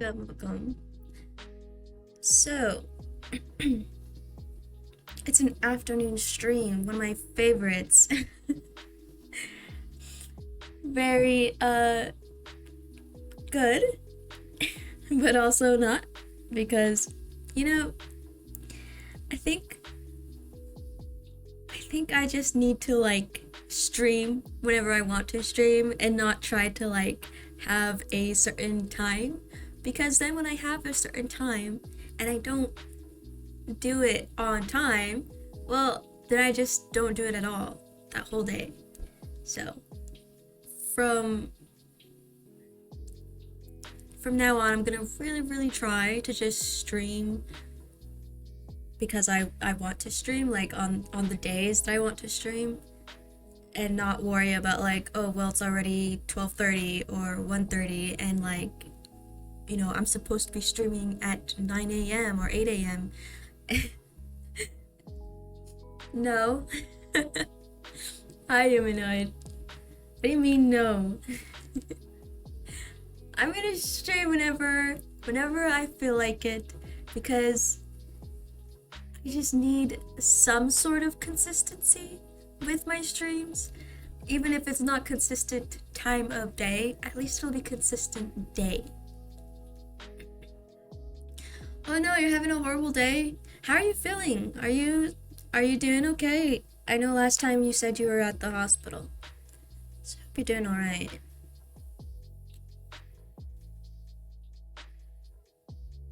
Welcome. So, it's an afternoon stream, one of my favorites. Very, good, but also not, because, you know, I think, I think I just need to, like, stream whenever I want to stream and not try to, like, have a certain time, because then when I have a certain time and I don't do it on time, well, then I just don't do it at all that whole day. So from now on, I'm gonna really try to just stream because I want to stream, like on the days that I want to stream, and not worry about like, oh well, it's already 12:30 or 1:30 and like, I'm supposed to be streaming at 9 a.m. or 8 a.m. No. Hi, humanoid. What do you mean no? I'm gonna stream whenever I feel like it, because I just need some sort of consistency with my streams. Even if it's not consistent time of day, at least it'll be consistent day. Oh no, you're having a horrible day? How are you feeling? Are you doing okay? I know last time you said you were at the hospital. So I hope you're doing alright.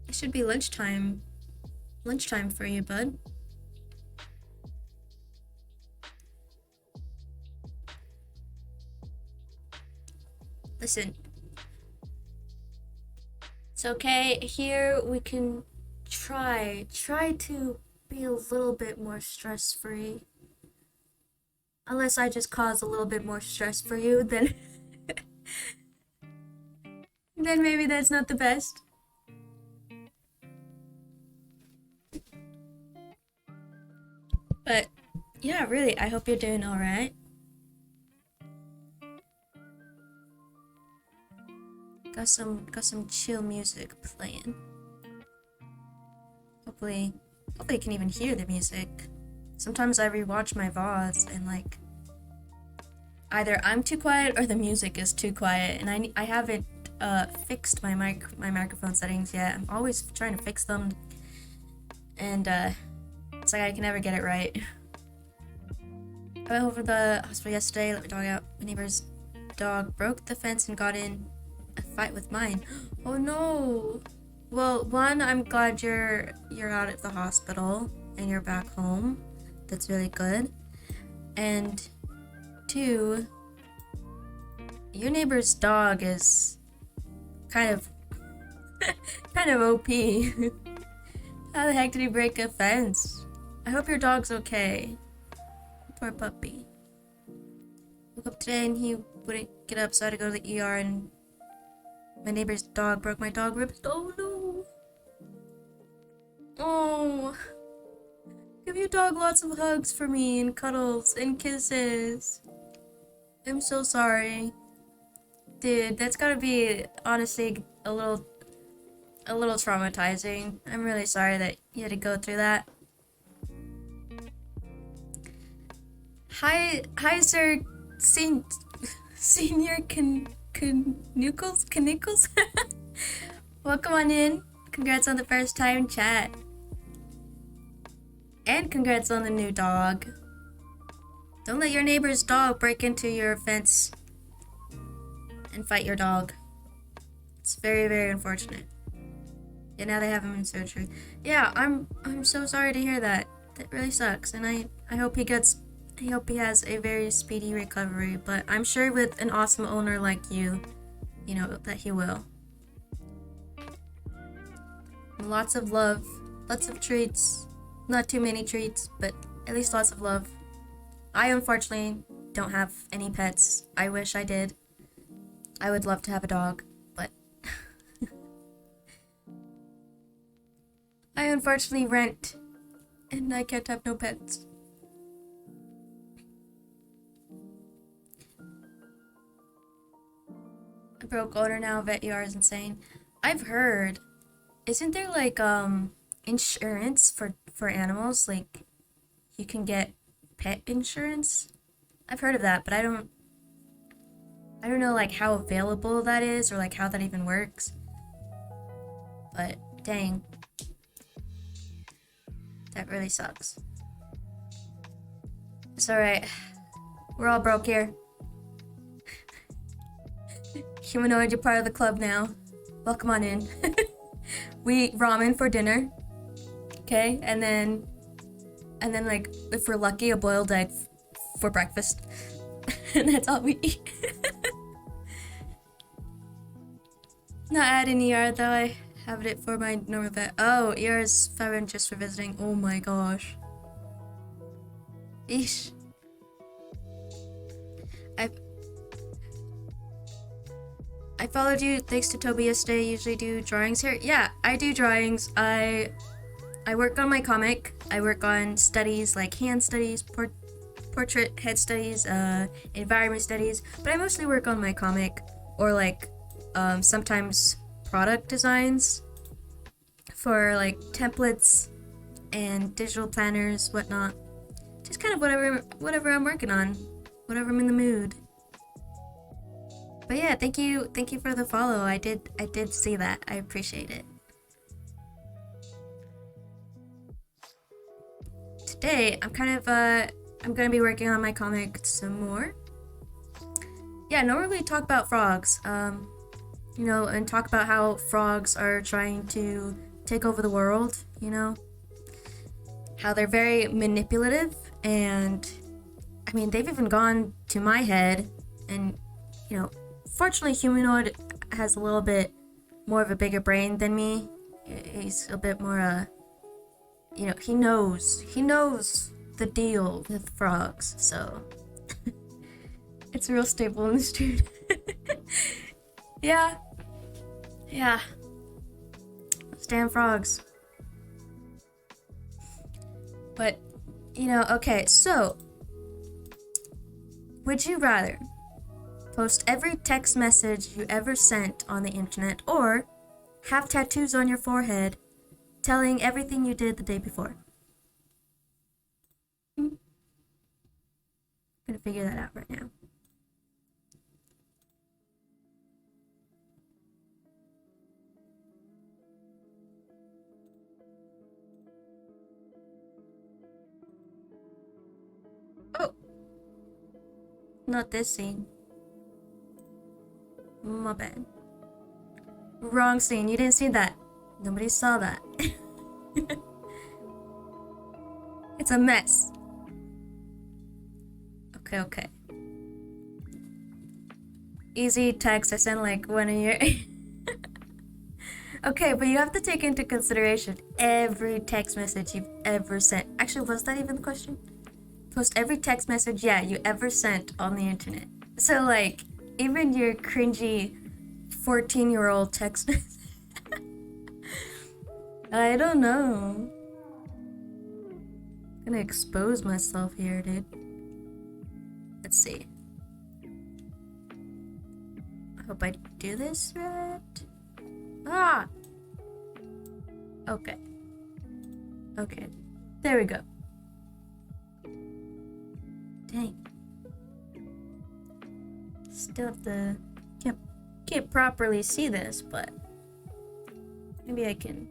It should be lunchtime. Lunchtime for you, bud. Listen. It's okay. Here we can try to be a little bit more stress-free. Unless I just cause a little bit more stress for you, then then maybe that's not the best. But yeah, really, I hope you're doing alright. Got some chill music playing. Hopefully you can even hear the music. Sometimes I rewatch my VODs and like either I'm too quiet or the music is too quiet, and I haven't fixed my microphone settings yet. I'm always trying to fix them, and it's like I can never get it right. I went over to the hospital yesterday, let my dog out. My neighbor's dog broke the fence and got in a fight with mine. Oh no. Well, one, I'm glad you're out at the hospital and you're back home. That's really good. And two, your neighbor's dog is kind of OP. How the heck did he break a fence? I hope your dog's okay. Poor puppy. Woke up today and he wouldn't get up, so I had to go to the ER, and my neighbor's dog broke my dog ribs. Oh no. Oh. Give your dog lots of hugs for me and cuddles and kisses. I'm so sorry. Dude, that's gotta be honestly a little traumatizing. I'm really sorry that you had to go through that. Hi, Sir Senior Canicles? Welcome on in. Congrats on the first time chat. And congrats on the new dog. Don't let your neighbor's dog break into your fence and fight your dog. It's very unfortunate. Yeah, now they have him in surgery. Yeah, I'm so sorry to hear that. That really sucks, and I hope he has a very speedy recovery, but I'm sure with an awesome owner like you, that he will. Lots of love, lots of treats. Not too many treats, but at least lots of love. I unfortunately don't have any pets. I wish I did. I would love to have a dog, but I unfortunately rent, and I can't have no pets. A broke owner now, vet ER is insane. I've heard, isn't there like insurance for animals? Like you can get pet insurance? I've heard of that, but I don't know like how available that is or like how that even works. But dang, that really sucks. It's alright. We're all broke here. Humanoid, you're part of the club now. Welcome on in. We eat ramen for dinner. Okay? And then like if we're lucky, a boiled egg for breakfast. And that's all we eat. Not adding ER though, I have it for my normal vet. Oh, ER is 500 just for visiting. Oh my gosh. Eesh. I followed you thanks to Toby yesterday. I usually do drawings here. Yeah, I do drawings. I work on my comic. I work on studies like hand studies, portrait, head studies, environment studies. But I mostly work on my comic or like sometimes product designs for like templates and digital planners, whatnot. Just kind of whatever I'm working on, whatever I'm in the mood. But yeah, thank you for the follow. I did see that. I appreciate it. Today, I'm gonna be working on my comic some more. Yeah, normally talk about frogs. You know, and talk about how frogs are trying to take over the world, you know? How they're very manipulative and I mean, they've even gone to my head and, you know, fortunately, Humanoid has a little bit more of a bigger brain than me. He's a bit more, you know, he knows the deal with frogs, so it's real stable in the street. Yeah. Those damn frogs. But, you know, okay, so would you rather post every text message you ever sent on the internet or have tattoos on your forehead telling everything you did the day before? I'm gonna figure that out right now. Oh! Not this scene. My bad. Wrong scene. You didn't see that. Nobody saw that. It's a mess. Okay. Easy text. I sent like one a year. Okay, but you have to take into consideration every text message you've ever sent. Actually, was that even the question? Post every text message, yeah, you ever sent on the internet. So like, even your cringy 14-year-old text message. I don't know. I'm gonna expose myself here, dude. Let's see. I hope I do this right. Ah! Okay. There we go. Dang. Still have to... Can't properly see this, but... Maybe I can...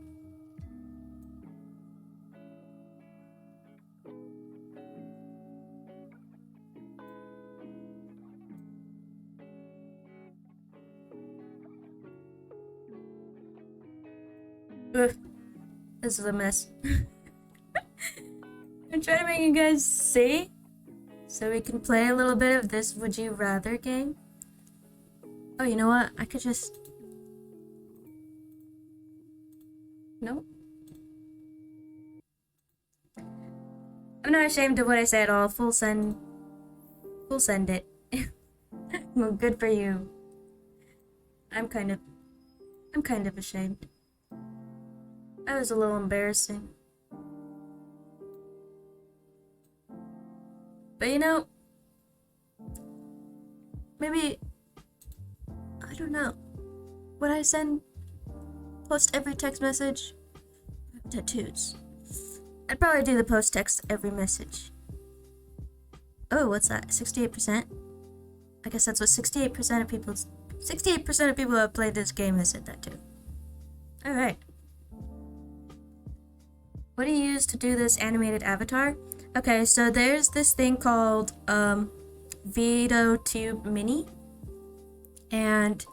Ugh. This is a mess. I'm trying to make you guys see so we can play a little bit of this Would You Rather game. Oh, you know what? I could just... Nope. I'm not ashamed of what I say at all. Full send it. Well, good for you. I'm kind of ashamed. That was a little embarrassing. But you know, maybe, I don't know. Would I send post every text message. Tattoos. I'd probably do the post text every message. Oh, what's that? 68%? I guess that's what 68% of people who have played this game have said that too. Alright. What do you use to do this animated avatar? Okay, so there's this thing called Webtoon Mini. And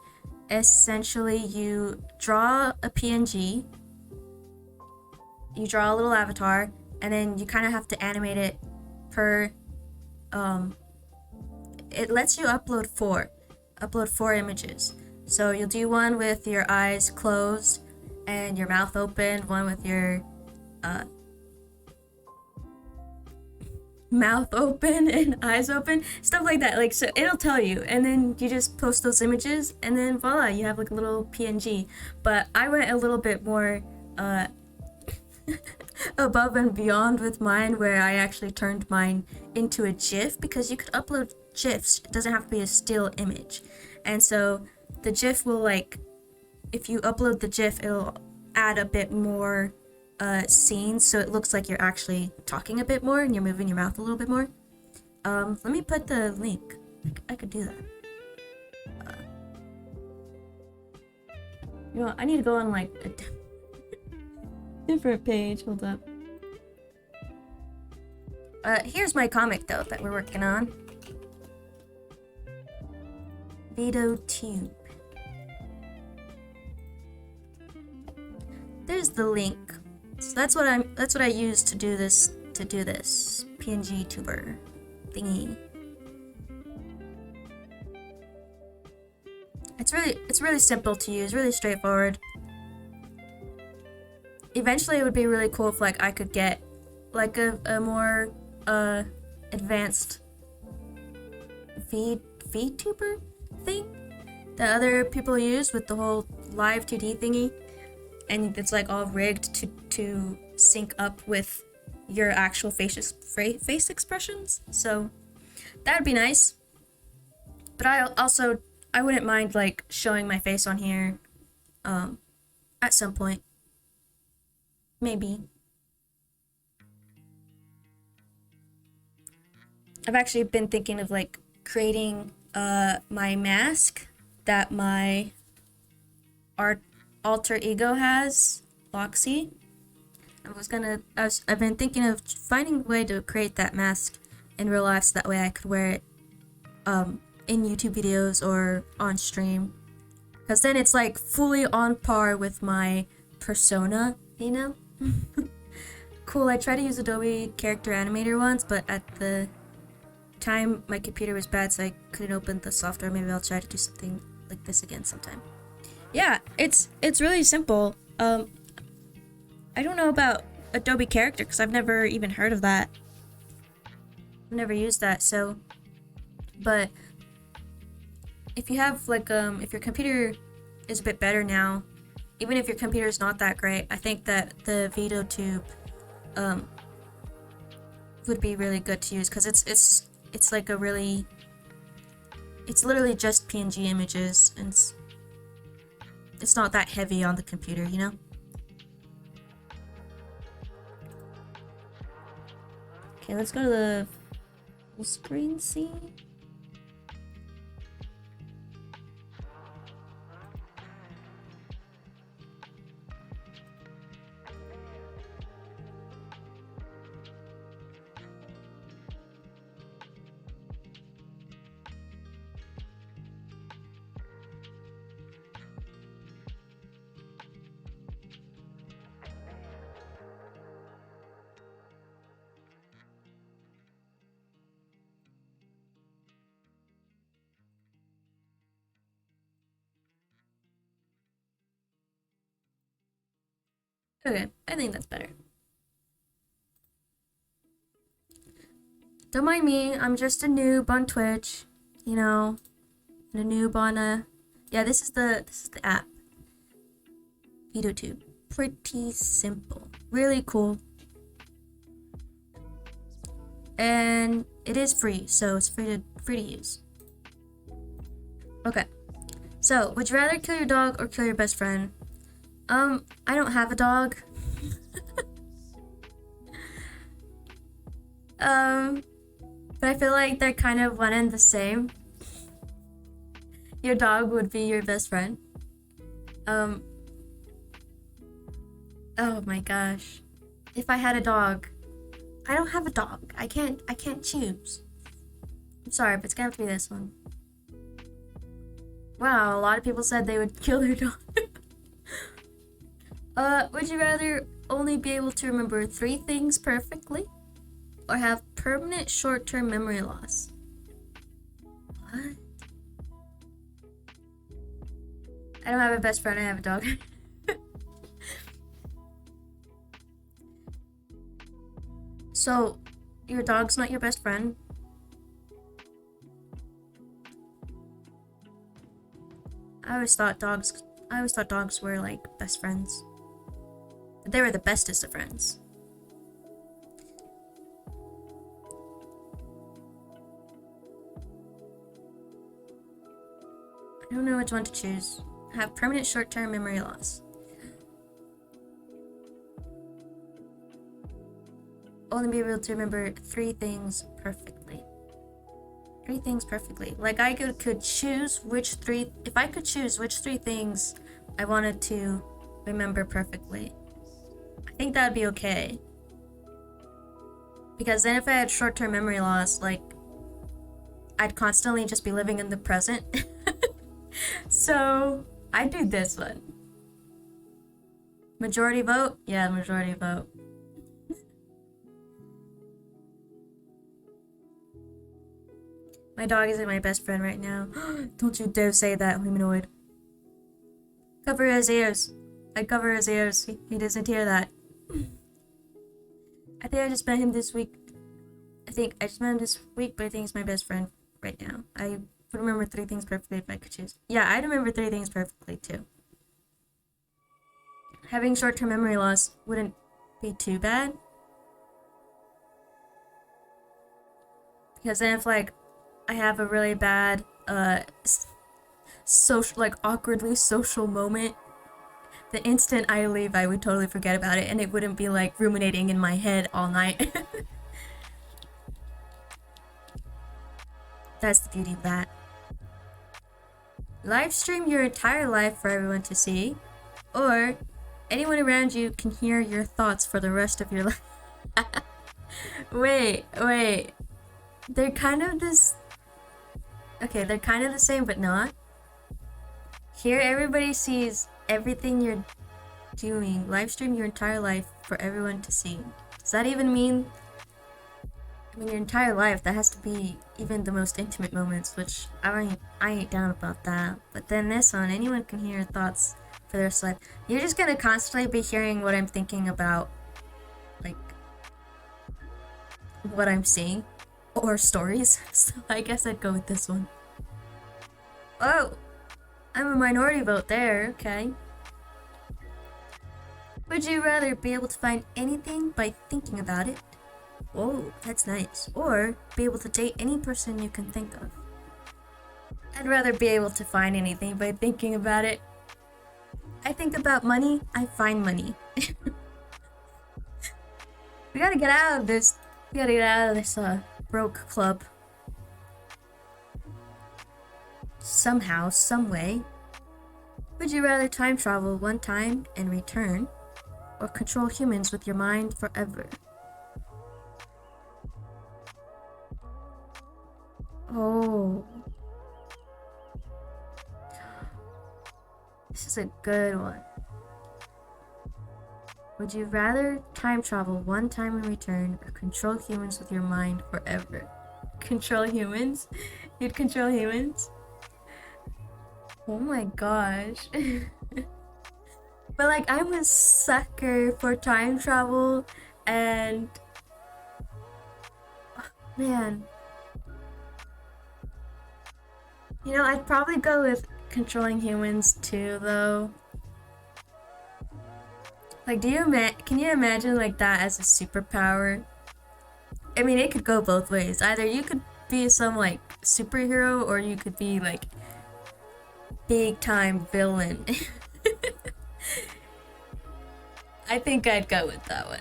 essentially you draw a PNG, you draw a little avatar, and then you kind of have to animate it per it lets you upload four images. So you'll do one with your eyes closed and your mouth open, one with your mouth open and eyes open, stuff like that. Like, so it'll tell you, and then you just post those images, and then voila, you have like a little PNG. But I went a little bit more above and beyond with mine, where I actually turned mine into a GIF, because you could upload GIFs. It doesn't have to be a still image. And so the GIF will, like, if you upload the GIF, it'll add a bit more scenes, so it looks like you're actually talking a bit more and you're moving your mouth a little bit more. Let me put the link. I could do that. You know, I need to go on like a different page. Hold up. Here's my comic though that we're working on. Webtoon. There's the link. So that's what I use to do this PNG tuber thingy. It's really simple to use, really straightforward. Eventually it would be really cool if like I could get like a more advanced VTuber thing that other people use with the whole live 2D thingy, and it's like all rigged to sync up with your actual face expressions. So that would be nice. But I wouldn't mind like showing my face on here at some point. Maybe. I've actually been thinking of like creating my mask that my alter ego has, Loxy. I've been thinking of finding a way to create that mask in real life, so that way I could wear it in YouTube videos or on stream, because then it's like fully on par with my persona, you know? Cool. I tried to use Adobe Character Animator once, but at the time my computer was bad, so I couldn't open the software. Maybe I'll try to do something like this again sometime. Yeah, it's really simple. I don't know about Adobe Character because I've never even heard of that. I've never used that, so. But if you have like if your computer is a bit better now, even if your computer is not that great, I think that the VideoTube would be really good to use, because it's like a really, it's literally just PNG images, and it's not that heavy on the computer, you know? Okay, let's go to the full screen scene. Okay, I think that's better. Don't mind me, I'm just a noob on Twitch, you know, and a noob on yeah, this is the app. VideoTube. Pretty simple. Really cool. And it is free, so it's free to use. Okay. So, would you rather kill your dog or kill your best friend? I don't have a dog. um, but I feel like they're kind of one and the same. Your dog would be your best friend. Um, oh my gosh. If I had a dog, I don't have a dog. I can't choose. I'm sorry, but it's gonna have to be this one. Wow, a lot of people said they would kill their dog. Would you rather only be able to remember 3 things perfectly, or have permanent short-term memory loss? What? I don't have a best friend, I have a dog. So, your dog's not your best friend? I always thought dogs were like best friends. They were the bestest of friends. I don't know which one to choose. Have permanent short-term memory loss. Only be able to remember 3 things perfectly. 3 things perfectly. Like I could choose which 3. If I could choose which 3 things I wanted to remember perfectly, I think that'd be okay. Because then if I had short-term memory loss, like I'd constantly just be living in the present. So I'd do this one. Majority vote? Yeah, majority vote. My dog isn't my best friend right now. Don't you dare say that, humanoid. Cover his ears. I cover his ears. He doesn't hear that. I think I just met him this week. But I think he's my best friend right now. I would remember 3 things perfectly if I could choose. Yeah, I'd remember 3 things perfectly too. Having short-term memory loss wouldn't be too bad. Because then if like I have a really bad social, like awkwardly social moment, the instant I leave I would totally forget about it and it wouldn't be like ruminating in my head all night. That's the beauty of that. Live stream your entire life for everyone to see, or anyone around you can hear your thoughts for the rest of your life. Wait. They're kind of this. Okay, they're kind of the same, but not. Here, everybody sees everything you're doing. Live stream your entire life for everyone to see. Does that even mean? I mean, your entire life. That has to be even the most intimate moments, which I ain't down about that. But then this one, anyone can hear your thoughts for the rest of life. You're just gonna constantly be hearing what I'm thinking about, like what I'm seeing, or stories. So I guess I'd go with this one. Oh, I'm a minority vote there. Okay. Would you rather be able to find anything by thinking about it? Oh, that's nice. Or be able to date any person you can think of? I'd rather be able to find anything by thinking about it. I think about money, I find money. We gotta get out of this. We gotta get out of this broke club. Somehow, some way. Would you rather time travel one time and return, or control humans with your mind forever? Oh. This is a good one. Would you rather time travel one time and return, or control humans with your mind forever? Control humans? You'd control humans? Oh my gosh. But like, I'm a sucker for time travel, and man, you know, I'd probably go with controlling humans too, though. Like, can you imagine like that as a superpower? I mean, it could go both ways. Either you could be some like superhero, or you could be like big time villain. I think I'd go with that one.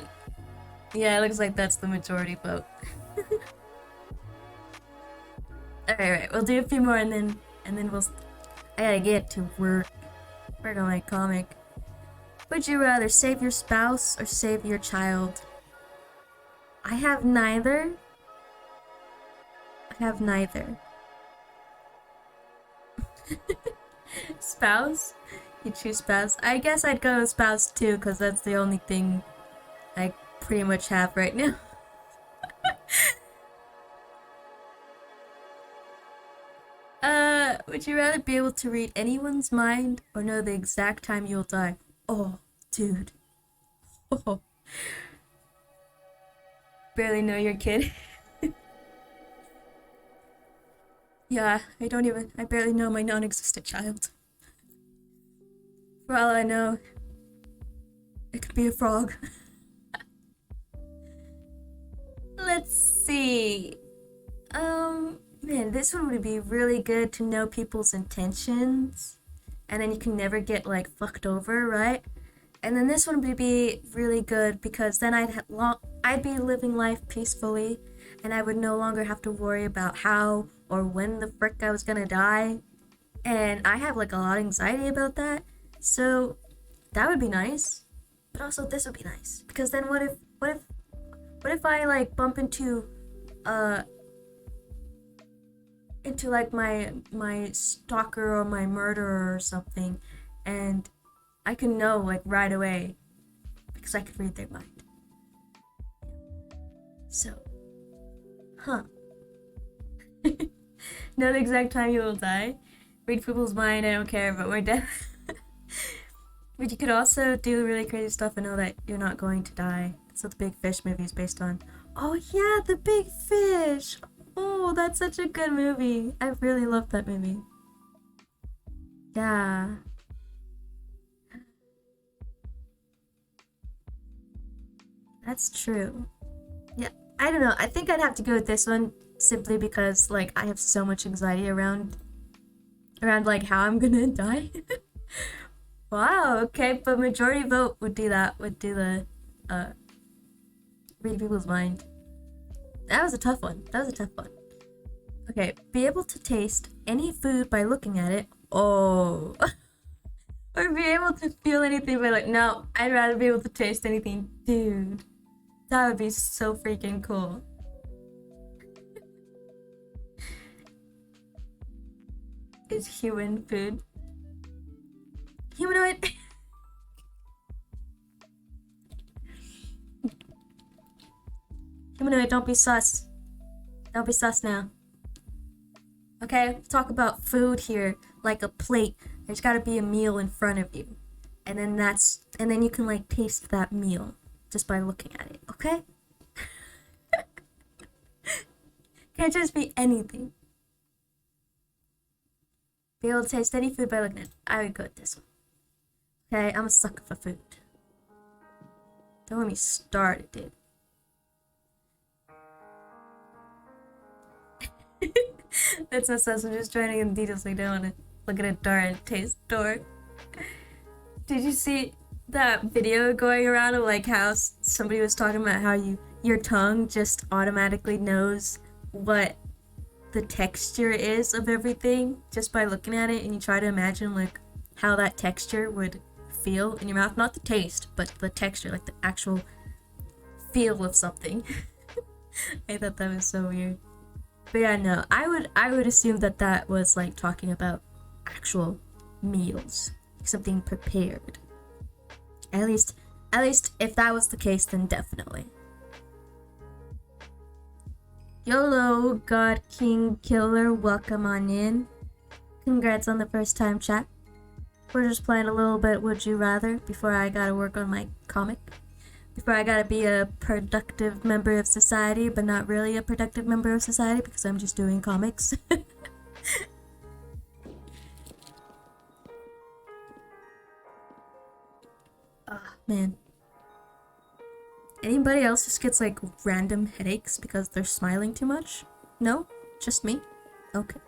Yeah, it looks like that's the majority vote. Alright, we'll do a few more and then we'll I gotta get to work. Work on my comic. Would you rather save your spouse or save your child? I have neither. I have neither. Spouse? You choose spouse? I guess I'd go with spouse too, because that's the only thing I pretty much have right now. Would you rather be able to read anyone's mind or know the exact time you'll die? Oh, dude. Oh. Barely know your kid. Yeah, I barely know my non-existent child. For all I know, it could be a frog. Let's see. Man, this one would be really good to know people's intentions. And then you can never get, like, fucked over, right? And then this one would be really good because then I'd be living life peacefully and I would no longer have to worry about how or when the frick I was gonna die. And I have, like, a lot of anxiety about that. So that would be nice. But also this would be nice. Because then what if I, like, bump into like my stalker or my murderer or something, and I can know, like, right away because I could read their mind. So, know the exact time you will die. Read people's mind. I don't care, but we're dead. But you could also do really crazy stuff and know that you're not going to die. That's what the Big Fish movie is based on. Oh yeah, the Big Fish. Oh, that's such a good movie. I really love that movie. Yeah. That's true. Yeah, I don't know. I think I'd have to go with this one simply because, like, I have so much anxiety around like how I'm gonna die. Wow, okay, but majority vote would do that. Would do the read people's mind. That was a tough one. Okay, be able to taste any food by looking at it. Oh. Or be able to feel anything by, like, no, I'd rather be able to taste anything. Dude. That would be so freaking cool. Is human food? Humanoid? Humanoid, don't be sus. Don't be sus now. Okay, talk about food here, like a plate. There's gotta be a meal in front of you. And then you can, like, taste that meal just by looking at it, okay? Can't just be anything. Be able to taste any food by looking at it. I would go with this one. Okay, I'm a sucker for food. Don't let me start it, dude. That's not sus. I'm just trying to get in details so I don't want to look at a door and taste door. Did you see that video going around of, like, how somebody was talking about how your tongue just automatically knows what the texture is of everything just by looking at it, and you try to imagine, like, how that texture would feel in your mouth, not the taste, but the texture, like the actual feel of something. I thought that was so weird. But yeah, no, I would assume that was, like, talking about actual meals, something prepared. At least if that was the case, then definitely. YOLO, God King Killer, welcome on in. Congrats on the first time chat. We're just playing a little bit Would You Rather before I gotta work on my comic. Before I gotta be a productive member of society, but not really a productive member of society because I'm just doing comics. Man. Anybody else just gets, like, random headaches because they're smiling too much? No? Just me? Okay.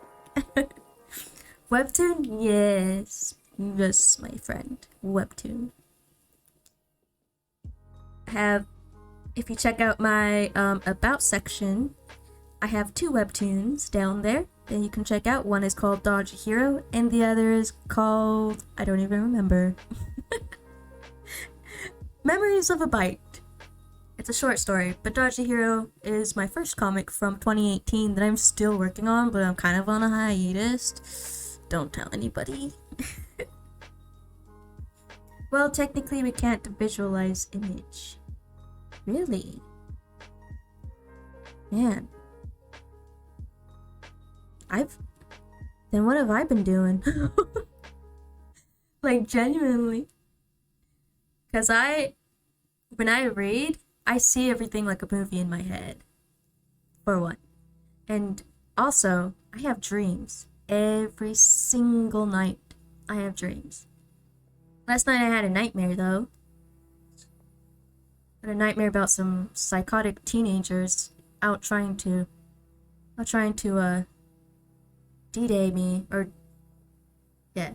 Webtoon? Yes. Yes, my friend. Webtoon. have, if you check out my about section, I have 2 webtoons down there that you can check out. One is called Dodge a Hero, and the other is called, I don't even remember. Memories of a Bite. It's a short story, but Dodge a Hero is my first comic from 2018 that I'm still working on, but I'm kind of on a hiatus. Don't tell anybody. Well, technically we can't visualize image. Really? Man. Then what have I been doing? Like, genuinely. Because when I read, I see everything like a movie in my head. For one. And also, I have dreams. Every single night, I have dreams. Last night I had a nightmare, though. I had a nightmare about some psychotic teenagers out trying to D-Day me, or, yeah.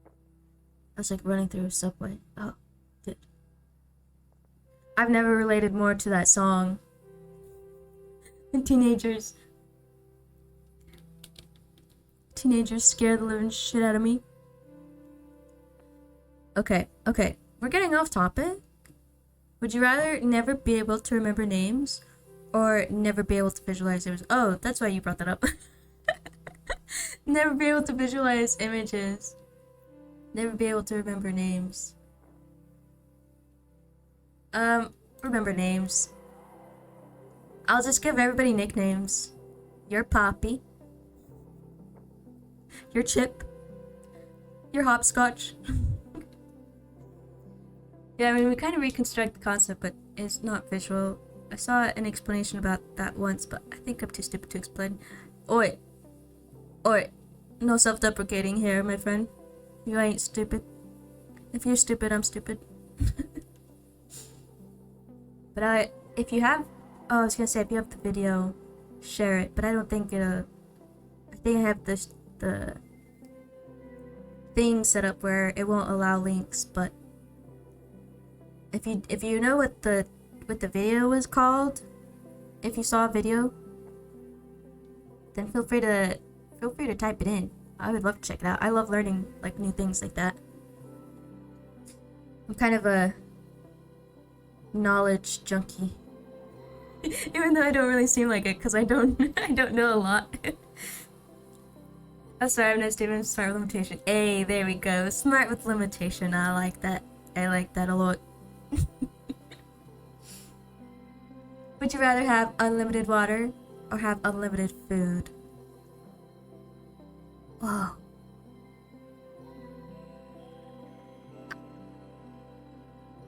I was like running through a subway. Oh, good. I've never related more to that song than teenagers. Teenagers scare the living shit out of me. Okay. We're getting off topic. Would you rather never be able to remember names or never be able to visualize images? Oh, that's why you brought that up. Never be able to visualize images. Never be able to remember names. Remember names. I'll just give everybody nicknames. You're Poppy. You're Chip. You're Hopscotch. Yeah, I mean, we kind of reconstruct the concept, but it's not visual. I saw an explanation about that once, but I think I'm too stupid to explain. Oi. No self-deprecating here, my friend. You ain't stupid. If you're stupid, I'm stupid. But if you have, I was gonna say, if you have the video, share it. But I don't think I think I have the thing set up where it won't allow links. But if you know what the video was called, if you saw a video, then feel free to type it in. I would love to check it out. I love learning like new things like that. I'm kind of a knowledge junkie. Even though I don't really seem like it, because I don't know a lot. Oh, sorry, I'm not Steven. Smart with limitation. Hey, there we go. Smart with limitation. I like that. I like that a lot. Would you rather have unlimited water or have unlimited food? Whoa.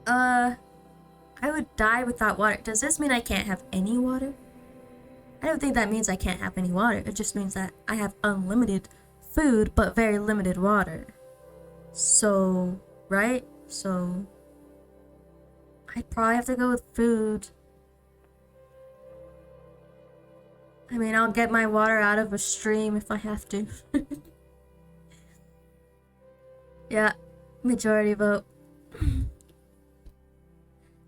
I would die without water. Does this mean I can't have any water? I don't think that means I can't have any water. It just means that I have unlimited food, but very limited water. So, right? So, I'd probably have to go with food. I mean, I'll get my water out of a stream if I have to. Yeah, majority vote.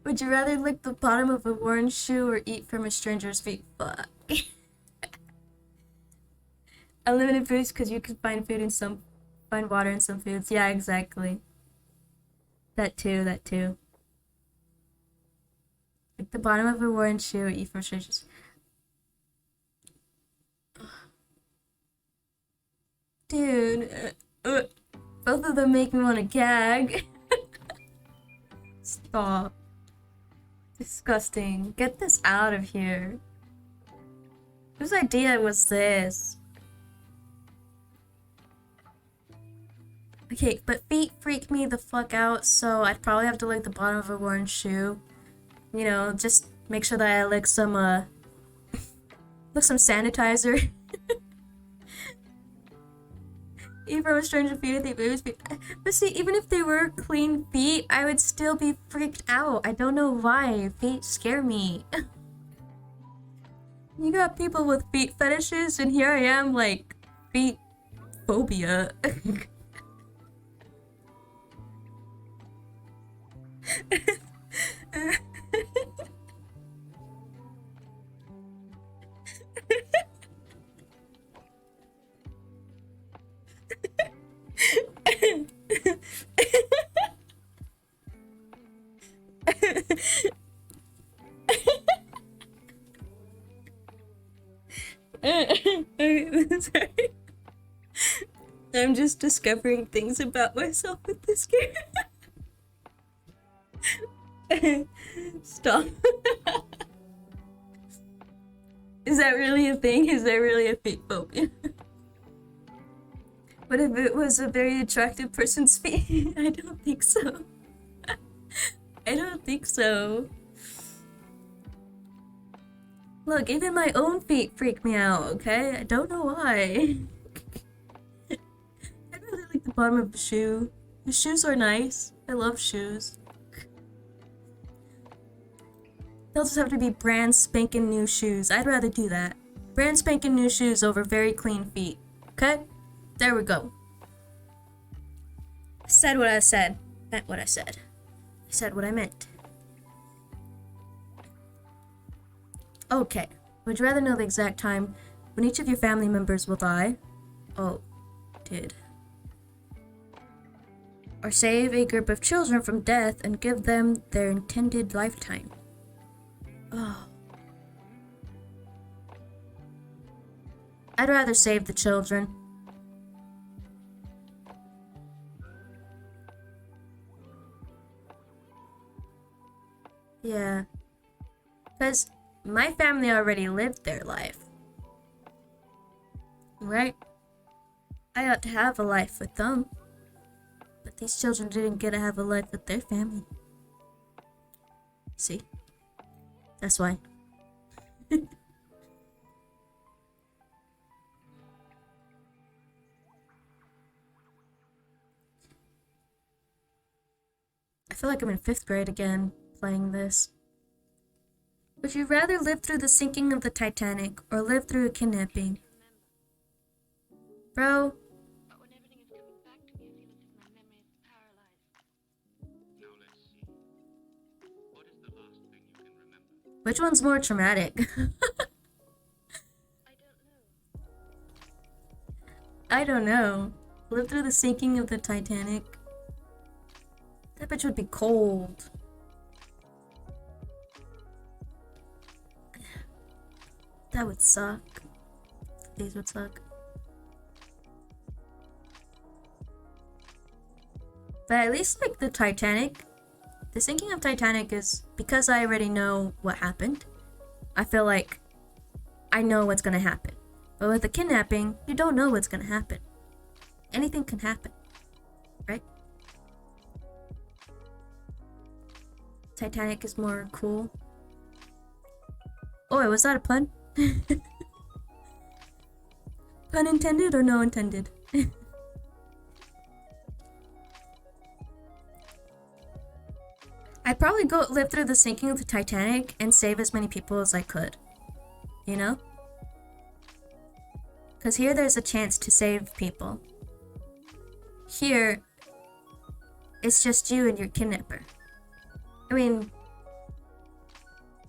Would you rather lick the bottom of a worn shoe or eat from a stranger's feet? Fuck. Unlimited foods because you can find water in some foods. Yeah, exactly. That too. Lick the bottom of a worn shoe or eat from a stranger's feet. Dude, both of them make me want to gag. Stop. Disgusting. Get this out of here. Whose idea was this? Okay, but feet freak me the fuck out, so I'd probably have to lick the bottom of a worn shoe. You know, just make sure that I lick some sanitizer. Even from a stranger feet, I think baby's feet. But see, even if they were clean feet, I would still be freaked out. I don't know why. Feet scare me. You got people with feet fetishes, and here I am, like, feet phobia. Sorry. I'm just discovering things about myself with this game. Stop. Is that really a thing? Is that really a feet phobia? What if it was a very attractive person's feet? I don't think so. I don't think so. Look, even my own feet freak me out, okay? I don't know why. I really like the bottom of the shoe. The shoes are nice. I love shoes. They'll just have to be brand spanking new shoes. I'd rather do that. Brand spanking new shoes over very clean feet. Okay? There we go. I said what I said. Meant what I said. I said what I meant. Okay. Would you rather know the exact time when each of your family members will die? Oh, did. Or save a group of children from death and give them their intended lifetime? Oh. I'd rather save the children. Yeah. Because my family already lived their life. Right? I ought to have a life with them. But these children didn't get to have a life with their family. See? That's why. I feel like I'm in 5th grade again, playing this. Would you rather live through the sinking of the Titanic or live through a kidnapping? Bro. But when everything is coming back to me, I feel as if my memory is paralyzed. Now let's see. What is the last thing you can remember? Which one's more traumatic? I don't know. I don't know. Live through the sinking of the Titanic. That bitch would be cold. That would suck. These would suck. But at least like the Titanic, the sinking of Titanic is because I already know what happened. I feel like I know what's gonna happen. But with the kidnapping, you don't know what's gonna happen. Anything can happen, right? Titanic is more cool. Oh, was that a pun? Pun intended or no intended? I'd probably go live through the sinking of the Titanic and save as many people as I could. You know? Because here there's a chance to save people. Here, it's just you and your kidnapper. I mean,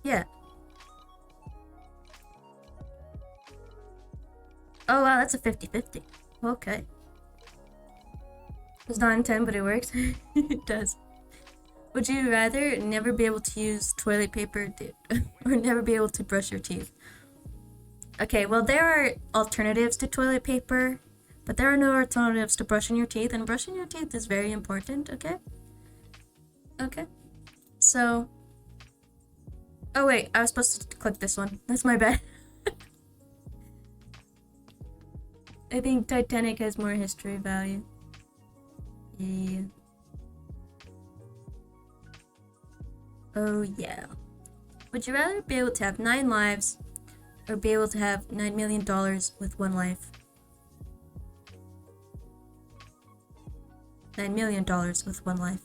yeah. Oh wow, that's a 50-50. Okay. It's not in 10, but it works. It does. Would you rather never be able to use toilet paper or never be able to brush your teeth? Okay, well there are alternatives to toilet paper, but there are no alternatives to brushing your teeth, and brushing your teeth is very important, okay? Okay. So... Oh wait, I was supposed to click this one. That's my bad. I think Titanic has more history value. Yeah. Oh yeah. Would you rather be able to have 9 lives or be able to have $9 million with 1 life? $9 million with 1 life.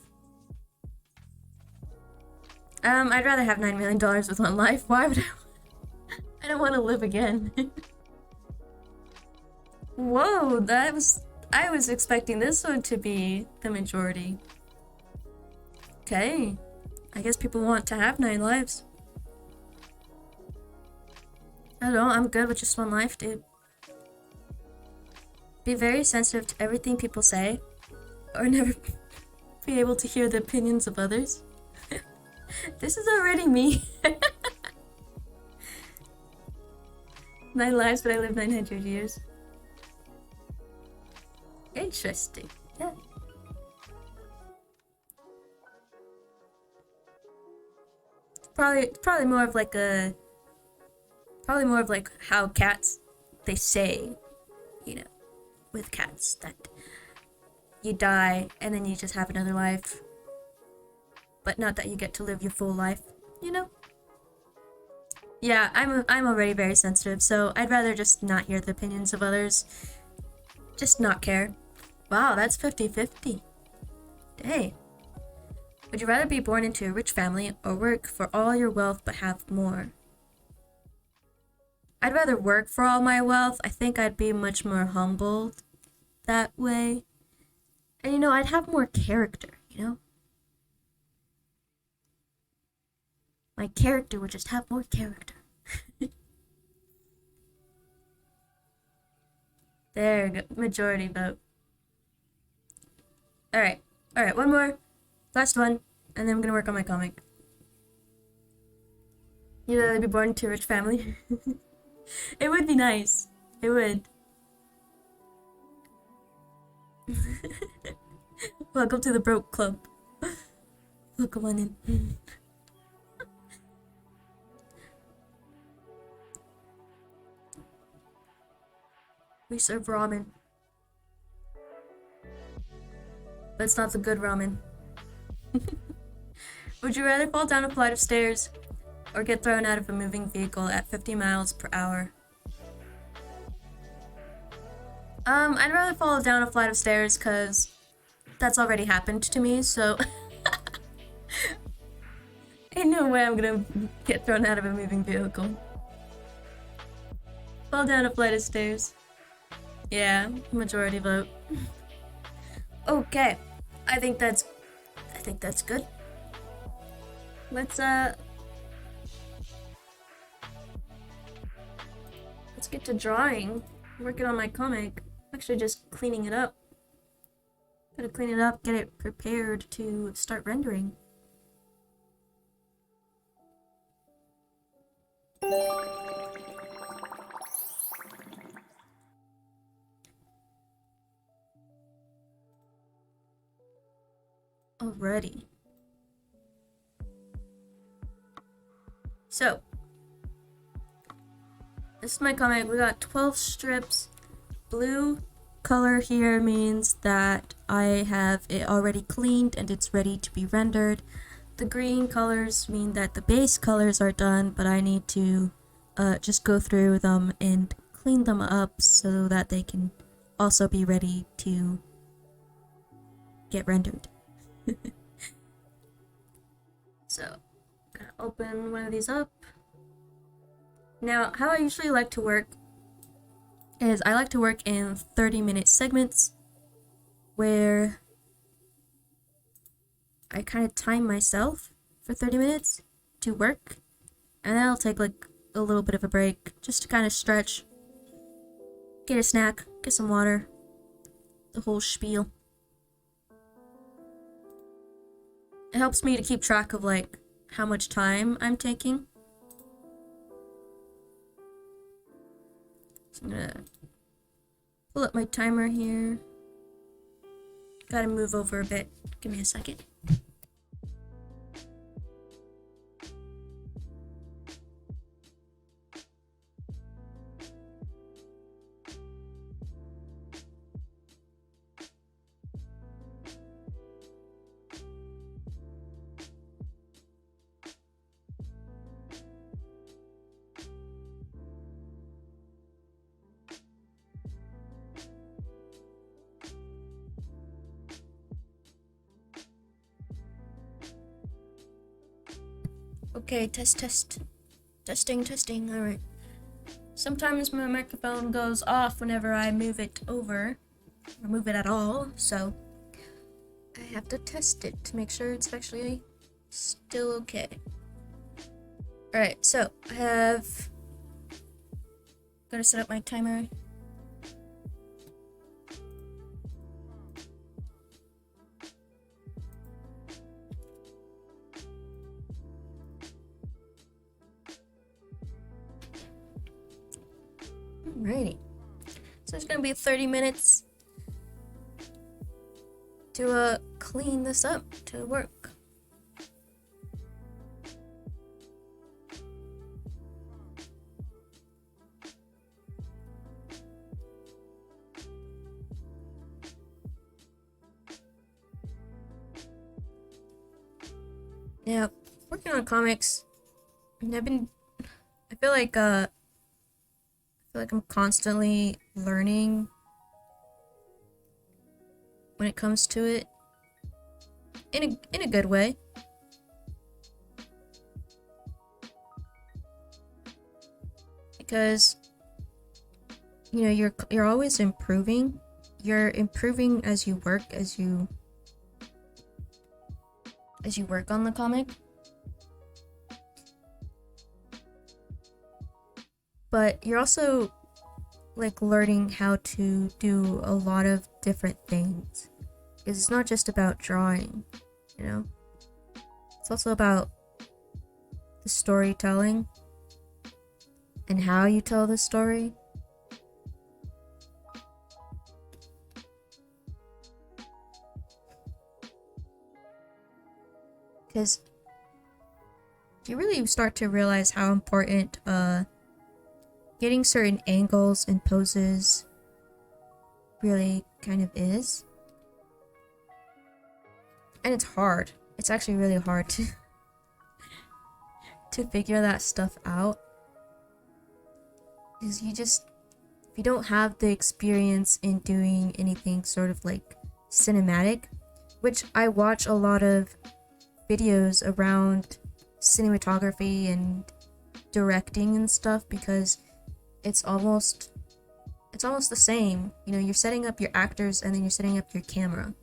I'd rather have $9 million with 1 life. Why would I? I don't want to live again. Whoa, I was expecting this one to be the majority. Okay, I guess people want to have 9 lives. I don't know, I'm good with just 1 life, dude. Be very sensitive to everything people say, or never be able to hear the opinions of others. This is already me. 9 lives, but I live 900 years. Interesting. Yeah. Probably more of like a. Probably more of like how cats, they say, you know, with cats that you die and then you just have another life, but not that you get to live your full life, you know? Yeah, I'm already very sensitive, so I'd rather just not hear the opinions of others. Just not care. Wow, that's 50-50. Hey. Would you rather be born into a rich family or work for all your wealth but have more? I'd rather work for all my wealth. I think I'd be much more humbled that way. And you know, I'd have more character, you know? My character would just have more character. There you go. Majority vote. Alright, one more. Last one. And then I'm gonna work on my comic. You'd rather be born into a rich family? It would be nice. It would. Welcome to the broke club. Welcome on in. We serve ramen. But it's not the good ramen. Would you rather fall down a flight of stairs or get thrown out of a moving vehicle at 50 miles per hour? I'd rather fall down a flight of stairs because that's already happened to me, so ain't no way I'm gonna get thrown out of a moving vehicle. Fall down a flight of stairs. Yeah, majority vote. Okay, I think that's good. Let's get to drawing. Working on my comic. Actually just cleaning it up. Gotta clean it up, get it prepared to start rendering. Alrighty. So, this is my comic. We got 12 strips. Blue color here means that I have it already cleaned and it's ready to be rendered. The green colors mean that the base colors are done, but I need to just go through them and clean them up so that they can also be ready to get rendered. So, gonna open one of these up. Now, how I usually like to work is I like to work in 30-minute segments where I kind of time myself for 30 minutes to work, and then I'll take like a little bit of a break just to kind of stretch, get a snack, get some water, the whole spiel. It helps me to keep track of like how much time I'm taking. So I'm gonna pull up my timer here. Gotta move over a bit. Give me a second. Okay, testing, alright. Sometimes my microphone goes off whenever I move it over, or move it at all, so I have to test it to make sure it's actually Still okay. Alright, so I have. Gonna set up my timer. Alrighty. So it's gonna be 30 minutes to clean this up to work. Now, working on comics, and I feel like I'm constantly learning when it comes to it in a good way. Because you're always improving. You're improving as you work, as you work on the comic. But you're also like learning how to do a lot of different things. Because it's not just about drawing, you know? It's also about the storytelling and how you tell the story. Because you really start to realize how important getting certain angles and poses really kind of is. And it's hard. It's actually really hard to figure that stuff out. Because if you don't have the experience in doing anything sort of like cinematic, which I watch a lot of videos around cinematography and directing and stuff, because it's almost the same. You're setting up your actors and then you're setting up your camera.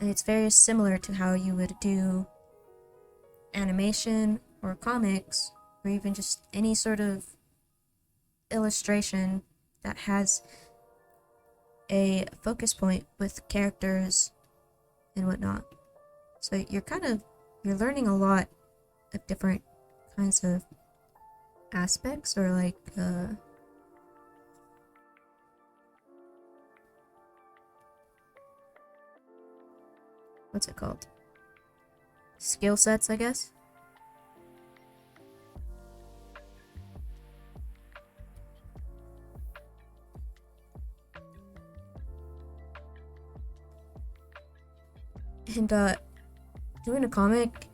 And it's very similar to how you would do animation or comics, or even just any sort of illustration that has a focus point with characters and whatnot. So you're learning a lot of different kinds of aspects, or like what's it called? Skill sets, I guess. And doing a comic,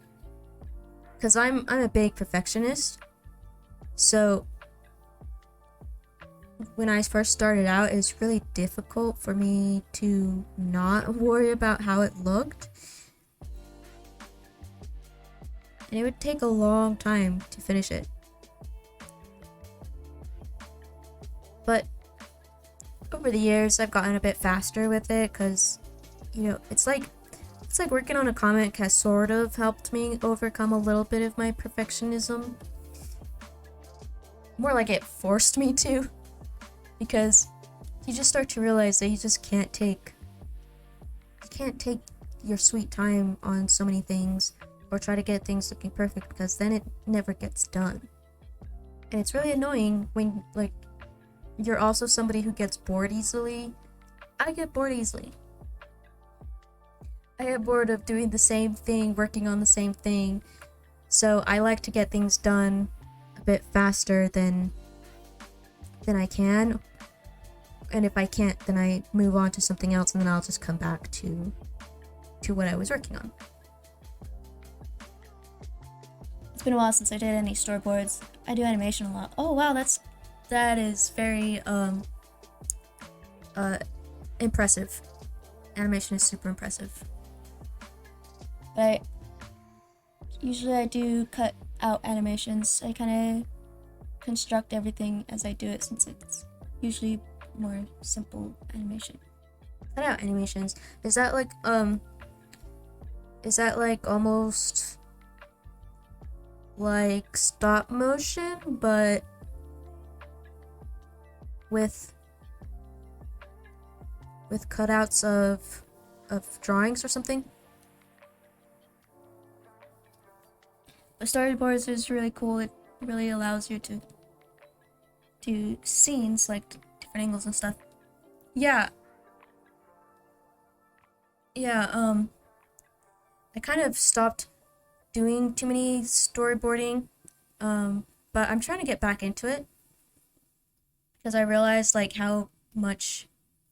because I'm a big perfectionist, so when I first started out, it was really difficult for me to not worry about how it looked. And it would take a long time to finish it. But over the years, I've gotten a bit faster with it, because, it's like working on a comic has sort of helped me overcome a little bit of my perfectionism. More like it forced me to. Because you just start to realize that you can't take your sweet time on so many things, or try to get things looking perfect, because then it never gets done. And it's really annoying when you're also somebody who gets bored easily. I get bored easily. I get bored of doing the same thing, working on the same thing. So I like to get things done a bit faster than I can. And if I can't, then I move on to something else, and then I'll just come back to what I was working on. It's been a while since I did any storyboards. I do animation a lot. Oh wow, that is very impressive. Animation is super impressive. But usually I do cut out animations. I kind of construct everything as I do it, since it's usually more simple animation. Cut out animations. Is that is that like almost like stop motion, but with cutouts of drawings or something. The storyboards is really cool. It really allows you to do scenes, like different angles and stuff. Yeah. I kind of stopped doing too many storyboarding, but I'm trying to get back into it because I realized like how much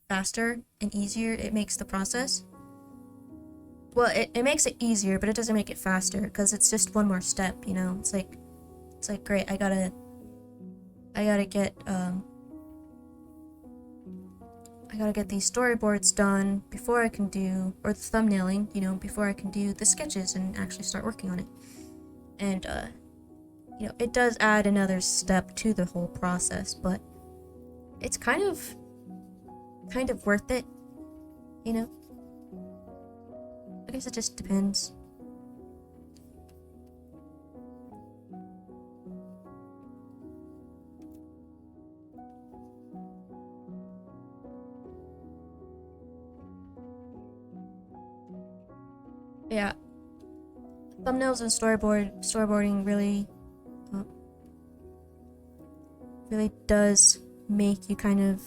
faster and easier it makes the process. Well, it makes it easier, but it doesn't make it faster because it's just one more step, you know? It's like great, I gotta get these storyboards done before I can do, or the thumbnailing, you know, before I can do the sketches and actually start working on it. And you know, it does add another step to the whole process, but it's kind of worth it, you know? I guess it just depends. Yeah. Thumbnails and storyboarding really does make you kind of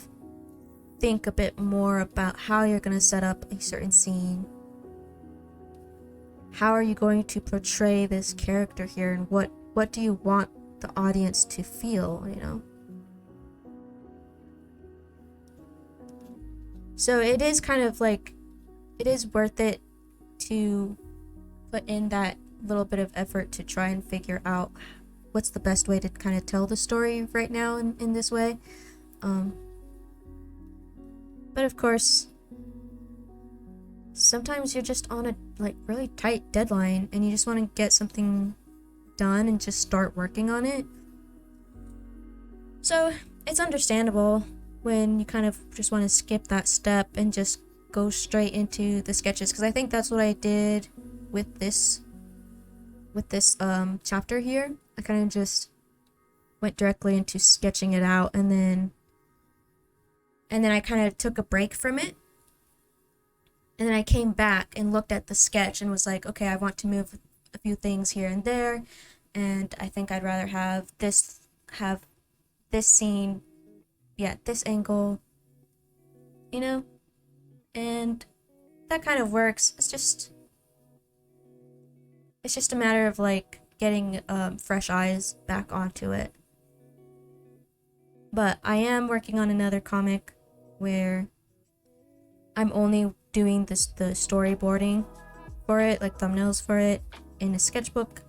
think a bit more about how you're going to set up a certain scene. How are you going to portray this character here, and what do you want the audience to feel, you know? So it is kind of like, it is worth it to put in that little bit of effort to try and figure out what's the best way to kind of tell the story right now in this way. But of course, sometimes you're just on a like really tight deadline and you just want to get something done and just start working on it. So it's understandable when you kind of just want to skip that step and just go straight into the sketches, because I think that's what I did with this chapter here. I kind of just went directly into sketching it out, and then I kind of took a break from it. And then I came back and looked at the sketch and was like, okay, I want to move a few things here and there, and I think I'd rather have this scene, yeah, this angle, you know? And that kind of works. It's just a matter of like getting fresh eyes back onto it. But I am working on another comic where I'm only doing the storyboarding for it, like thumbnails for it, in a sketchbook.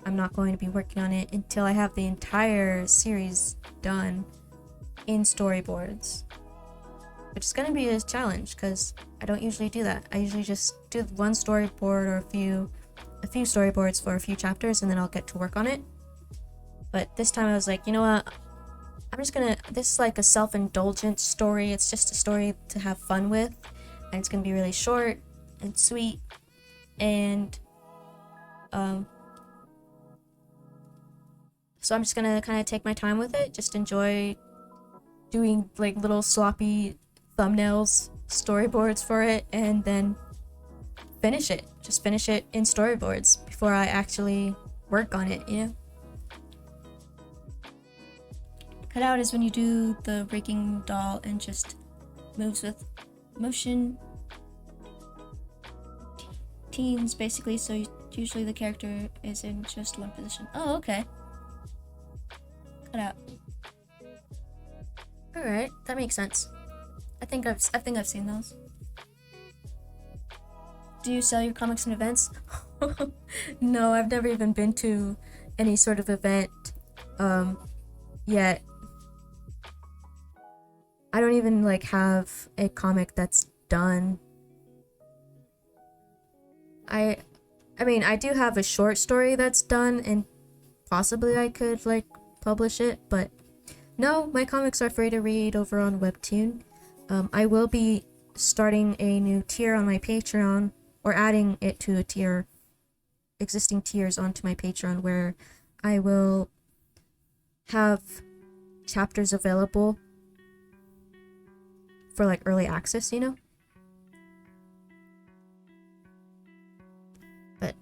I'm not going to be working on it until I have the entire series done in storyboards, which is going to be a challenge because I don't usually do that. I usually just do one storyboard or a few storyboards for a few chapters, and then I'll get to work on it. But this time I was like, you know what? This is like a self-indulgent story. It's just a story to have fun with, and it's gonna be really short and sweet, and so I'm just gonna kind of take my time with it, just enjoy doing like little sloppy thumbnails, storyboards for it, and then finish it in storyboards before I actually work on it, you know? Cut out is when you do the breaking doll and just moves with motion teens, basically, so usually the character is in just one position. Oh, okay. Cut out. Alright, that makes sense. I think I've seen those. Do you sell your comics in events? No, I've never even been to any sort of event yet. I don't even like have a comic that's done. I mean, I do have a short story that's done, and possibly I could like publish it, but no, my comics are free to read over on Webtoon. I will be starting a new tier on my Patreon or adding it to a tier, existing tiers onto my Patreon, where I will have chapters available for like early access, you know? But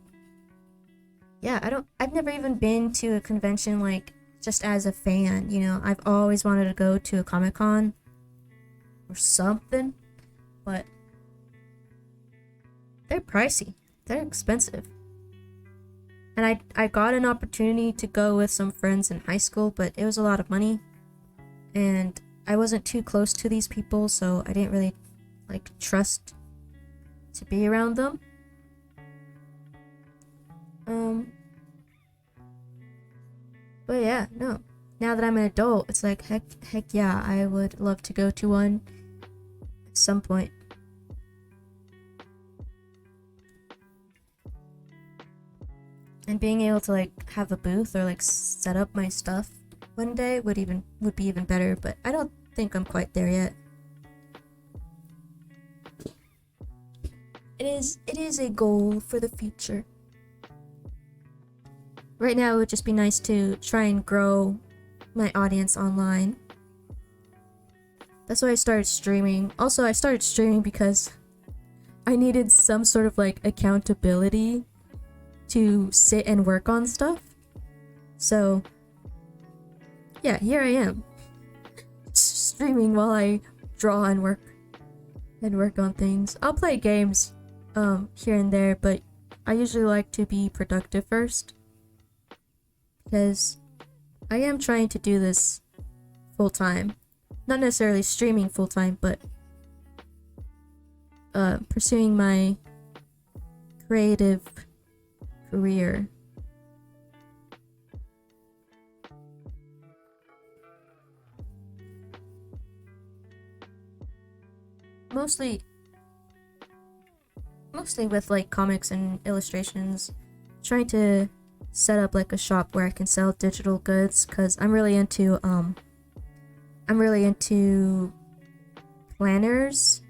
yeah, I've never even been to a convention like just as a fan, you know? I've always wanted to go to a Comic-Con or something, but they're pricey. They're expensive. And I got an opportunity to go with some friends in high school, but it was a lot of money. And I wasn't too close to these people, so I didn't really like trust to be around them. But yeah, no. Now that I'm an adult, it's like heck yeah, I would love to go to one at some point. And being able to like have a booth or like set up my stuff one day would be even better, but I don't think I'm quite there yet. It is a goal for the future. Right now it would just be nice to try and grow my audience online. That's why I started streaming. Also, I started streaming because I needed some sort of like accountability to sit and work on stuff. So yeah, here I am streaming while I draw and work on things. I'll play games here and there, but I usually like to be productive first, because I am trying to do this full time. Not necessarily streaming full time, but pursuing my creative career. Mostly with like comics and illustrations, trying to set up like a shop where I can sell digital goods, because I'm really into planners,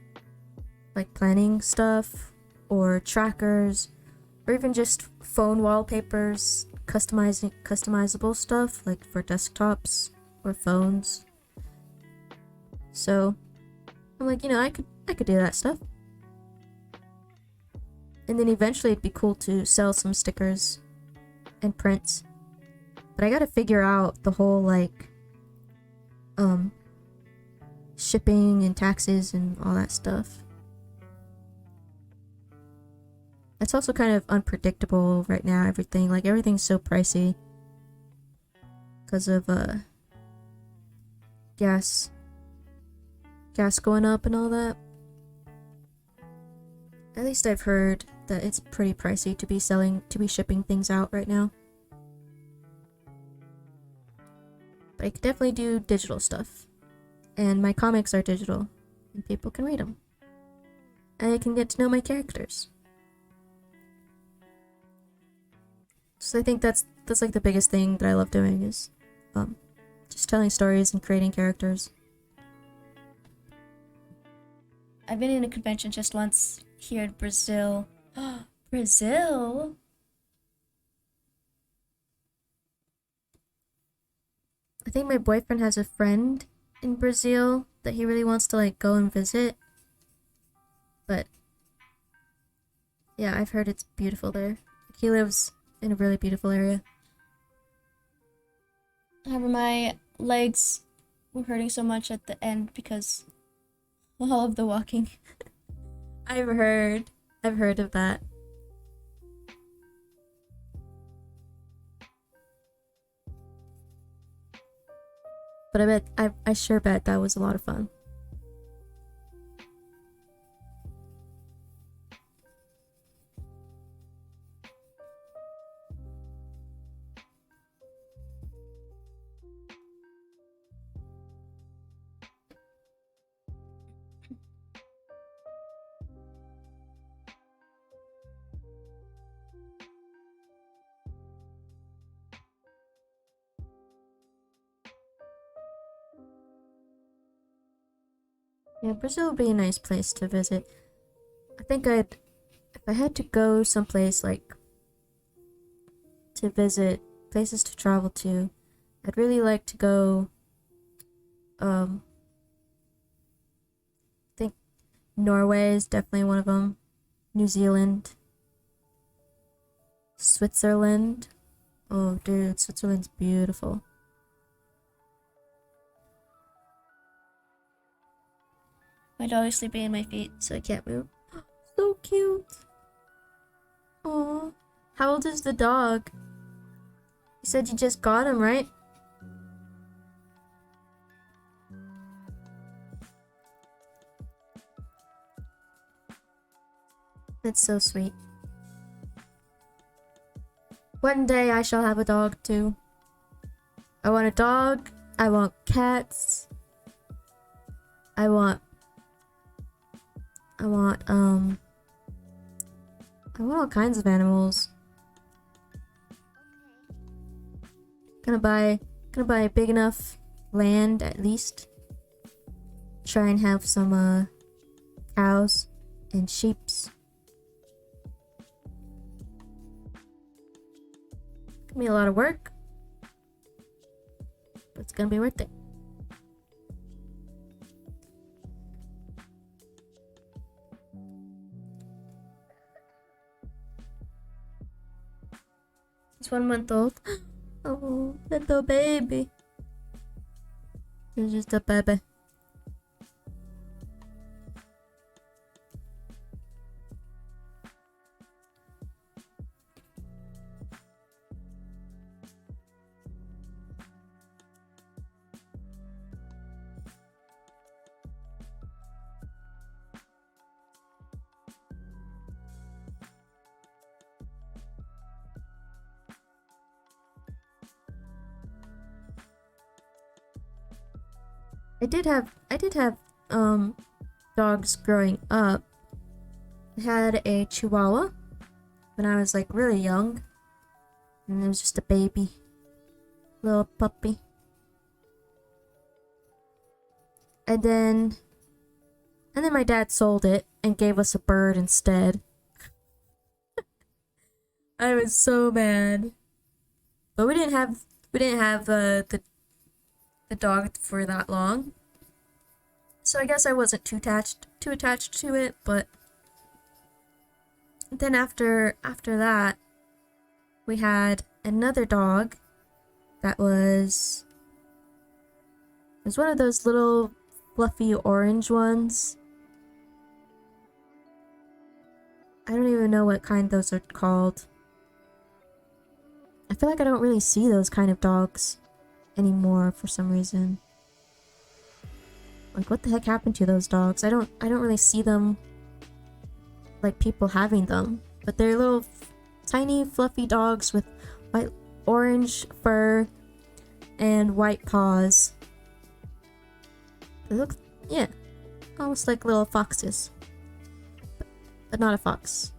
like planning stuff, or trackers, or even just phone wallpapers, customizable stuff like for desktops or phones. So I'm like, you know, I could do that stuff. And then eventually it'd be cool to sell some stickers and prints. But I gotta figure out the whole like shipping and taxes and all that stuff. It's also kind of unpredictable right now, everything's so pricey because of gas going up and all that. At least I've heard that it's pretty pricey to be shipping things out right now. But I could definitely do digital stuff. And my comics are digital, and people can read them. And I can get to know my characters. So I think that's like the biggest thing that I love doing is just telling stories and creating characters. I've been in a convention just once here in Brazil. Brazil? I think my boyfriend has a friend in Brazil that he really wants to like go and visit. But yeah, I've heard it's beautiful there. He lives in a really beautiful area. However, my legs were hurting so much at the end because all of the walking. I've heard of that. But I sure bet that was a lot of fun. Yeah, Brazil would be a nice place to visit. I think I'd if I had to go someplace like to visit, places to travel to, I'd really like to go. I think Norway is definitely one of them. New Zealand, Switzerland. Oh, dude, Switzerland's beautiful. My dog is sleeping in my feet, so I can't move. So cute. Aw. How old is the dog? You said you just got him, right? That's so sweet. One day I shall have a dog too. I want a dog. I want cats. I want I want all kinds of animals. Gonna buy a big enough land at least. Try and have some cows and sheeps. Gonna be a lot of work, but it's gonna be worth it. He's 1 month old. Oh, little baby. He's just a baby. I did have dogs growing up. I had a Chihuahua when I was like really young, and it was just a baby, little puppy. And then my dad sold it and gave us a bird instead. I was so mad. But we didn't have the dog for that long. So I guess I wasn't too attached to it, but then after that we had another dog that was one of those little fluffy orange ones. I don't even know what kind those are called. I feel like I don't really see those kind of dogs anymore for some reason. Like, what the heck happened to those dogs? I don't really see them, like, people having them. But they're little tiny fluffy dogs with orange fur and white paws. They look, yeah, almost like little foxes. But not a fox.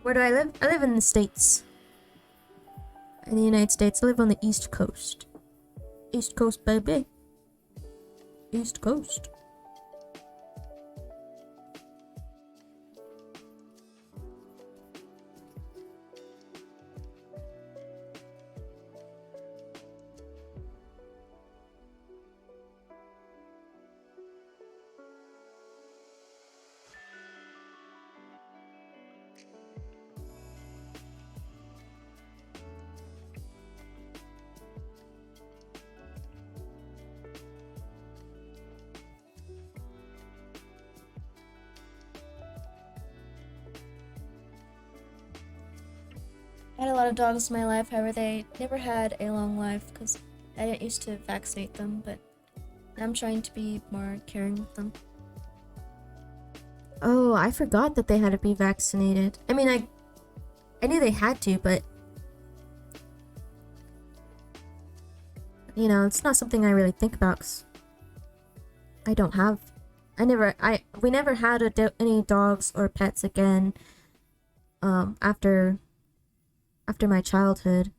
Where do I live? I live in the States. In the United States. I live on the East Coast. East Coast, baby. East Coast. I had a lot of dogs in my life, however, they never had a long life because I didn't used to vaccinate them, but I'm trying to be more caring with them. Oh, I forgot that they had to be vaccinated. I mean, I knew they had to, but you know, it's not something I really think about 'cause I don't have. We never had any dogs or pets again. After my childhood,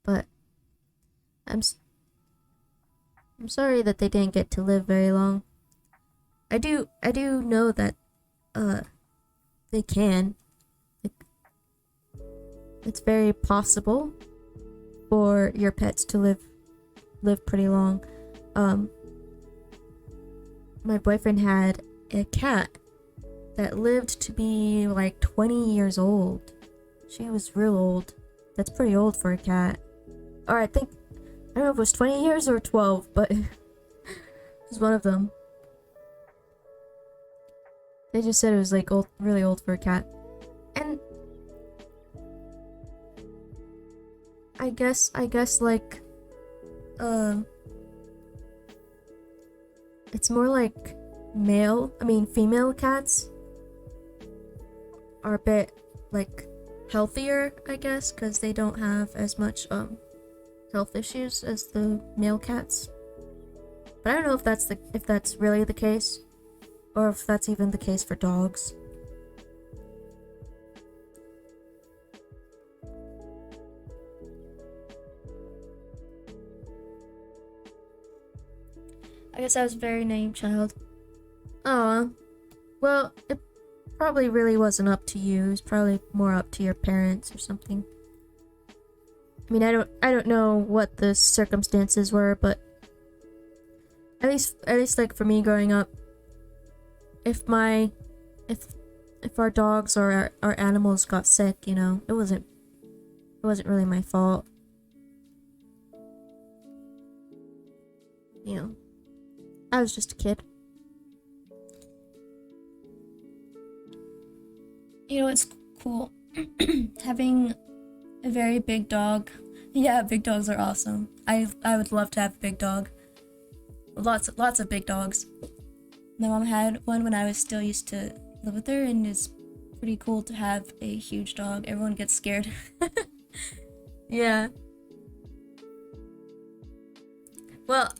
but I'm sorry that they didn't get to live very long. I do know that uh they can. It's very possible for your pets to live pretty long. Um my boyfriend had a cat that lived to be like 20 years old. She was real old. That's pretty old for a cat. Or I don't know if it was 20 years or 12, but it was one of them. They just said it was like old, really old for a cat. And I guess like it's more like female cats are a bit like healthier, I guess, because they don't have as much health issues as the male cats. But I don't know if that's really the case, or if that's even the case for dogs. I guess I was a very naive child. Aw. Well, it probably really wasn't up to you. It was probably more up to your parents or something. I mean, I don't know what the circumstances were, but at least like for me growing up, if our dogs or our animals got sick, you know, it wasn't really my fault. You know, I was just a kid. You know, it's cool having a very big dog. Yeah, big dogs are awesome. I would love to have a big dog. Lots of big dogs. My mom had one when I was still used to live with her, and it's pretty cool to have a huge dog. Everyone gets scared. Yeah. Well,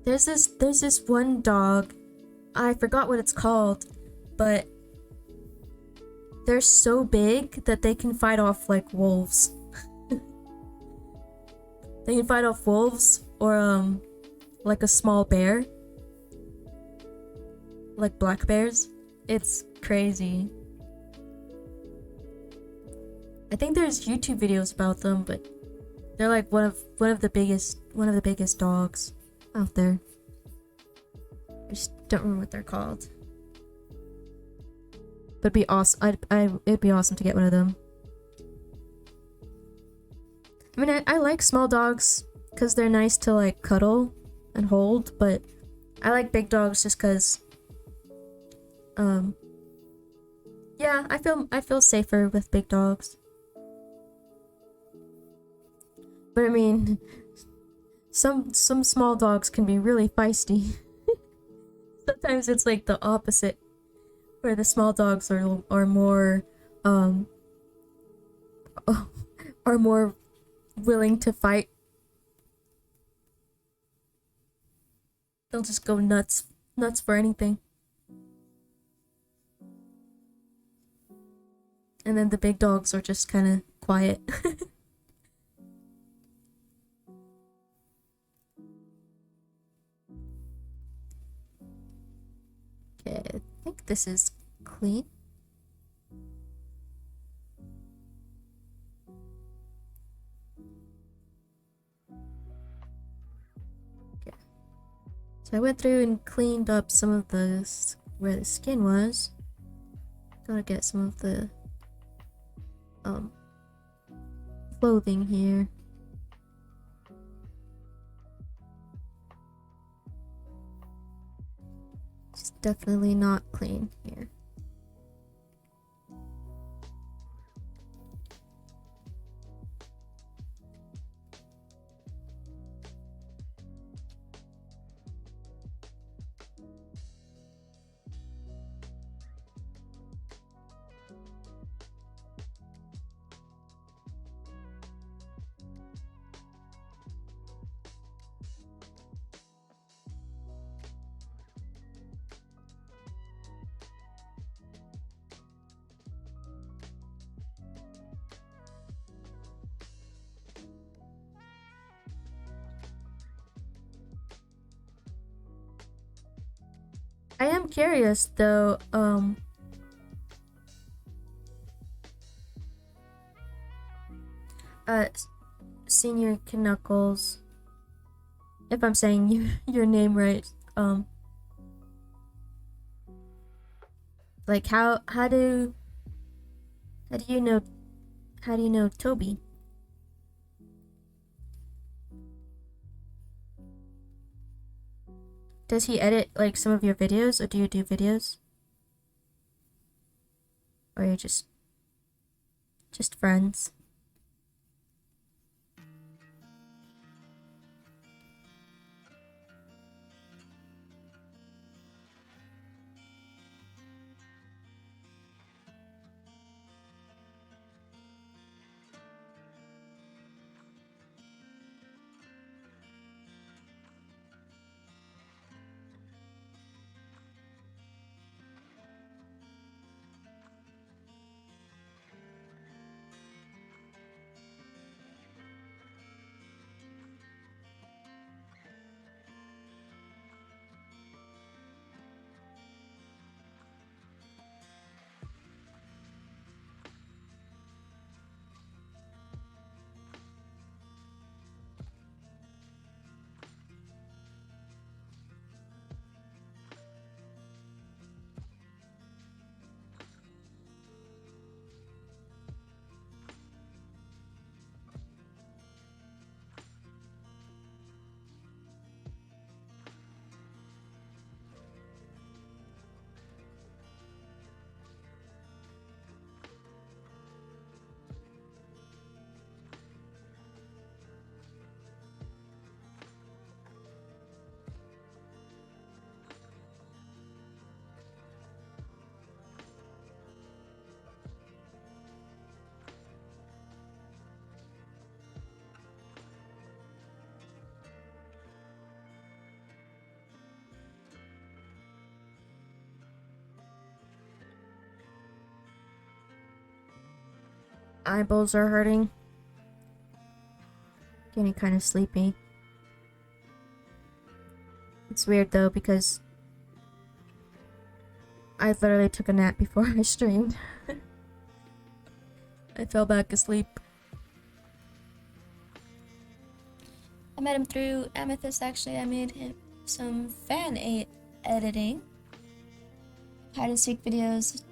there's this one dog. I forgot what it's called, but they're so big that they can fight off like wolves. They can fight off wolves or like a small bear. Like black bears. It's crazy. I think there's YouTube videos about them, but they're like one of the biggest dogs out there. I just don't remember what they're called. But it'd be awesome. It'd be awesome to get one of them. I mean, I like small dogs because they're nice to like cuddle and hold, but I like big dogs just because yeah, I feel safer with big dogs. But I mean, some small dogs can be really feisty. Sometimes it's like the opposite, where the small dogs are more are more willing to fight. They'll just go nuts for anything. And then the big dogs are just kind of quiet. Okay, I think this is clean. Okay. So I went through and cleaned up some of where the skin was. Gotta get some of the clothing here. It's definitely not clean here. I'm curious though, uh, Senior Knuckles, if I'm saying your name right, like how do you know Toby? Does he edit like some of your videos, or do you do videos? Or you're just friends? Eyeballs are hurting. Getting kind of sleepy. It's weird though because I literally took a nap before I streamed. I fell back asleep. I met him through Amethyst actually. I made him some editing. Hide and seek videos.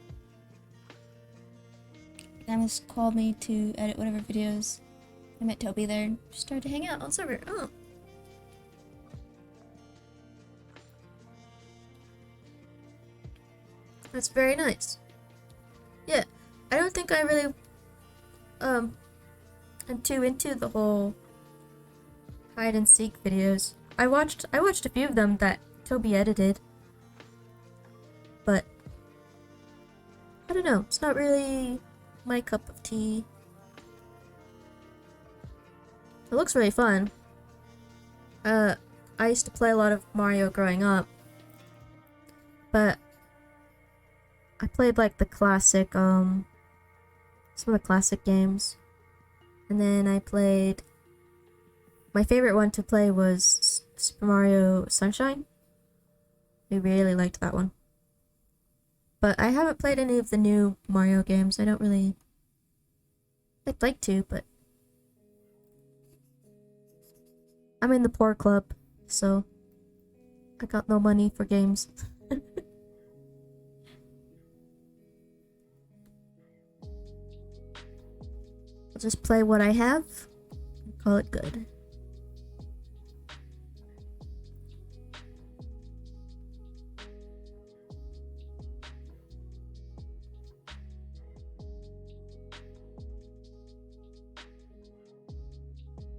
Amethyst called me to edit whatever videos. I met Toby there and just started to hang out on server. Oh. That's very nice. Yeah, I don't think I really am too into the whole hide and seek videos. I watched a few of them that Toby edited, but I don't know. It's not really my cup of tea. It looks really fun. I used to play a lot of Mario growing up, but I played like the classic, some of the classic games. And then I played, my favorite one to play was Super Mario Sunshine. I really liked that one. But I haven't played any of the new Mario games. I don't really, I'd like to, but I'm in the poor club, so I got no money for games. I'll just play what I have and call it good.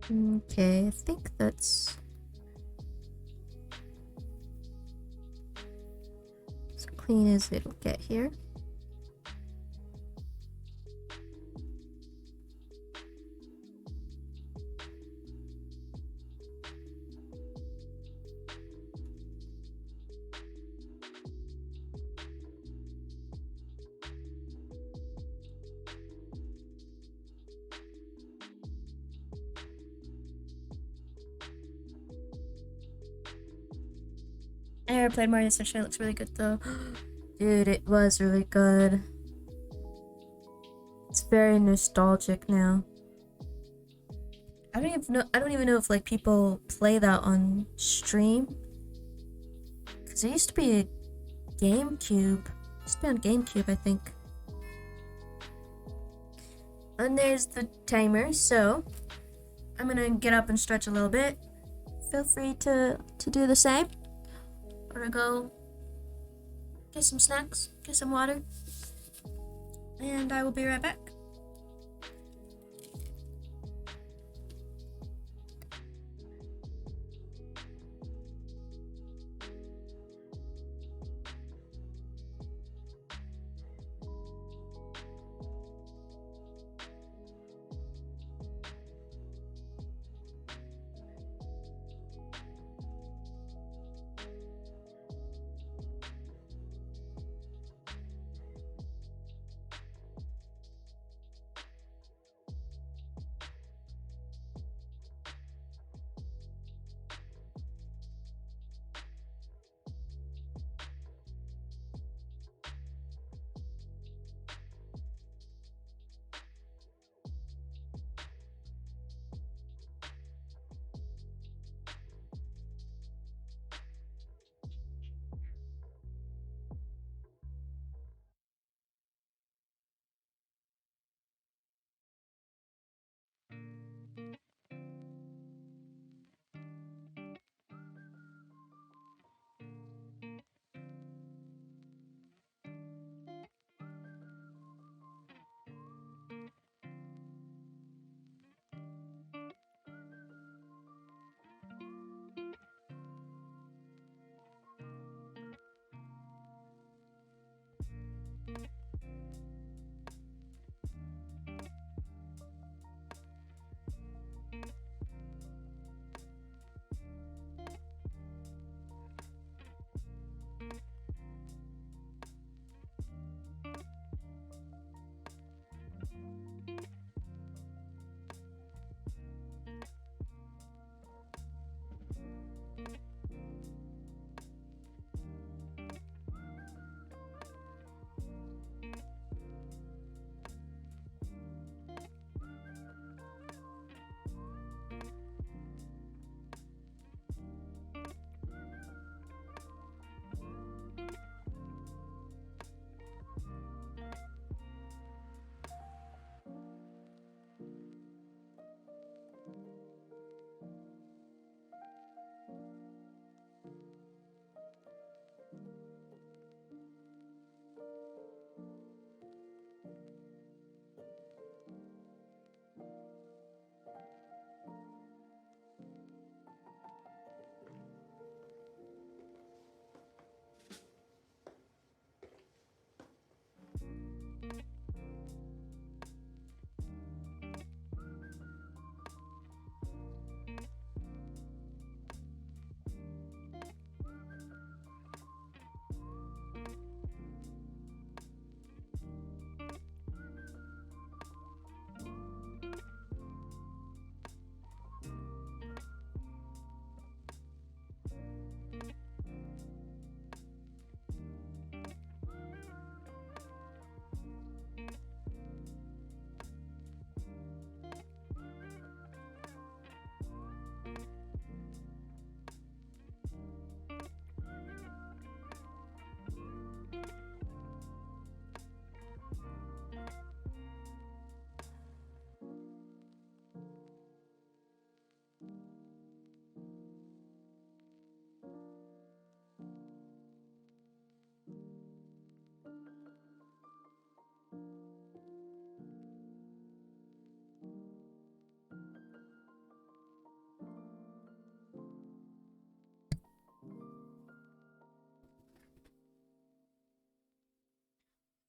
Okay, I think that's as clean as it'll get here. never played Mario Sunshine. It looks really good though. Dude, it was really good. It's very nostalgic now. I don't even know if like people play that on stream. Cause it used to be a GameCube. It used to be on GameCube, I think. And there's the timer, so I'm gonna get up and stretch a little bit. Feel free to do the same. Or to go get some snacks, get some water. And I will be right back.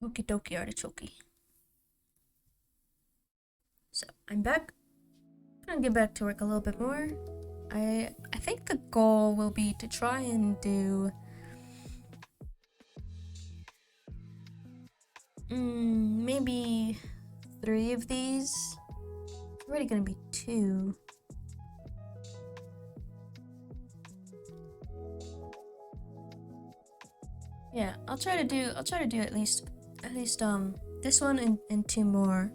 Okie dokie artichoke. So I'm back. I'm gonna get back to work a little bit more. I think the goal will be to try and do maybe 3 of these. It's already gonna be 2. Yeah, I'll try to do at least this one and two more.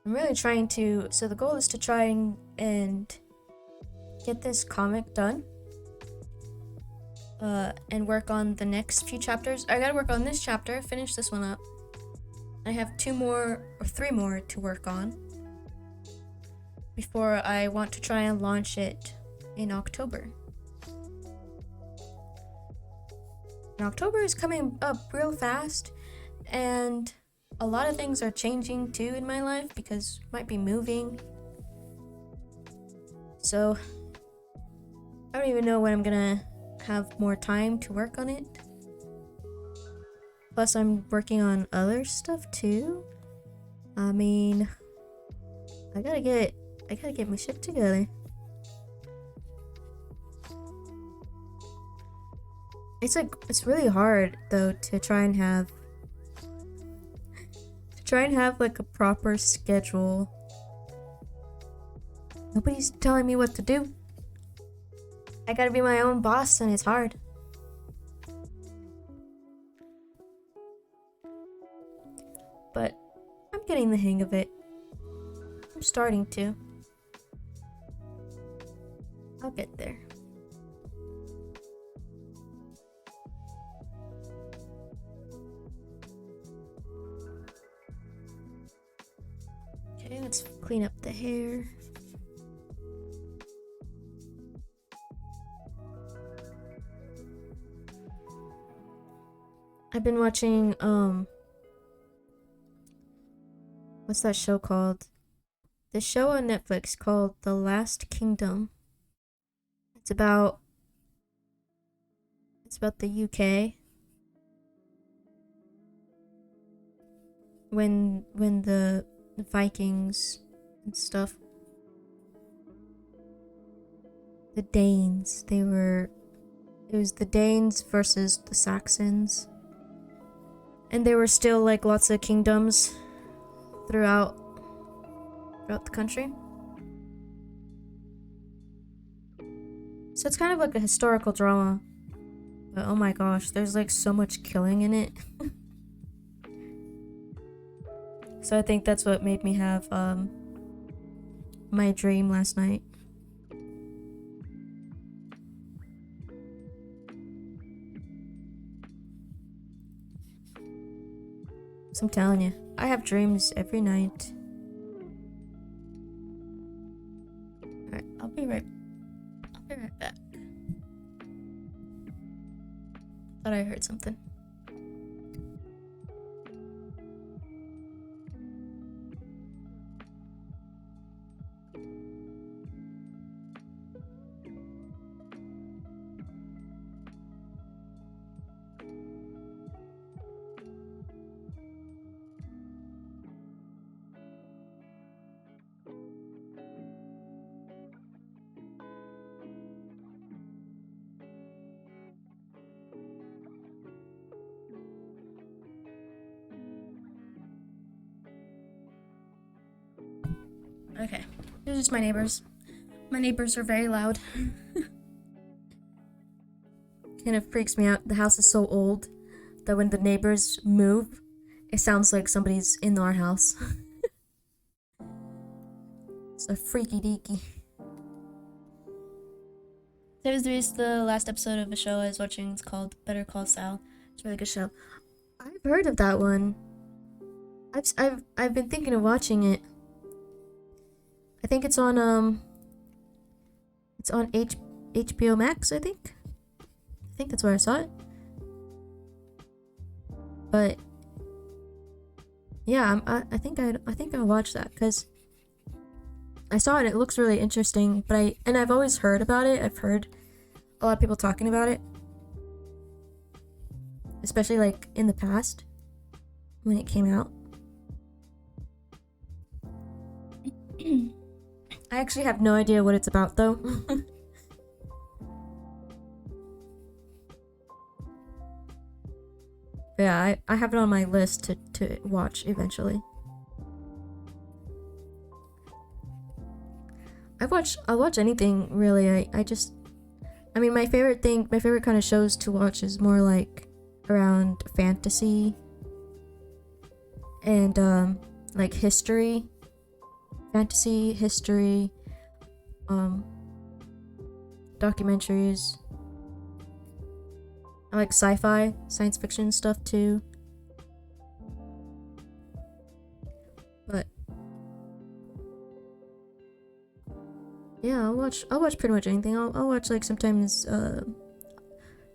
I'm really trying to, so the goal is to try and get this comic done. And work on the next few chapters. I gotta work on this chapter, finish this one up. I have 2 more or 3 more to work on before I want to try and launch it in October. And October is coming up real fast, and a lot of things are changing too in my life because I might be moving. So I don't even know when I'm gonna have more time to work on it. Plus I'm working on other stuff too. I mean, I gotta get my shit together. It's really hard though to try and have like a proper schedule. Nobody's telling me what to do. I gotta be my own boss, and it's hard. But I'm getting the hang of it. I'm starting to. I'll get there. Okay, let's clean up the hair. I've been watching, what's that show called? The show on Netflix called The Last Kingdom. It's about the UK. When the Vikings and stuff. The Danes, it was the Danes versus the Saxons. And there were still like lots of kingdoms throughout the country. So it's kind of like a historical drama. But oh my gosh, there's like so much killing in it. So I think that's what made me have my dream last night. So I'm telling you, I have dreams every night. Alright, I'll be right back. Thought I heard something. Okay, they're just my neighbors. My neighbors are very loud. Kind of freaks me out. The house is so old that when the neighbors move, it sounds like somebody's in our house. It's a freaky deaky. That was the last episode of a show I was watching. It's called Better Call Saul. It's a really good show. I've heard of that one. I've been thinking of watching it. I think it's on HBO Max, I think that's where I saw it. But yeah, I think I'll watch that because I saw it. It looks really interesting, but I've always heard about it. I've heard a lot of people talking about it, especially like in the past when it came out. I actually have no idea what it's about though. But yeah, I have it on my list to watch eventually. I'll watch anything really. I mean my favorite kind of shows to watch is more like around fantasy and like history. Fantasy, history, documentaries. I like sci-fi, science fiction stuff too. But yeah, I'll watch pretty much anything. I'll watch like sometimes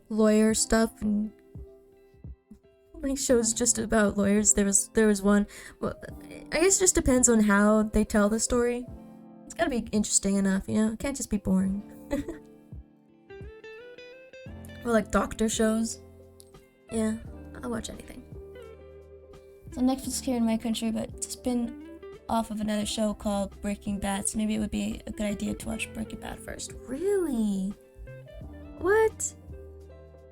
lawyer stuff and like shows just about lawyers. There was one. Well, I guess it just depends on how they tell the story. It's gotta be interesting enough, you know? It can't just be boring. Or like doctor shows. Yeah, I'll watch anything. So Netflix here in my country, but it's been off of another show called Breaking Bad, so maybe it would be a good idea to watch Breaking Bad first. Really? What?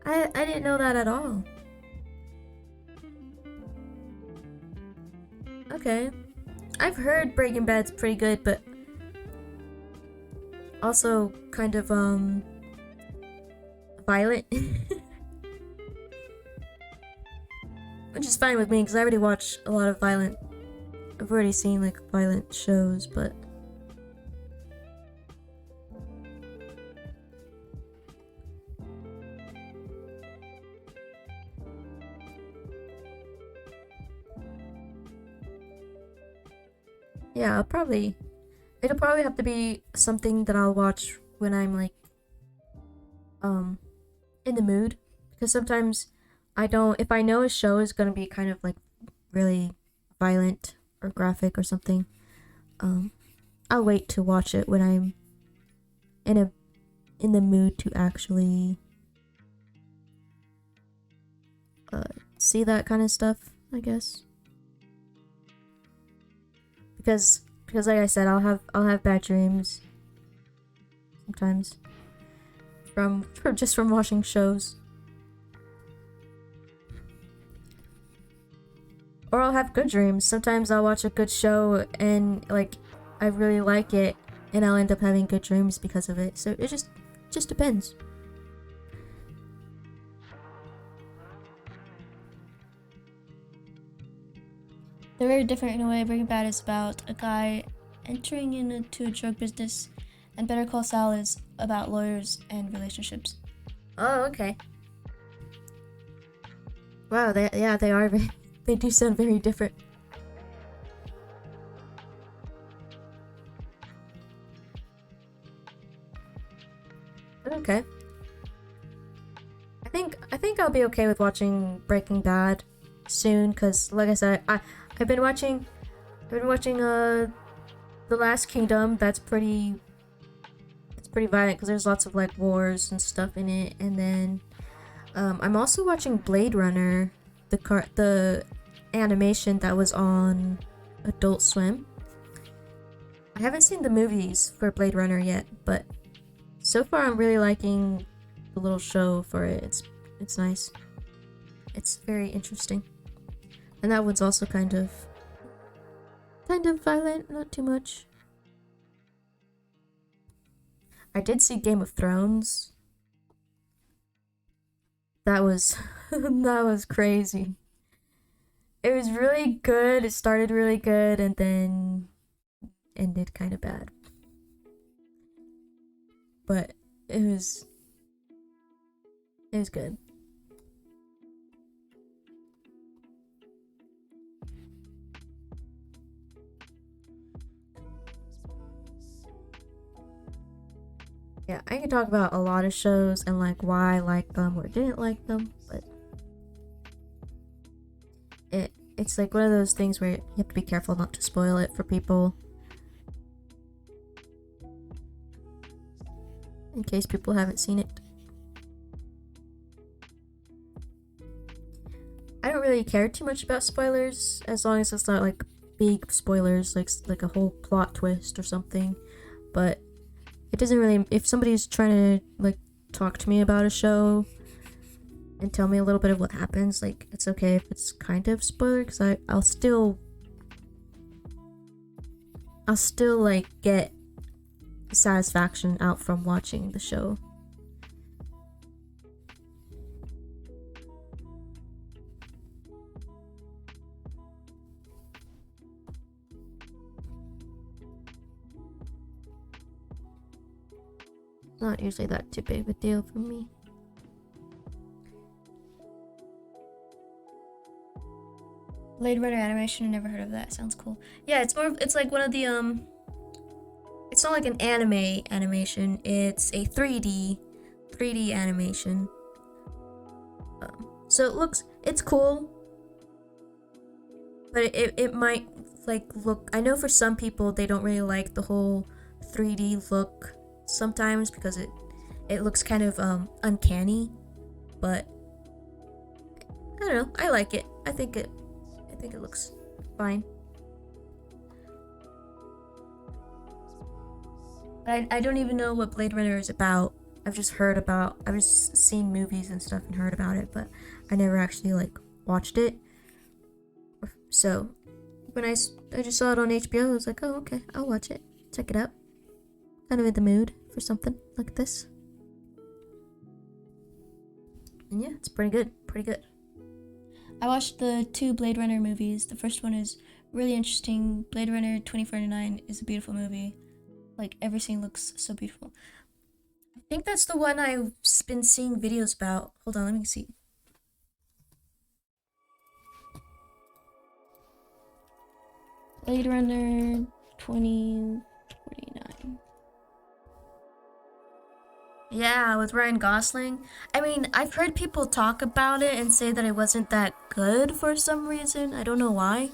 I didn't know that at all. Okay. I've heard Breaking Bad's pretty good, but also kind of violent. Which is fine with me because I already watch a lot of violent. I've already seen like violent shows, but yeah, it'll probably have to be something that I'll watch when I'm like in the mood, because sometimes if I know a show is going to be kind of like really violent or graphic or something, I'll wait to watch it when I'm in the mood to actually see that kind of stuff, I guess. Because like I said, I'll have bad dreams sometimes from watching shows. Or I'll have good dreams. Sometimes I'll watch a good show and like I really like it and I'll end up having good dreams because of it. So it just depends. They're very different in a way. Breaking Bad is about a guy entering into a drug business, and Better Call Saul is about lawyers and relationships. Oh, okay. Wow, they are very, they do sound very different. Okay. I think I'll be okay with watching Breaking Bad soon, cause like I said, I've been watching The Last Kingdom. It's pretty violent because there's lots of like wars and stuff in it, and then I'm also watching Blade Runner, the animation that was on Adult Swim. I haven't seen the movies for Blade Runner yet, but so far I'm really liking the little show for it. It's nice. It's very interesting. And that one's also kind of violent, not too much. I did see Game of Thrones. That was that was crazy. It was really good. It started really good and then ended kind of bad. But it was good. Yeah, I can talk about a lot of shows and like why I like them or didn't like them, but it's like one of those things where you have to be careful not to spoil it for people. In case people haven't seen it. I don't really care too much about spoilers as long as it's not like big spoilers, like a whole plot twist or something. But it doesn't really, if somebody's trying to like talk to me about a show, and tell me a little bit of what happens. Like, it's okay if it's kind of spoiler, because I'll still like get satisfaction out from watching the show. Not usually that too big of a deal for me. Blade Runner animation, I never heard of that. Sounds cool. Yeah, it's like one of the it's not like an anime animation. It's a 3D animation. So it's cool. But it might like look, I know for some people they don't really like the whole 3D look sometimes because it looks kind of uncanny, but I don't know, I like it. I think it looks fine. I don't even know what Blade Runner is about. I've just seen movies and stuff and heard about it, but I never actually like watched it. So when I just saw it on HBO, I was like, oh, okay, I'll watch it, check it out. Kind of in the mood for something like this. And yeah, it's pretty good. I watched the 2 Blade Runner movies. The first one is really interesting. Blade Runner 2049 is a beautiful movie. Like, everything looks so beautiful. I think that's the one I've been seeing videos about. Hold on, let me see. Blade Runner 2049. Yeah, with Ryan Gosling. I mean, I've heard people talk about it and say that it wasn't that good for some reason. I don't know why.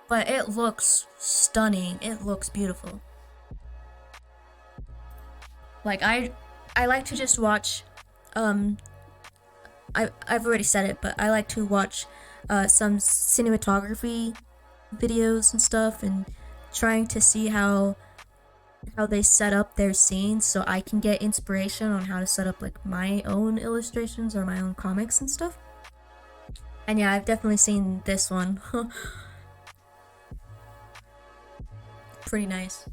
But it looks stunning. It looks beautiful. Like, I like to just watch, I've already said it, but I like to watch some cinematography videos and stuff, and trying to see how they set up their scenes so I can get inspiration on how to set up like my own illustrations or my own comics and stuff. And yeah, I've definitely seen this one. Pretty nice.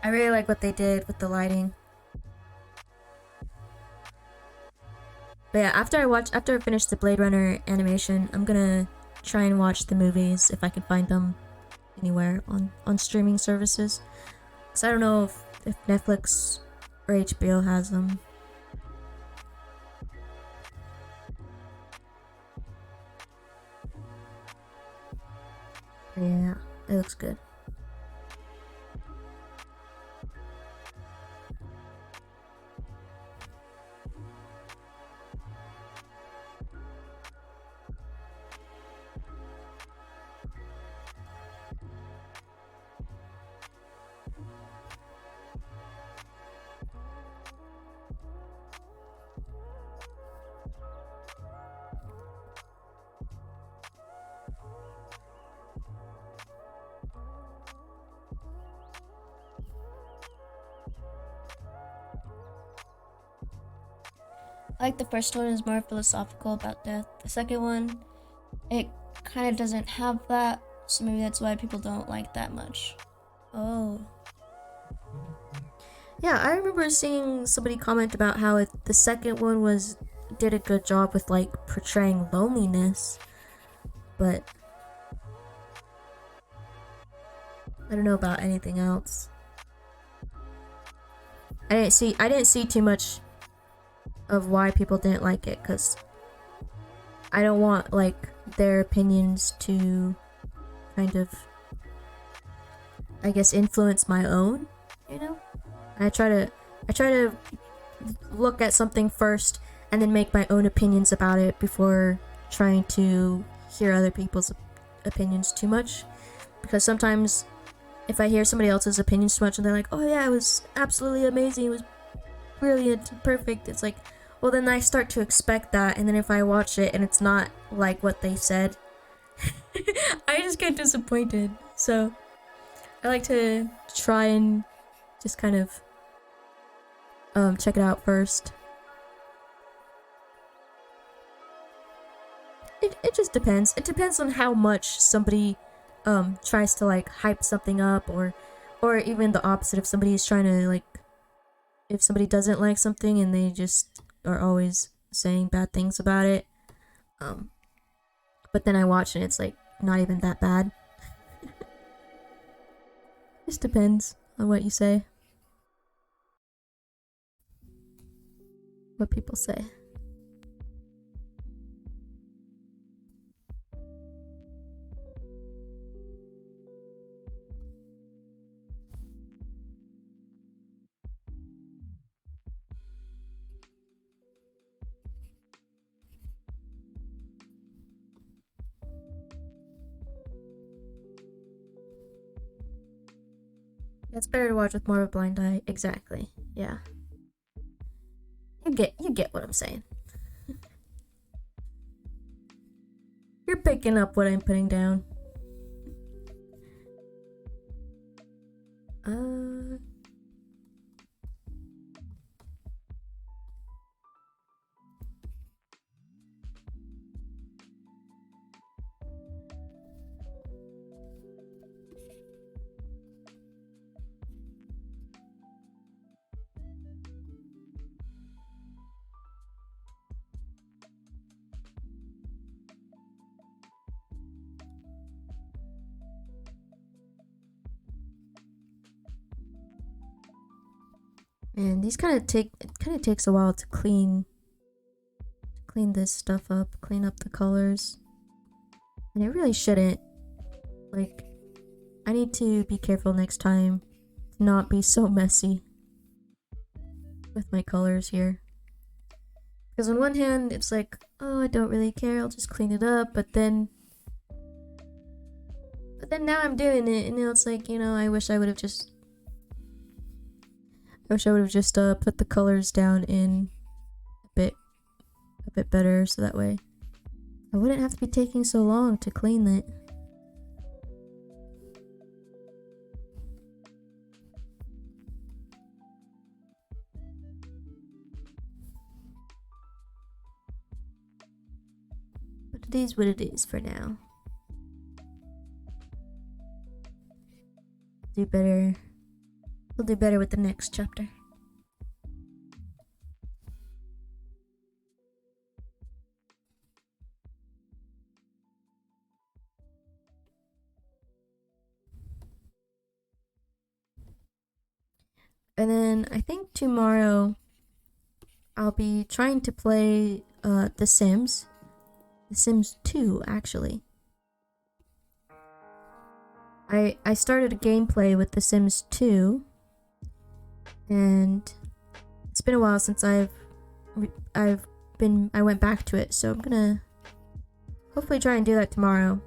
I really like what they did with the lighting. But yeah, after I finish the Blade Runner animation, I'm gonna try and watch the movies if I can find them anywhere on streaming services. Cause I don't know if Netflix or HBO has them. But yeah, it looks good. I like the first one is more philosophical about death. The second one, it kind of doesn't have that, so maybe that's why people don't like that much. Oh. Yeah, I remember seeing somebody comment about how the second one did a good job with like portraying loneliness, but I don't know about anything else. I didn't see too much of why people didn't like it, because I don't want like their opinions to kind of, I guess, influence my own, you know? I try to look at something first and then make my own opinions about it before trying to hear other people's opinions too much, because sometimes if I hear somebody else's opinions too much and they're like, oh yeah, it was absolutely amazing, it was brilliant, perfect, it's like, well then I start to expect that, and then if I watch it and it's not like what they said, I just get disappointed. So I like to try and just kind of check it out first. It just depends. It depends on how much somebody tries to like hype something up, or even the opposite, if somebody is trying to like, if somebody doesn't like something and they just are always saying bad things about it. But then I watch and it's like not even that bad. Just depends on what you say. What people say. It's better to watch with more of a blind eye. Exactly. Yeah. You get what I'm saying. You're picking up what I'm putting down. Man, these it kind of takes a while to clean this stuff up, clean up the colors. And it really shouldn't. Like, I need to be careful next time to not be so messy with my colors here. Because on one hand, it's like, oh, I don't really care, I'll just clean it up, but then now I'm doing it, and it's like, I wish I would have just put the colors down in a bit better, so that way I wouldn't have to be taking so long to clean it. But it is what it is for now. We'll do better with the next chapter. And then I think tomorrow I'll be trying to play The Sims 2, actually. I started a gameplay with The Sims 2, and it's been a while since I went back to it, so I'm gonna hopefully try and do that tomorrow.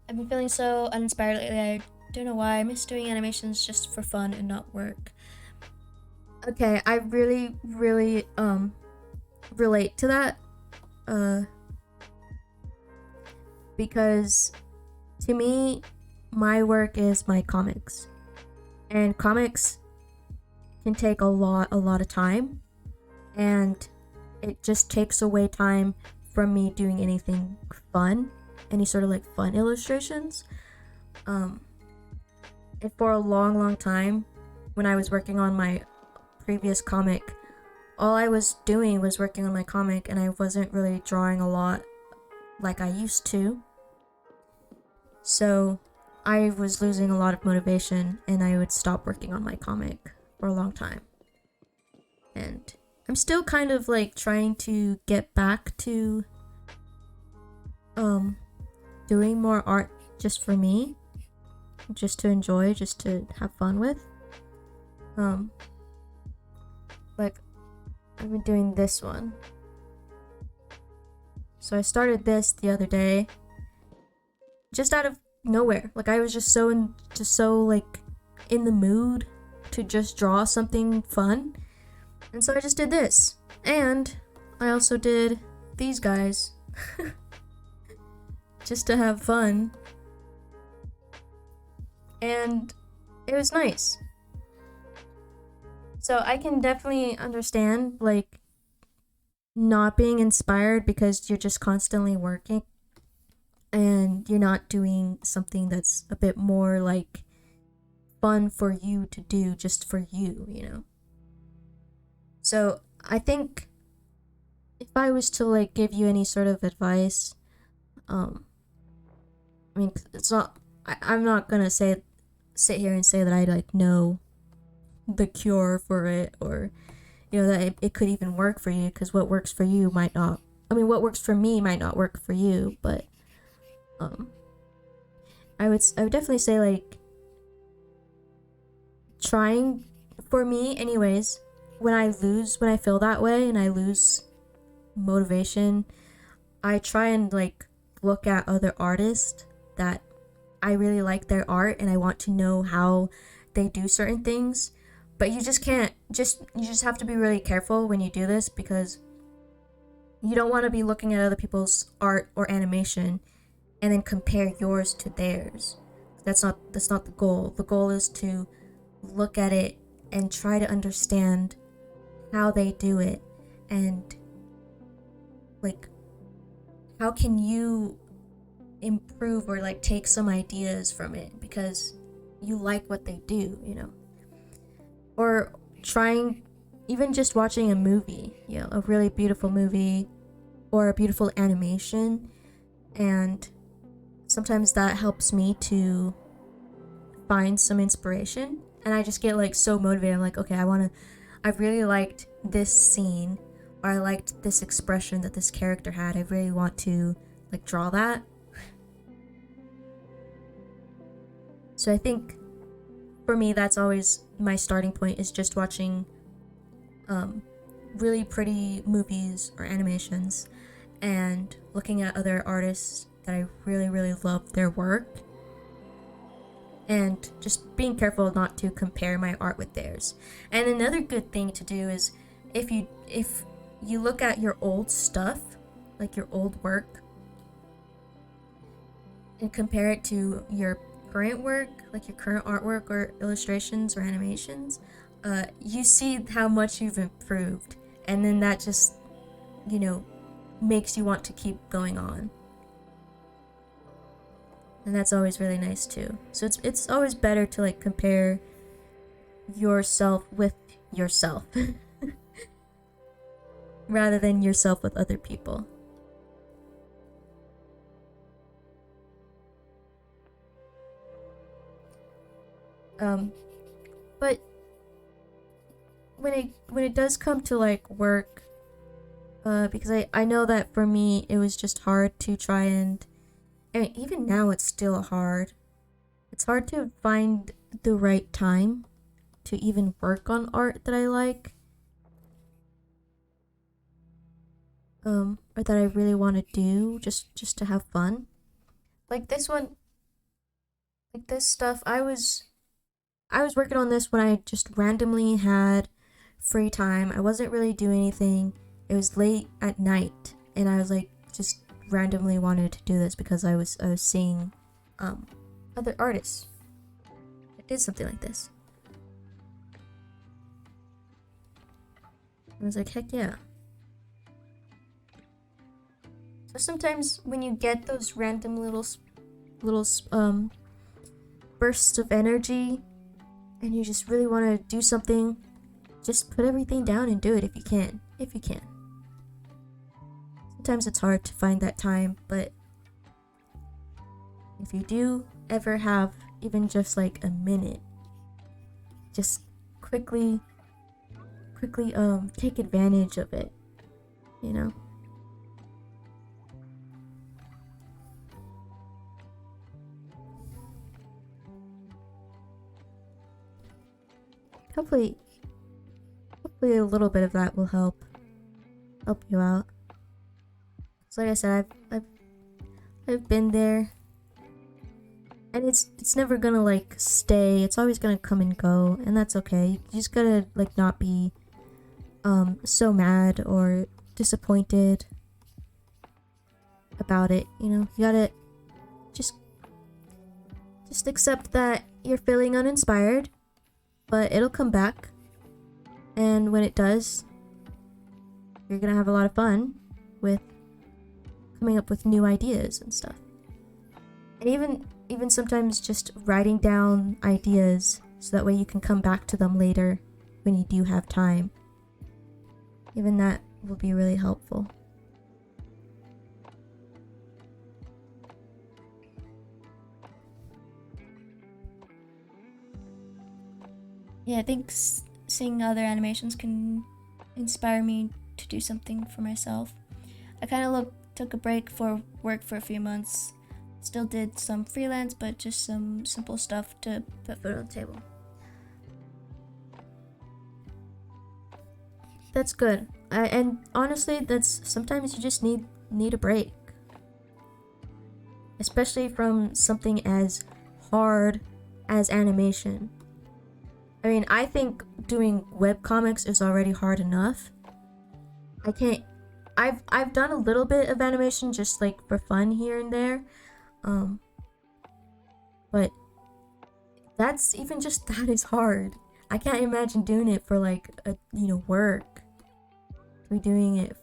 I've been feeling so uninspired lately. I don't know why. I miss doing animations just for fun and not work. Okay, I really, really relate to that. Because to me, my work is my comics. And comics can take a lot of time. And it just takes away time from me doing anything fun. Any sort of like fun illustrations. And for a long time, when I was working on my previous comic, all I was doing was working on my comic, and I wasn't really drawing a lot like I used to. So I was losing a lot of motivation, and I would stop working on my comic for a long time. And I'm still kind of like trying to get back to doing more art just for me, just to enjoy, just to have fun with. Like, I've been doing this one. So I started this the other day, just out of nowhere. Like, I was just so like in the mood to just draw something fun. And so I just did this. And I also did these guys. Just to have fun. And it was nice. So I can definitely understand, like, not being inspired because you're just constantly working and you're not doing something that's a bit more, like, fun for you to do just for you, you know? So I think if I was to, like, give you any sort of advice, I mean, it's not, I'm not gonna sit here and say that I, like, know the cure for it, or, you know, that it could even work for you, because what works for you might not, I mean, what works for me might not work for you, but, I would definitely say, like, trying, for me anyways, when I feel that way and I lose motivation, I try and, like, look at other artists that I really like their art and I want to know how they do certain things. But you just can't, you just have to be really careful when you do this, because you don't want to be looking at other people's art or animation and then compare yours to theirs. That's not the goal. The goal is to look at it and try to understand how they do it, and, like, how can you improve or, like, take some ideas from it because you like what they do, you know? Or trying, even just watching a movie, you know, a really beautiful movie or a beautiful animation, and sometimes that helps me to find some inspiration, and I just get, like, so motivated. I'm like, okay, I really liked this scene, or I liked this expression that this character had. I really want to, like, draw that. So I think for me, that's always my starting point, is just watching really pretty movies or animations and looking at other artists that I really, really love their work, and just being careful not to compare my art with theirs. And another good thing to do is, if you look at your old stuff, like your old work, and compare it to your current work, like your current artwork or illustrations or animations, you see how much you've improved, and then that just, you know, makes you want to keep going on. And that's always really nice too. So it's always better to, like, compare yourself with yourself rather than yourself with other people. But when it does come to, like, work, because I know that for me it was just hard to try and, I mean, even now it's still hard. It's hard to find the right time to even work on art that I like, or that I really want to do just to have fun. Like this one, like this stuff, I was working on this when I just randomly had free time. I wasn't really doing anything. It was late at night, and I was, like, just randomly wanted to do this because I was seeing other artists that did something like this. I was like, heck yeah. So sometimes when you get those random little bursts of energy and you just really want to do something, just put everything down and do it if you can. Sometimes it's hard to find that time, but if you do ever have even just, like, a minute, just quickly take advantage of it, you know? Hopefully a little bit of that will help you out. So like I said, I've been there. And it's never gonna like stay. It's always gonna come and go, and that's okay. You just gotta like not be so mad or disappointed about it, you know? You gotta just accept that you're feeling uninspired, but it'll come back. And when it does, you're gonna have a lot of fun with coming up with new ideas and stuff. And even sometimes just writing down ideas so that way you can come back to them later when you do have time. Even that will be really helpful. Yeah, I think seeing other animations can inspire me to do something for myself. I kind of took a break for work for a few months. Still did some freelance, but just some simple stuff to put food on the table. That's good. And honestly, that's sometimes you just need a break. Especially from something as hard as animation. I mean, I think doing webcomics is already hard enough. I've done a little bit of animation just like for fun here and there. But that's even just that is hard. I can't imagine doing it for like a work. To be doing it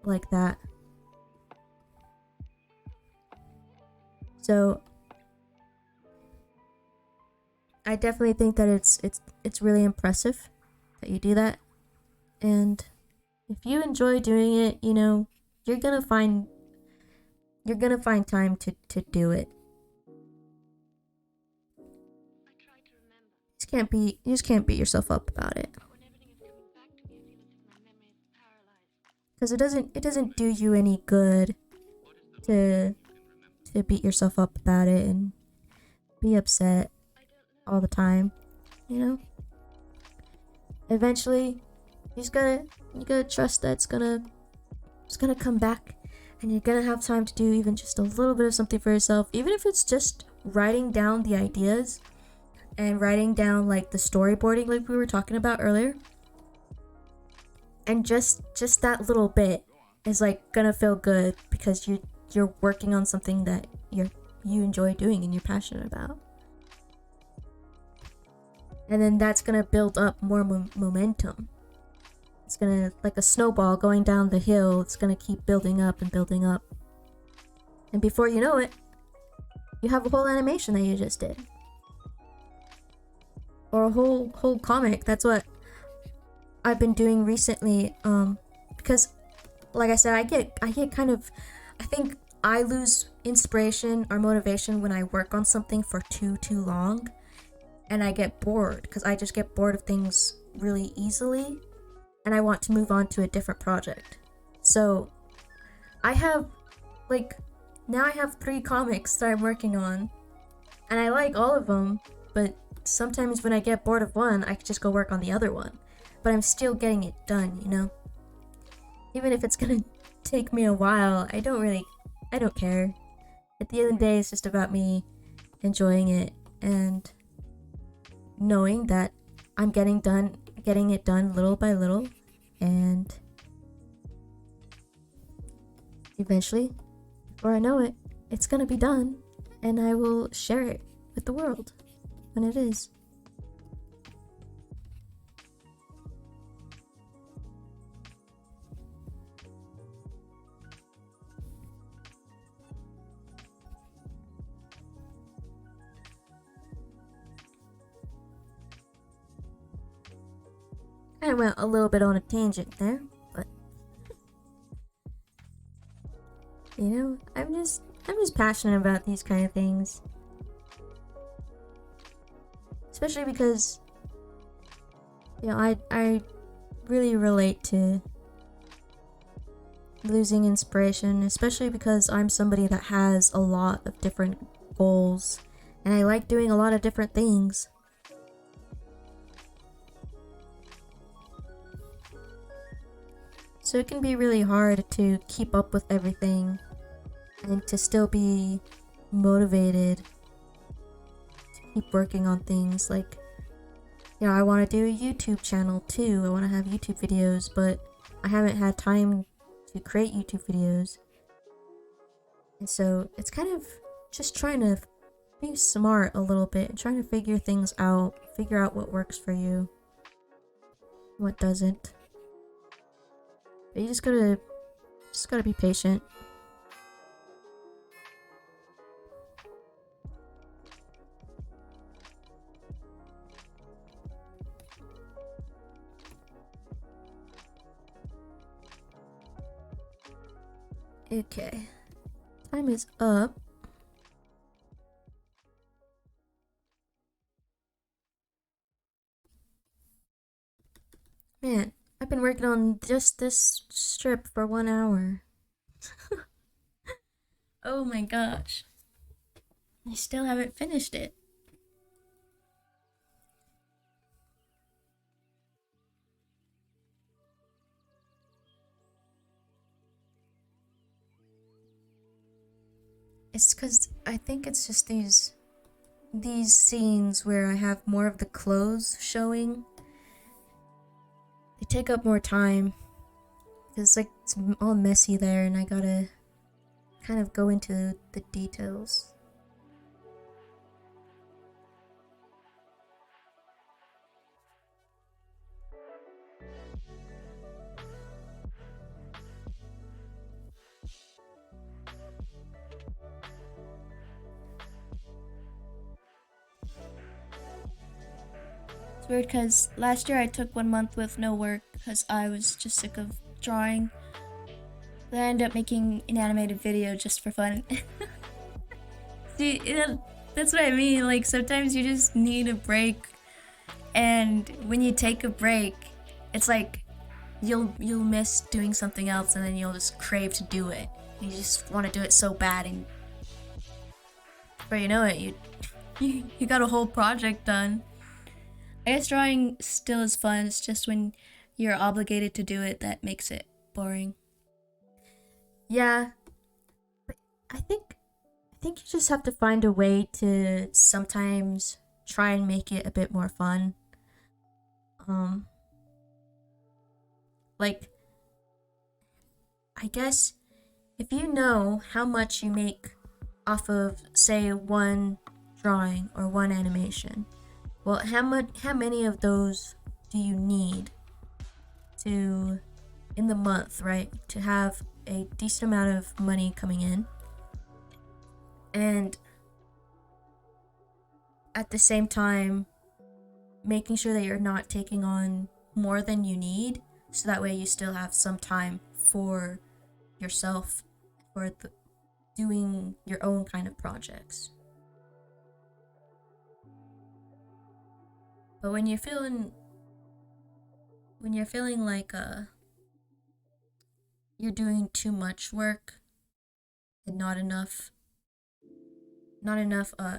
like that. So I definitely think that it's really impressive that you do that. And if you enjoy doing it, you're gonna find time to do it. I try to remember, You just can't beat yourself up about it. but when everything is coming back to me, I feel as if my memory is paralyzed. Because it doesn't do you any good to beat yourself up about it and be upset I don't know. all the time, Eventually, you gotta trust that it's gonna come back, and you're gonna have time to do even just a little bit of something for yourself, even if it's just writing down the ideas and writing down like the storyboarding like we were talking about earlier. And just that little bit is like gonna feel good because you're working on something that you enjoy doing and you're passionate about. And then that's gonna build up more momentum. It's gonna, like a snowball going down the hill, it's gonna keep building up and building up. And before you know it, you have a whole animation that you just did. Or a whole comic. That's what I've been doing recently. Because like I said, I get kind of, I think I lose inspiration or motivation when I work on something for too long. And I get bored because I just get bored of things really easily, and I want to move on to a different project. So I have now I have 3 comics that I'm working on, and I like all of them, but sometimes when I get bored of one, I just go work on the other one. But I'm still getting it done, Even if it's gonna take me a while, I don't care. At the end of the day, it's just about me enjoying it and knowing that I'm getting it done little by little, and eventually, before I know it, it's gonna be done, and I will share it with the world when it is. I went a little bit on a tangent there, but I'm just passionate about these kind of things. Especially because I really relate to losing inspiration, especially because I'm somebody that has a lot of different goals and I like doing a lot of different things. So it can be really hard to keep up with everything and to still be motivated to keep working on things. Like, I want to do a YouTube channel too. I want to have YouTube videos, but I haven't had time to create YouTube videos. And so it's kind of just trying to be smart a little bit and trying to figure things out, figure out what works for you, what doesn't. But you just gotta be patient. Okay, time is up. Man, I've been working on just this strip for 1 hour. Oh my gosh. I still haven't finished it. It's because I think it's just these scenes where I have more of the clothes showing. They take up more time. It's like it's all messy there, and I gotta kind of go into the details. It's weird because last year I took 1 month with no work because I was just sick of drawing. Then I ended up making an animated video just for fun. See, that's what I mean. Like, sometimes you just need a break, and when you take a break, it's like you'll miss doing something else, and then you'll just crave to do it. You just want to do it so bad, and before you know it, you got a whole project done. I guess drawing still is fun. It's just when you're obligated to do it that makes it boring. Yeah, but I think you just have to find a way to sometimes try and make it a bit more fun. Like, I guess if you know how much you make off of, say, one drawing or one animation, well, how many of those do you need to, in the month, right, to have a decent amount of money coming in, and at the same time making sure that you're not taking on more than you need, so that way you still have some time for yourself, for doing your own kind of projects. But when you're feeling like you're doing too much work and not enough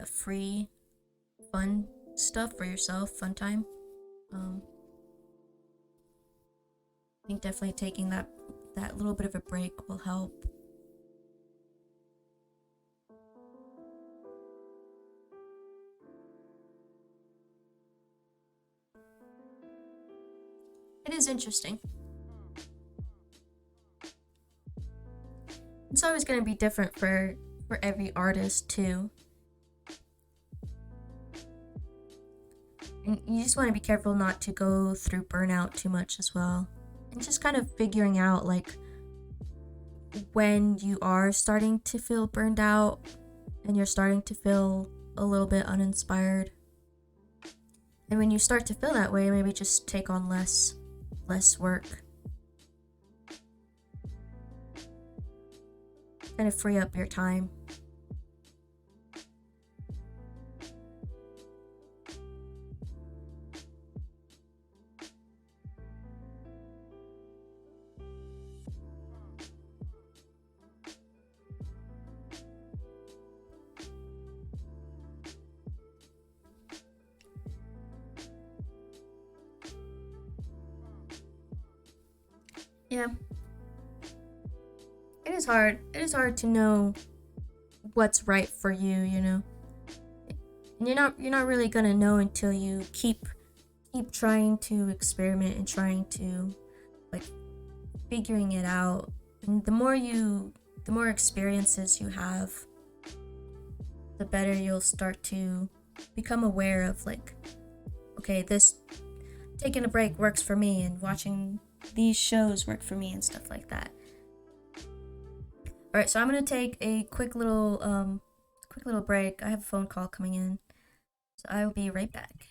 free fun stuff for yourself, fun time, I think definitely taking that little bit of a break will help. It is interesting. It's always going to be different for every artist too. And you just want to be careful not to go through burnout too much as well. And just kind of figuring out, like, when you are starting to feel burned out and you're starting to feel a little bit uninspired. And when you start to feel that way, maybe just take on less work. Kind of free up your time. Yeah. It is hard to know what's right for you, you know. And you're not really gonna know until you keep trying to experiment and trying to like figuring it out. And the more experiences you have, the better you'll start to become aware of like, okay, this taking a break works for me and watching these shows work for me and stuff like that. All right, so I'm going to take a quick little break. I have a phone call coming in. So I will be right back.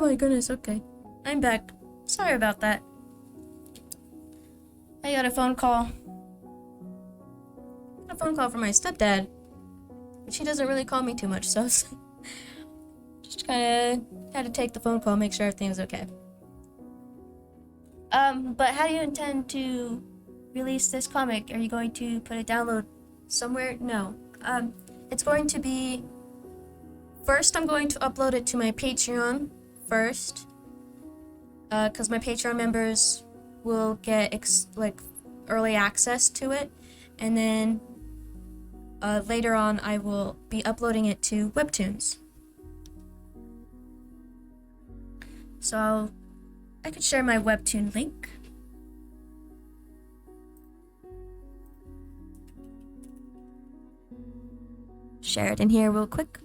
my goodness, okay. I'm back. Sorry about that. I got a phone call. A phone call from my stepdad. She doesn't really call me too much, so just kind of had to take the phone call, make sure everything was okay. But how do you intend to release this comic? Are you going to put a download somewhere? No. It's going to be... First, I'm going to upload it to my Patreon first. Because my Patreon members will get, early access to it. And then, later on, I will be uploading it to Webtoons. So, I could share my Webtoon link. Share it in here real quick.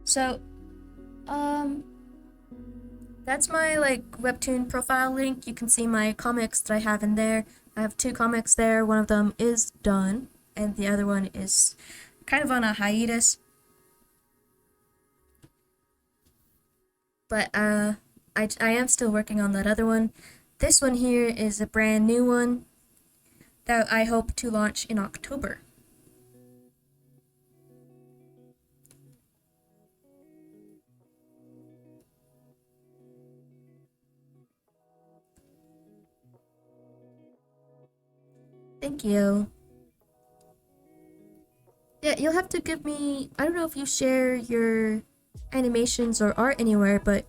So, that's my Webtoon profile link. You can see my comics that I have in there. I have 2 comics there. One of them is done, and the other one is kind of on a hiatus. But I am still working on that other one. This one here is a brand new one that I hope to launch in October. Thank you. Yeah, you'll have to give me... I don't know if you share your animations or art anywhere, but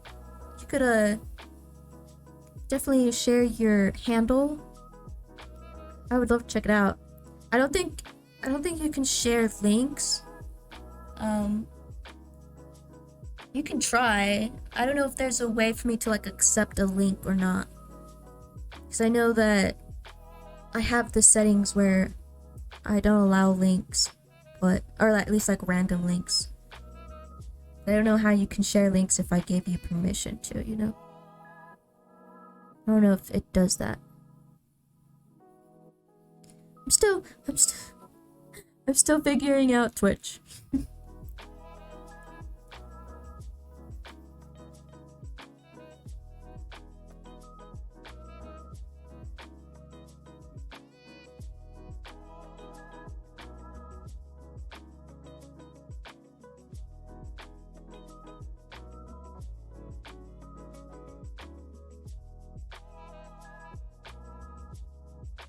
you could definitely share your handle. I would love to check it out. I don't think you can share links. You can try. I don't know if there's a way for me to accept a link or not. Because I know that I have the settings where I don't allow links, or at least random links. I don't know how you can share links if I gave you permission to, you know? I don't know if it does that. I'm still figuring out Twitch.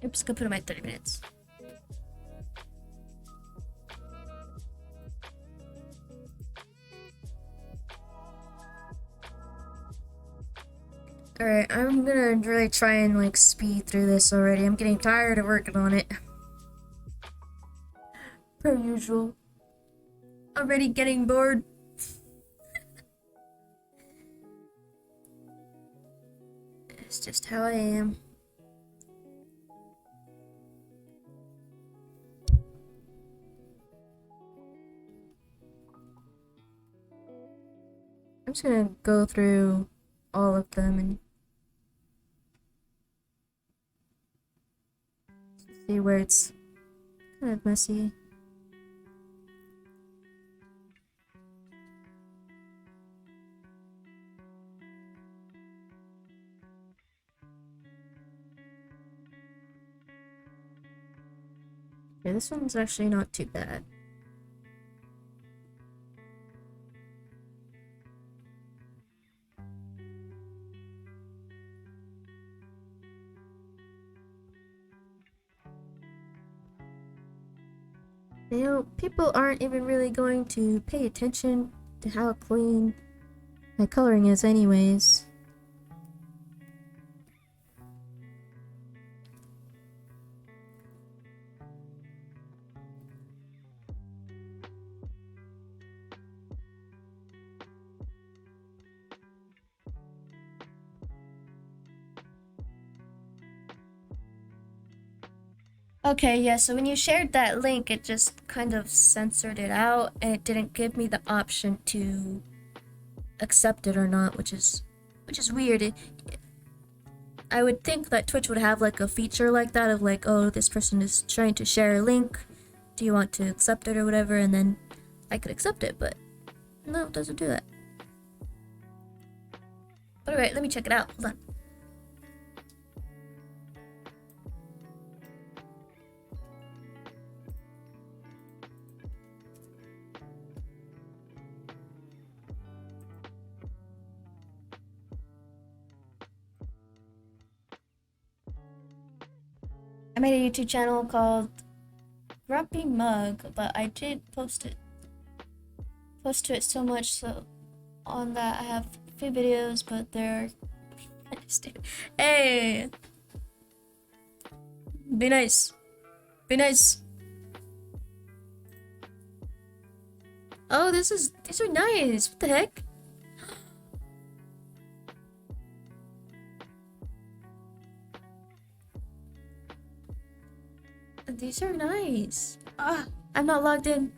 I'm just gonna put in my 30 minutes. Alright, I'm gonna really try and speed through this already. I'm getting tired of working on it. Per usual. Already getting bored. It's just how I am. I'm just gonna go through all of them and see where it's kind of messy. Yeah, this one's actually not too bad. You know, people aren't even really going to pay attention to how clean my coloring is anyways. Okay, yeah, so when you shared that link, it just kind of censored it out, and it didn't give me the option to accept it or not, which is weird. I would think that Twitch would have like a feature like that of like, oh, this person is trying to share a link. Do you want to accept it or whatever? And then I could accept it, but no, it doesn't do that. But alright, let me check it out. Hold on. I made a YouTube channel called Grumpy Mug, but I did post to it so much so on that I have a few videos, but they're kind of stupid. Hey! Be nice. Be nice. Oh, these are nice. What the heck? These are nice. Ah, I'm not logged in.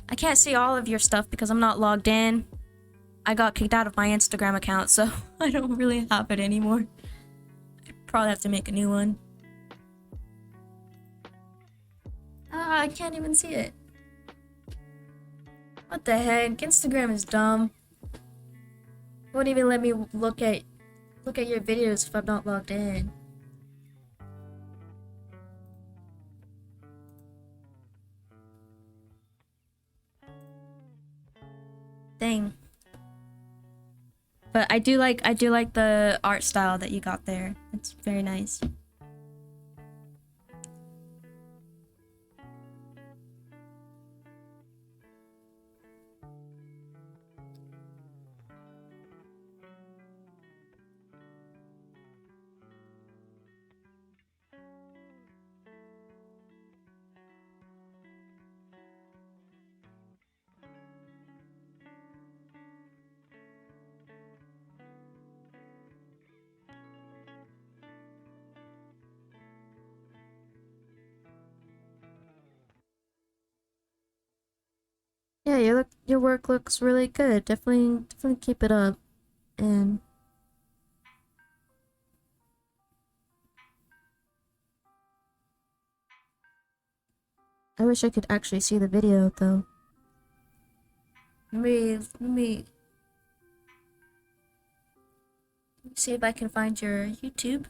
I can't see all of your stuff because I'm not logged in. I got kicked out of my Instagram account, so I don't really have it anymore. I'd probably have to make a new one. Ah, I can't even see it. What the heck? Instagram is dumb. Won't even let me look at your videos if I'm not logged in. Dang. But I do like the art style that you got there. It's very nice. Yeah, your work looks really good. Definitely keep it up. And I wish I could actually see the video though. Let me see if I can find your YouTube.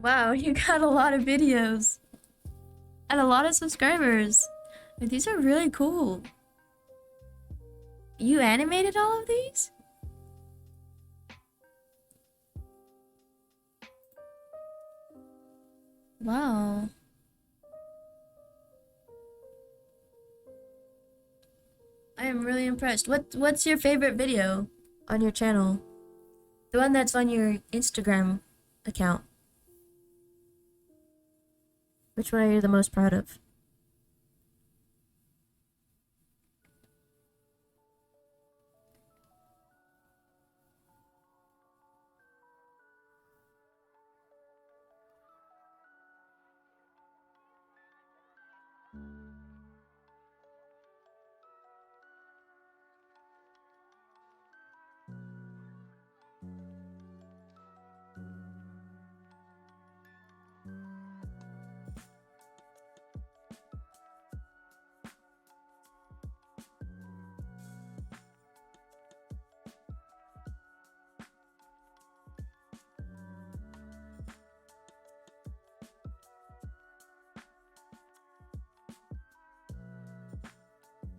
Wow, you got a lot of videos and a lot of subscribers. These are really cool. You animated all of these? Wow. I am really impressed. What's your favorite video on your channel? The one that's on your Instagram account. Which one are you the most proud of?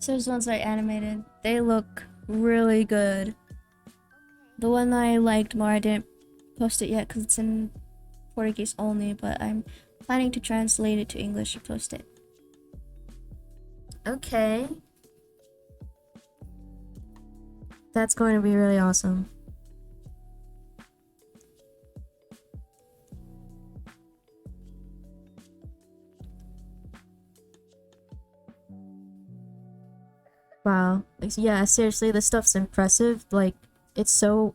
So those ones I animated, they look really good. The one I liked more, I didn't post it yet because it's in Portuguese only, but I'm planning to translate it to English and post it. Okay. That's going to be really awesome. Wow. Like, yeah, seriously, this stuff's impressive. Like, it's so...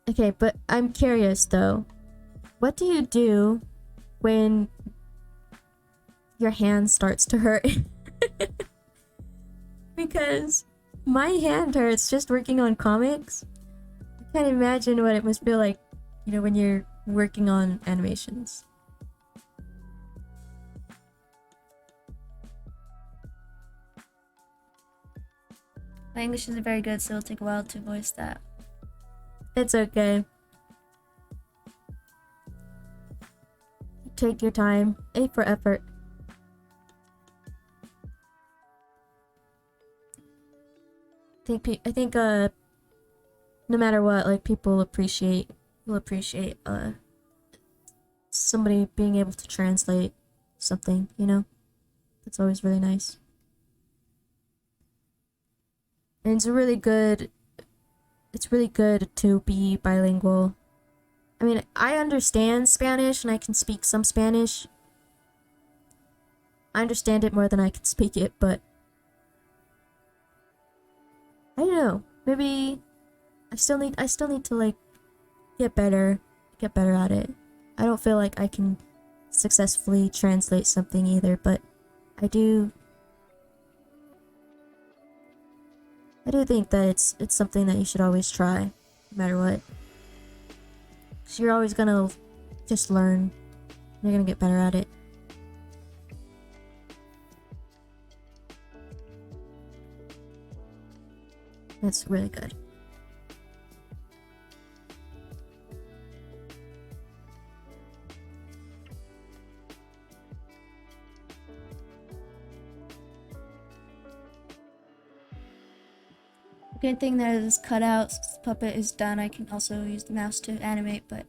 Okay, but I'm curious, though. What do you do when your hand starts to hurt? Because my hand hurts just working on comics. I can't imagine what it must feel like, you know, when you're working on animations. My English isn't very good, so it'll take a while to voice that. It's okay. Take your time. A for effort. I think no matter what, like, people will appreciate somebody being able to translate something, you know? That's always really nice. And it's really good to be bilingual. I mean, I understand Spanish and I can speak some Spanish. I understand it more than I can speak it, but I don't know. Maybe I still need to, like, get better at it. I don't feel like I can successfully translate something either, but I do think that it's something that you should always try, no matter what. Cause you're always gonna just learn. You're gonna get better at it. That's really good. Good thing that it is cut out. Since the puppet is done, I can also use the mouse to animate, but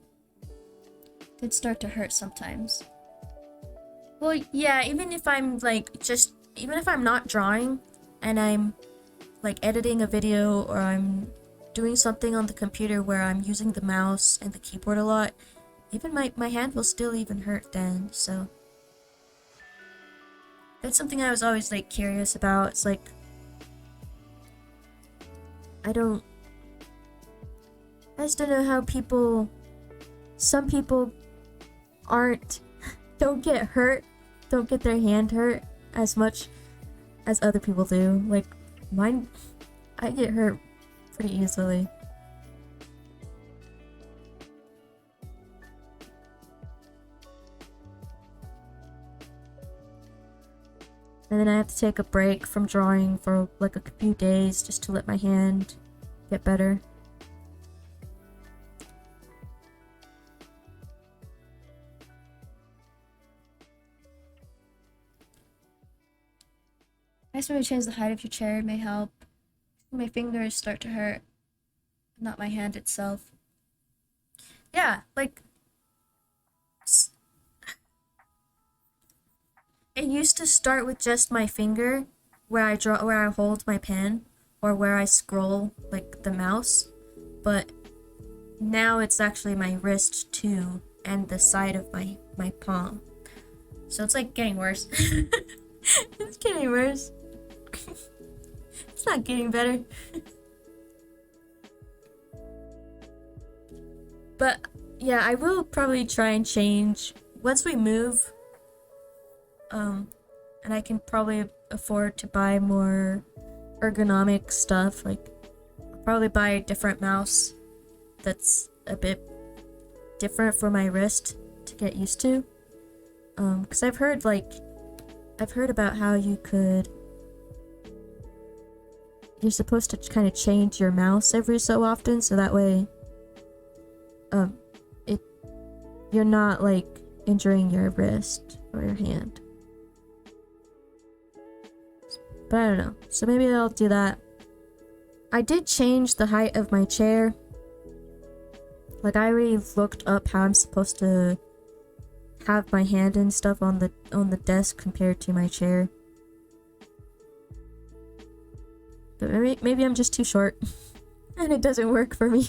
it did start to hurt sometimes. Well, yeah, even if I'm not drawing and I'm like editing a video or I'm doing something on the computer where I'm using the mouse and the keyboard a lot, even my hand will still even hurt then, so that's something I was always like curious about. It's like I just don't know how some people don't get hurt, don't get their hand hurt as much as other people do. Like, mine, I get hurt pretty easily. And then I have to take a break from drawing for like a few days just to let my hand get better. I just want to change the height of your chair, it may help. My fingers start to hurt, not my hand itself. Yeah, like it used to start with just my finger, where I hold my pen, or where I scroll like the mouse, but now it's actually my wrist too, and the side of my palm. So it's like getting worse. It's getting worse. It's not getting better. But yeah, I will probably try and change once we move. And I can probably afford to buy more ergonomic stuff. Like, I'll probably buy a different mouse that's a bit different for my wrist to get used to. Because I've heard about how you're supposed to kind of change your mouse every so often, so that way, you're not like injuring your wrist or your hand. But I don't know. So maybe I'll do that. I did change the height of my chair. Like, I already looked up how I'm supposed to have my hand and stuff on the desk compared to my chair. But maybe I'm just too short. And it doesn't work for me.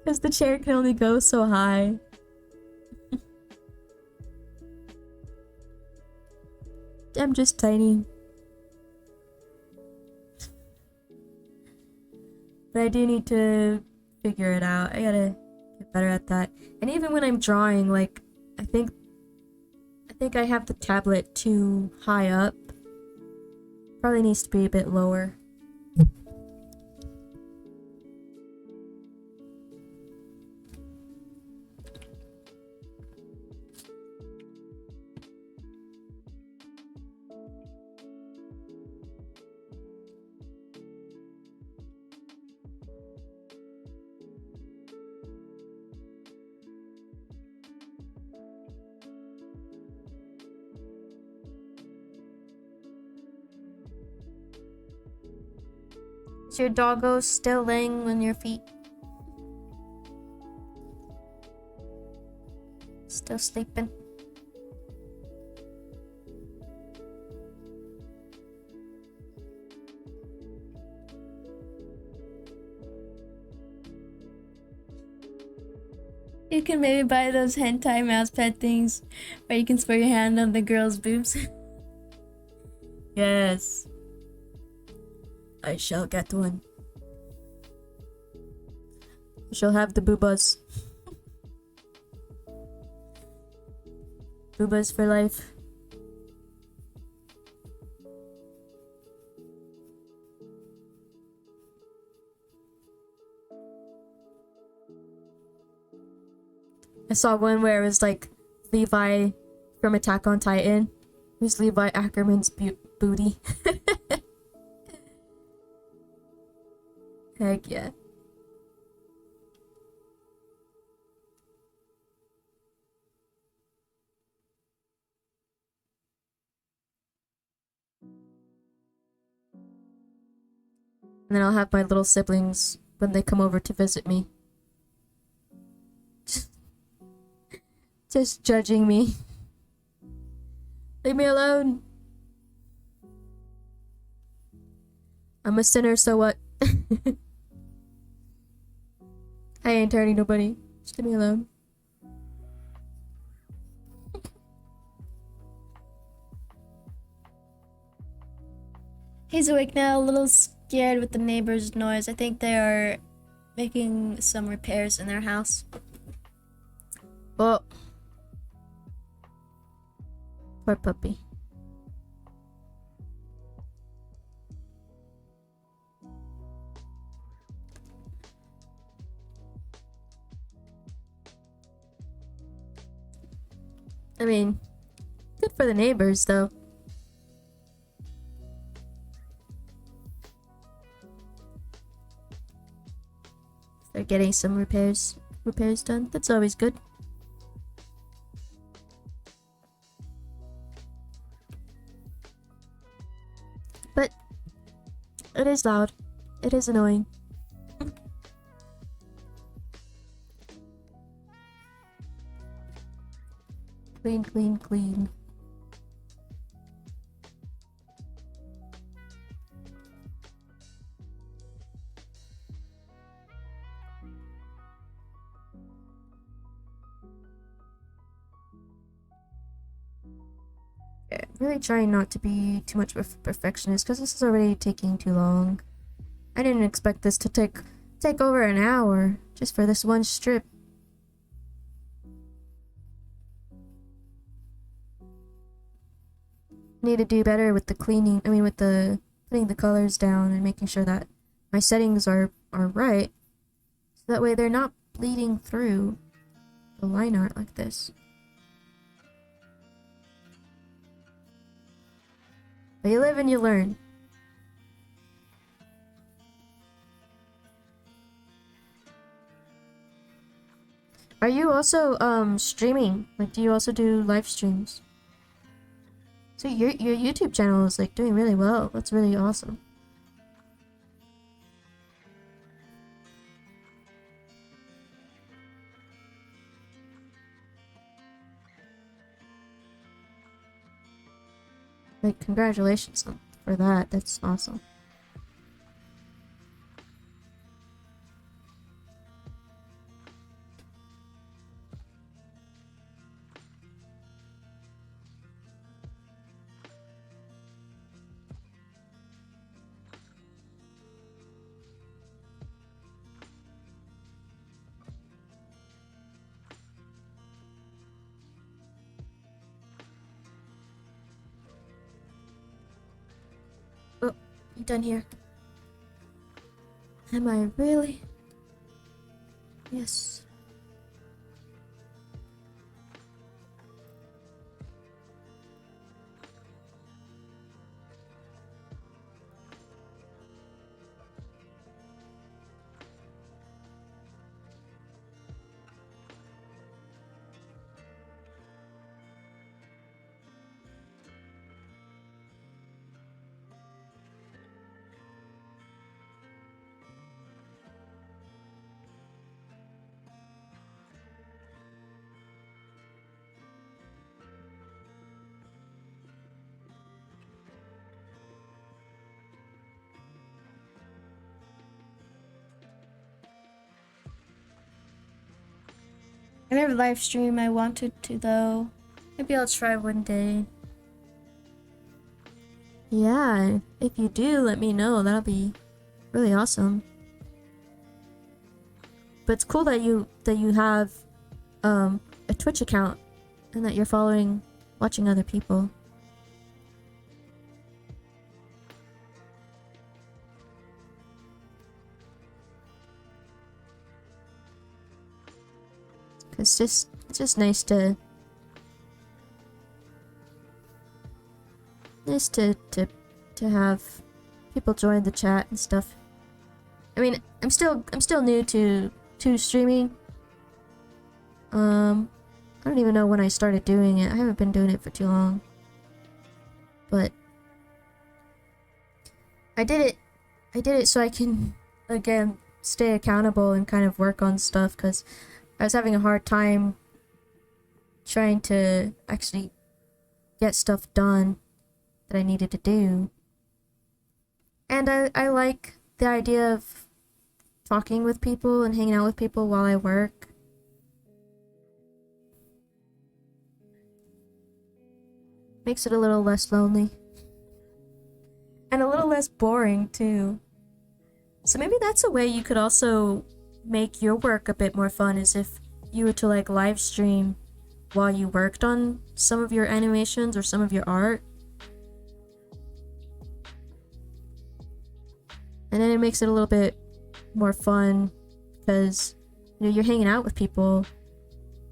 Because the chair can only go so high. I'm just tiny. But I do need to figure it out. I gotta get better at that. And even when I'm drawing, like, I think I have the tablet too high up. Probably needs to be a bit lower. Is your doggo still laying on your feet? Still sleeping? You can maybe buy those hentai mouse pet things where you can put your hand on the girl's boobs. Yes. I shall get one. I shall have the boobas. Boobas for life. I saw one where it was like Levi from Attack on Titan. It was Levi Ackerman's booty. Heck yeah. And then I'll have my little siblings when they come over to visit me. Just judging me. Leave me alone. I'm a sinner, so what? I ain't hurting nobody. Just leave me alone. He's awake now, a little scared with the neighbor's noise. I think they are making some repairs in their house. Oh. Poor puppy. I mean, good for the neighbors, though. They're getting some repairs done. That's always good. But it is loud. It is annoying. Clean, clean, clean. Yeah, really trying not to be too much of a perfectionist because this is already taking too long. I didn't expect this to take over an hour just for this one strip. Need to do better with the cleaning. I mean, with the putting the colors down and making sure that my settings are right, so that way they're not bleeding through the line art like this. But you live and you learn. Are you also streaming? Like, do you also do live streams? So your YouTube channel is like doing really well. That's really awesome. Like, congratulations for that. That's awesome. done here. Am I really? Yes. I never live stream. I wanted to though. Maybe I'll try one day. Yeah, if you do, let me know. That'll be really awesome. But it's cool that you have a Twitch account and that you're watching other people. It's just nice to have people join the chat and stuff. I mean, I'm still new to streaming. I don't even know when I started doing it. I haven't been doing it for too long. But I did it so I can again stay accountable and kind of work on stuff, because I was having a hard time trying to actually get stuff done that I needed to do. And I like the idea of talking with people and hanging out with people while I work. Makes it a little less lonely. And a little less boring too. So maybe that's a way you could also make your work a bit more fun, is if you were to like live stream while you worked on some of your animations or some of your art. And then it makes it a little bit more fun because, you know, you're hanging out with people,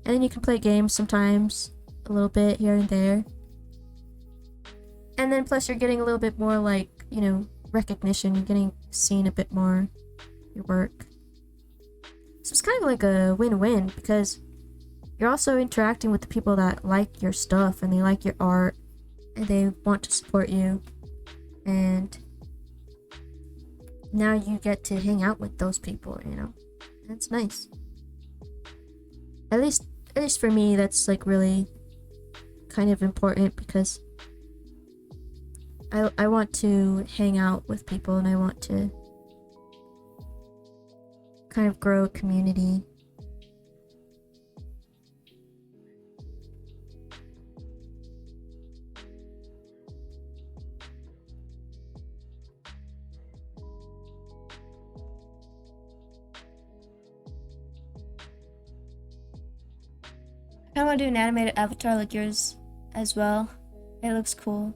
and then you can play games sometimes a little bit here and there. And then plus you're getting a little bit more like, you know, recognition. You're getting seen a bit more, your work. So it's kind of like a win-win, because you're also interacting with the people that like your stuff and they like your art and they want to support you. And now you get to hang out with those people, you know. That's nice. At least for me, that's like really kind of important, because I want to hang out with people and I want to kind of grow a community. I want to do an animated avatar like yours as well. It looks cool.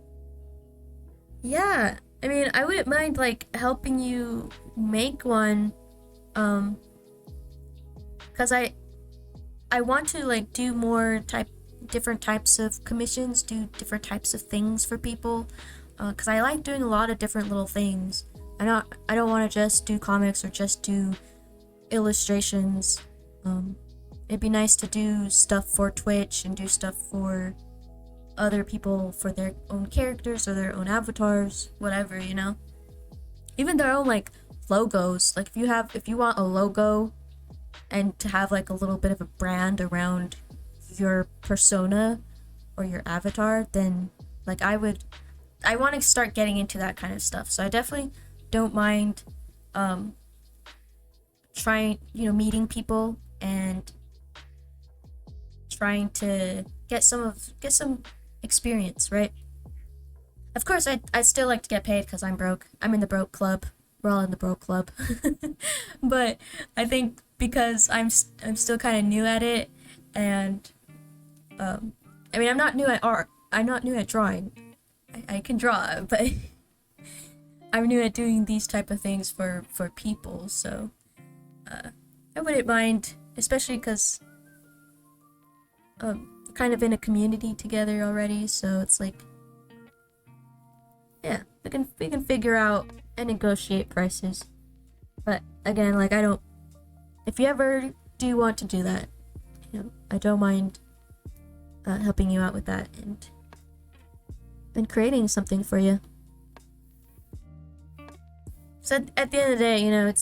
Yeah, I mean, I wouldn't mind like helping you make one, because I want to like do more different types of commissions, do different types of things for people, because I like doing a lot of different little things. I don't want to just do comics or just do illustrations. It'd be nice to do stuff for Twitch and do stuff for other people, for their own characters or their own avatars, whatever, you know. Even their own like logos. Like if you want a logo and to have like a little bit of a brand around your persona or your avatar, then like I want to start getting into that kind of stuff. So I definitely don't mind trying, you know, meeting people and trying to get some experience, right? Of course, I still like to get paid because I'm broke. I'm in the broke club. We're all in the broke club. But I think because I'm still kind of new at it, and I mean, I'm not new at art. I'm not new at drawing. I can draw, but I'm new at doing these type of things for people, so I wouldn't mind, especially because we're kind of in a community together already, so it's like, yeah, we can figure out and negotiate prices. But again, like I don't. If you ever do want to do that, I don't mind helping you out with that and creating something for you. So at the end of the day,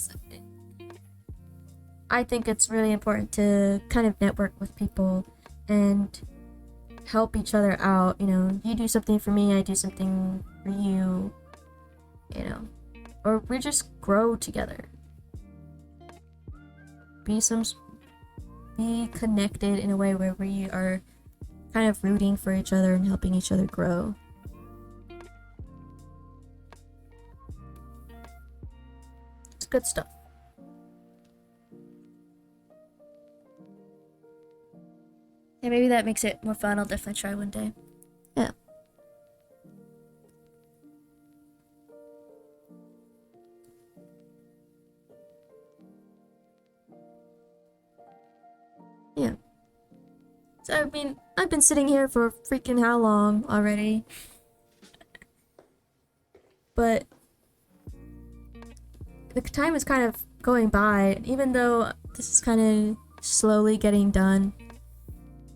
I think it's really important to kind of network with people and help each other out. You do something for me, I do something for you, or we just grow together. Be connected in a way where we are kind of rooting for each other and helping each other grow. It's good stuff. Yeah, maybe that makes it more fun. I'll definitely try one day. Yeah. Yeah. So, I mean, I've been sitting here for freaking how long already? But the time is kind of going by, even though this is kind of slowly getting done.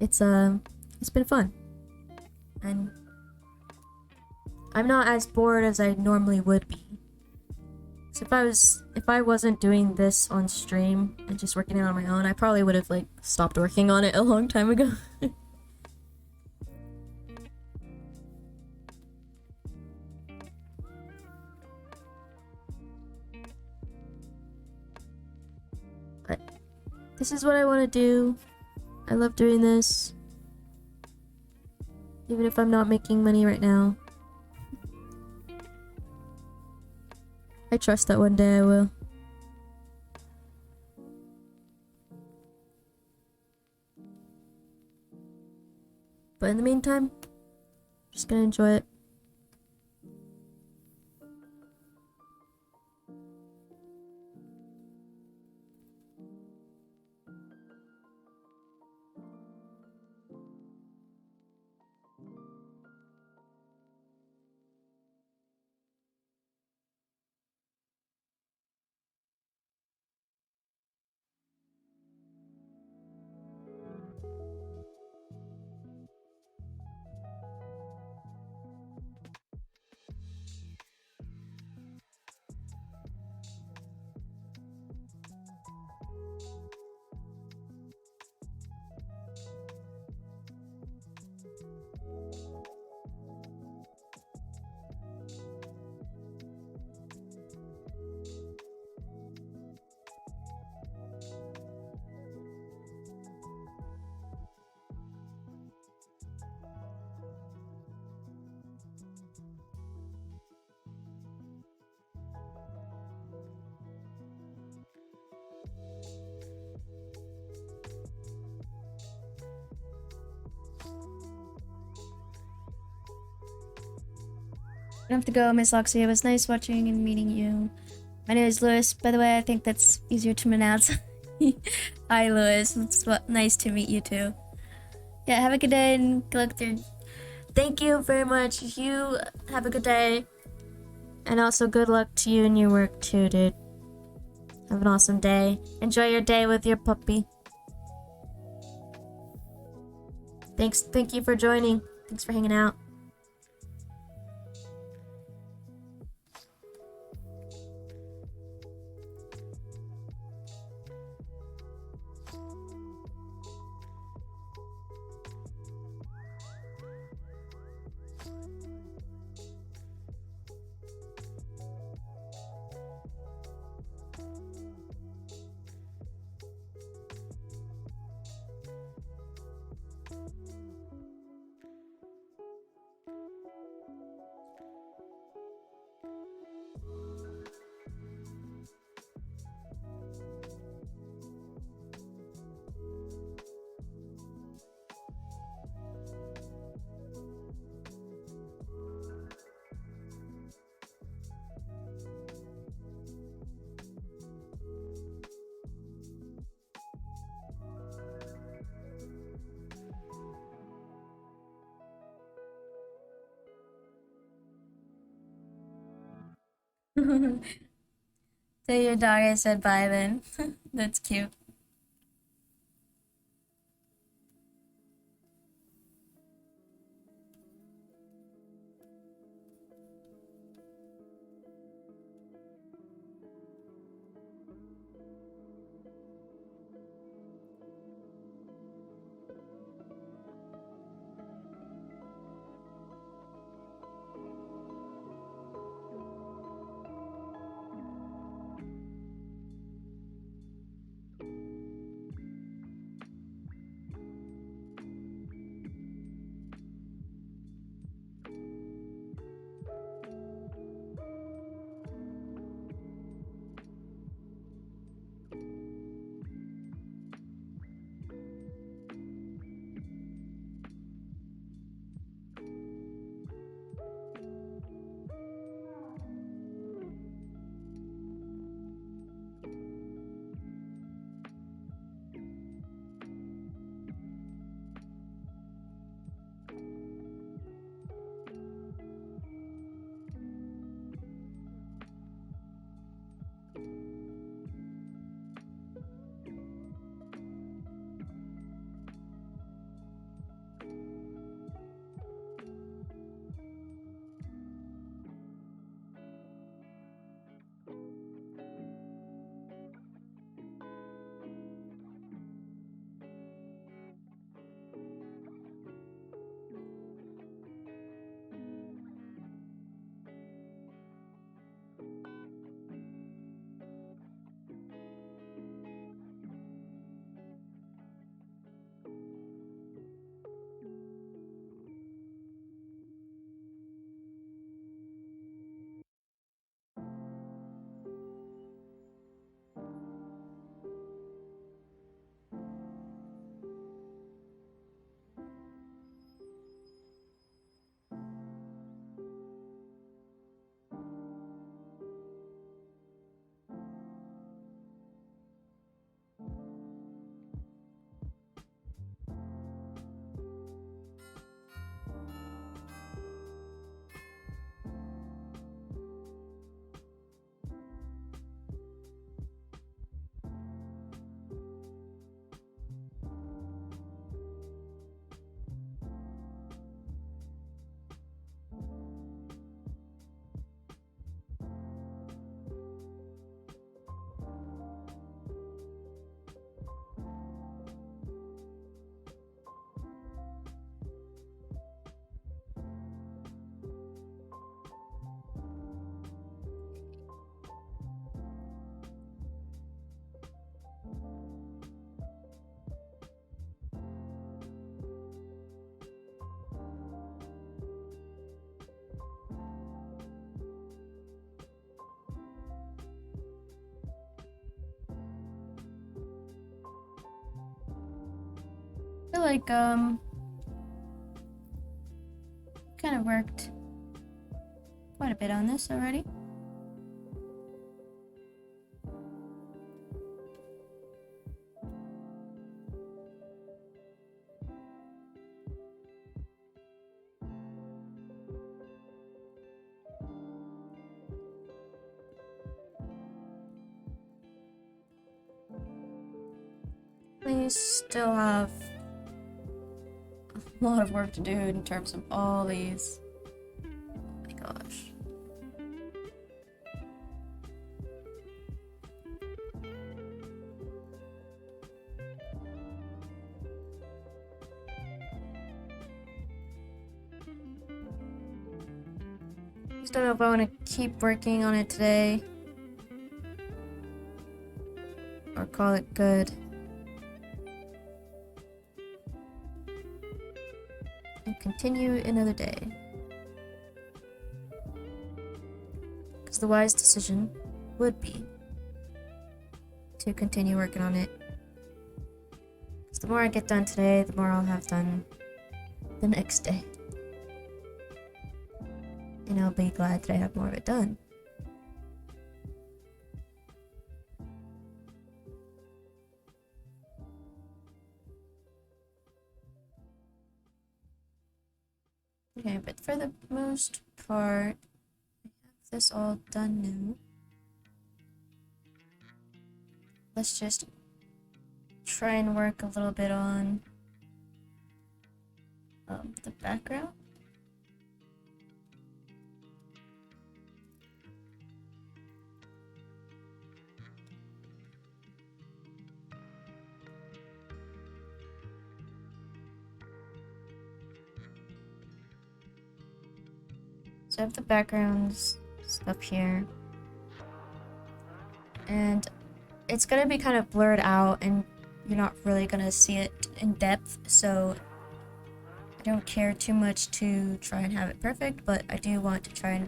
It's been fun. And I'm not as bored as I normally would be. So if I wasn't doing this on stream and just working it on my own, I probably would have like stopped working on it a long time ago. But this is what I want to do. I love doing this. Even if I'm not making money right now. I trust that one day I will. But in the meantime, just gonna enjoy it. I have to go, Miss Loxie. It was nice watching and meeting you. My name is Lewis. By the way, I think that's easier to pronounce. Hi, Lewis. It's nice to meet you too. Yeah, have a good day and good luck through. Thank you very much. You have a good day. And also good luck to you and your work too, dude. Have an awesome day. Enjoy your day with your puppy. Thank you for joining. Thanks for hanging out. Tell your dog I said bye then. That's cute. I feel like kind of worked quite a bit on this already. We still have a lot of work to do in terms of all these. Oh my gosh. Just don't know if I want to keep working on it today or call it good. And continue another day. Because the wise decision would be to continue working on it. Because the more I get done today, the more I'll have done the next day. And I'll be glad that I have more of it done. Okay, but for the most part, I have this all done now, let's just try and work a little bit on the background. So I have the backgrounds up here, and it's gonna be kind of blurred out and you're not really gonna see it in depth, so I don't care too much to try and have it perfect, but I do want to try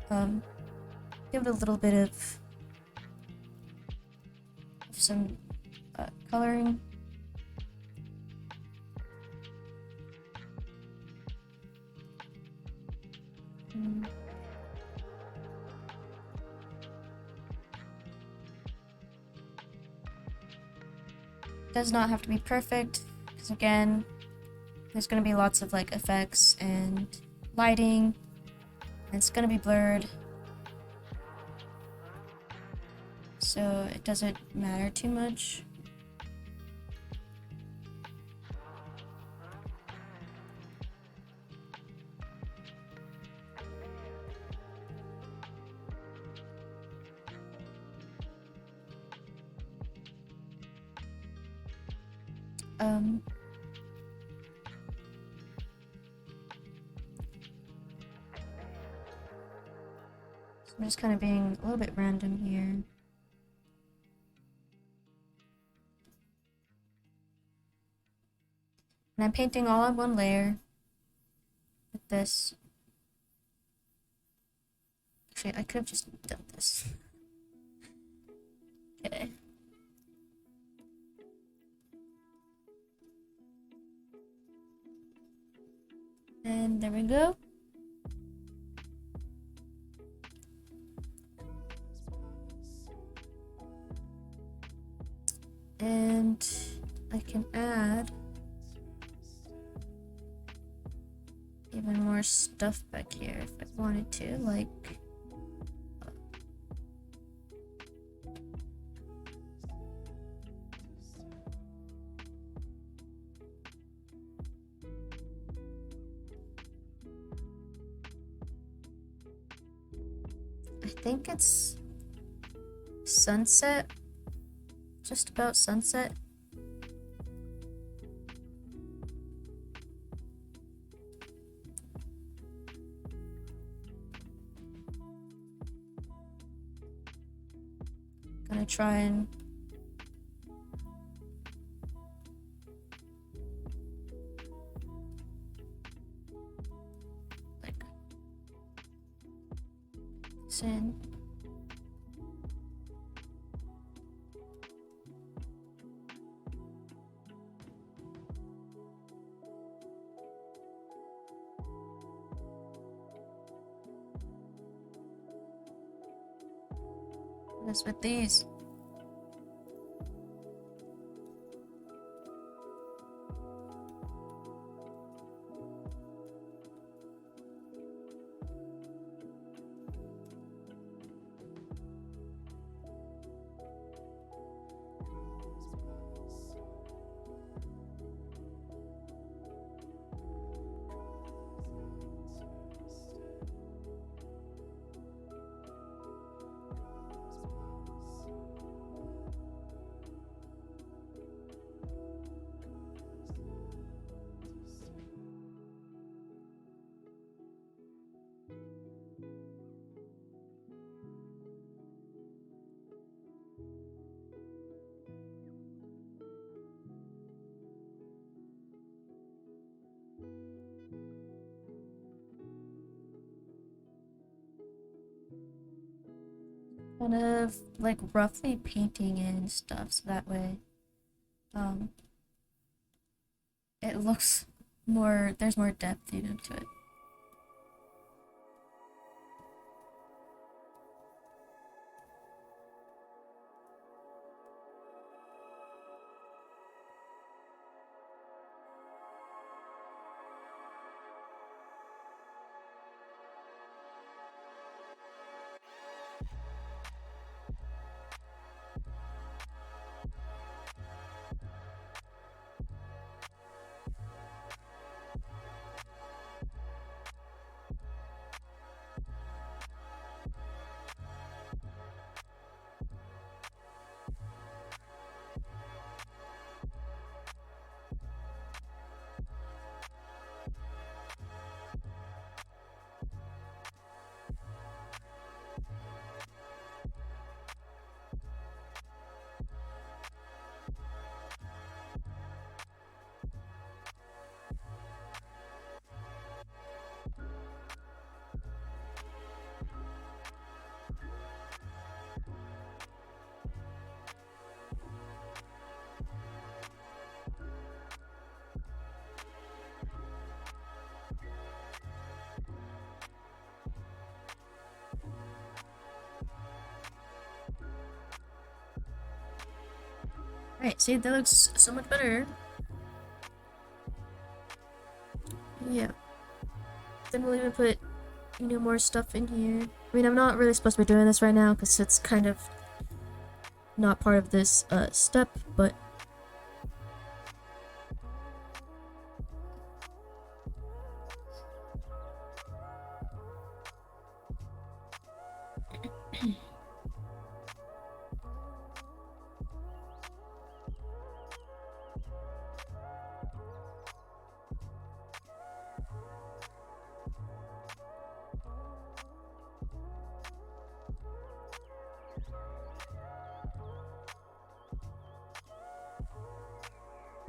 and give it a little bit of some coloring. Does not have to be perfect, because again, there's going to be lots of like effects and lighting, and it's going to be blurred, so it doesn't matter too much. So I'm just kind of being a little bit random here. And I'm painting all on one layer with this. Actually, I could have just done this. Okay. And there we go. And I can add even more stuff back here if I wanted to, like I think it's sunset, just about sunset. Gonna try and like this in. This with these. Kind of like roughly painting in stuff so that way it looks more, there's more depth, you know, to it. Alright, see, that looks so much better. Yeah. Then we'll even put, more stuff in here. I mean, I'm not really supposed to be doing this right now because it's kind of not part of this step, but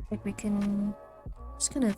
like we can just kind of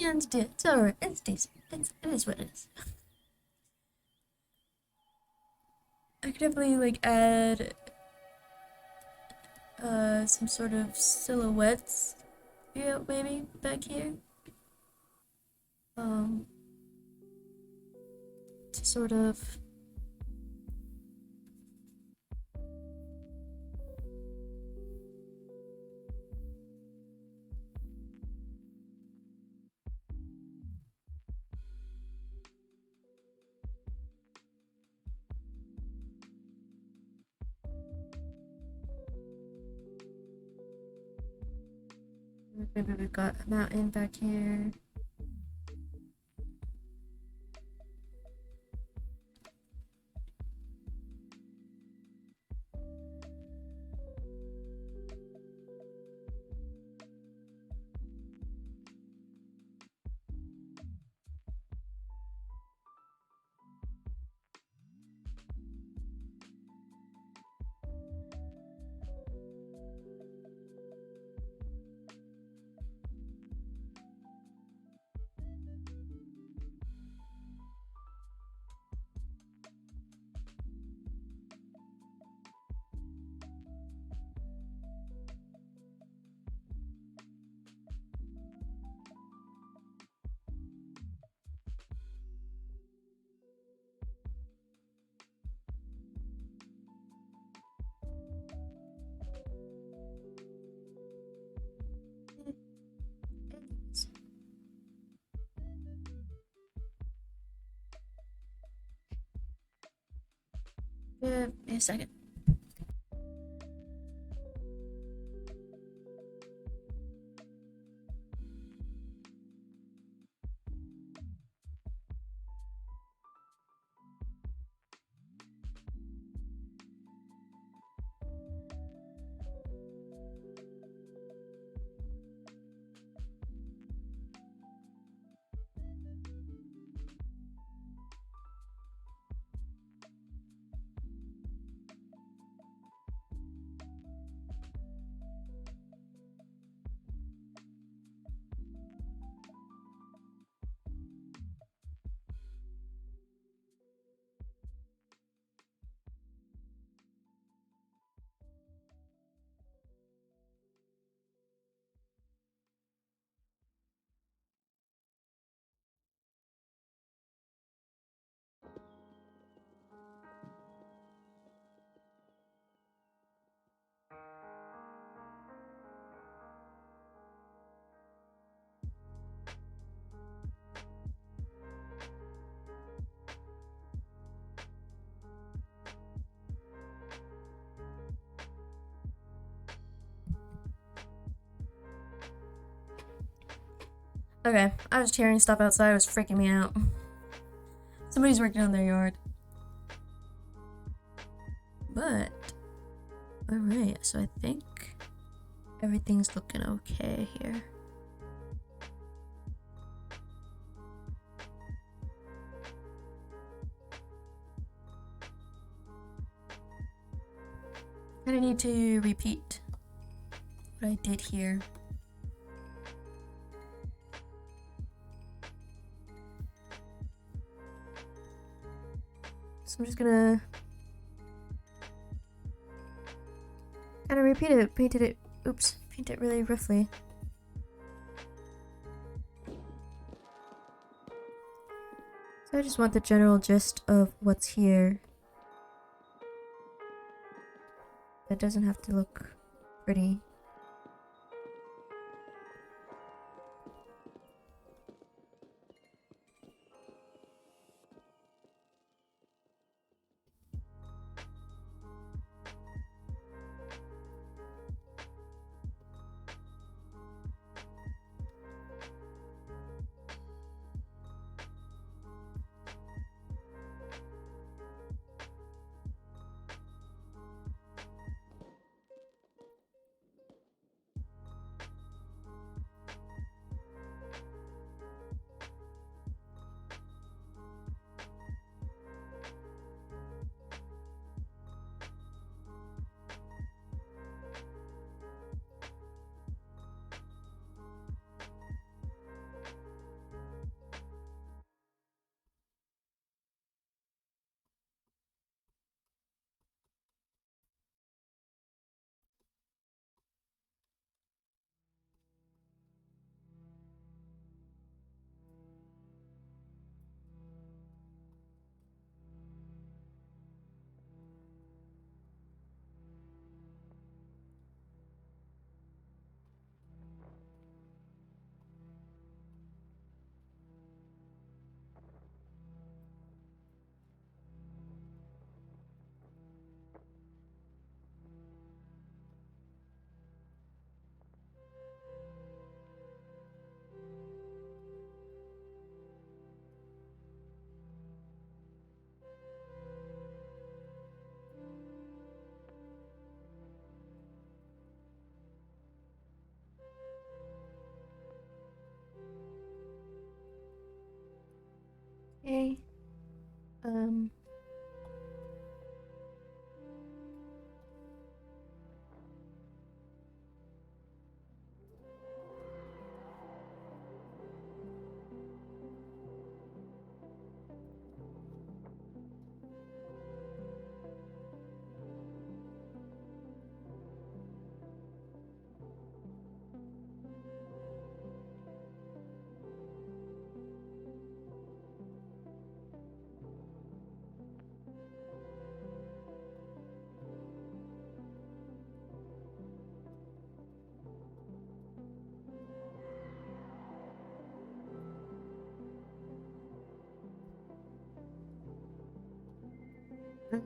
and do it. It's alright. It's decent. It is what it is. I could definitely like add some sort of silhouettes, yeah, maybe back here. Um, to sort of maybe we've got a mountain back here. Give me a second. Okay, I was hearing stuff outside. It was freaking me out. Somebody's working on their yard. But, alright, so I think everything's looking okay here. I need to repeat what I did here. So I'm just gonna kind of repeat it, paint it really roughly. So I just want the general gist of what's here. It doesn't have to look pretty. Okay.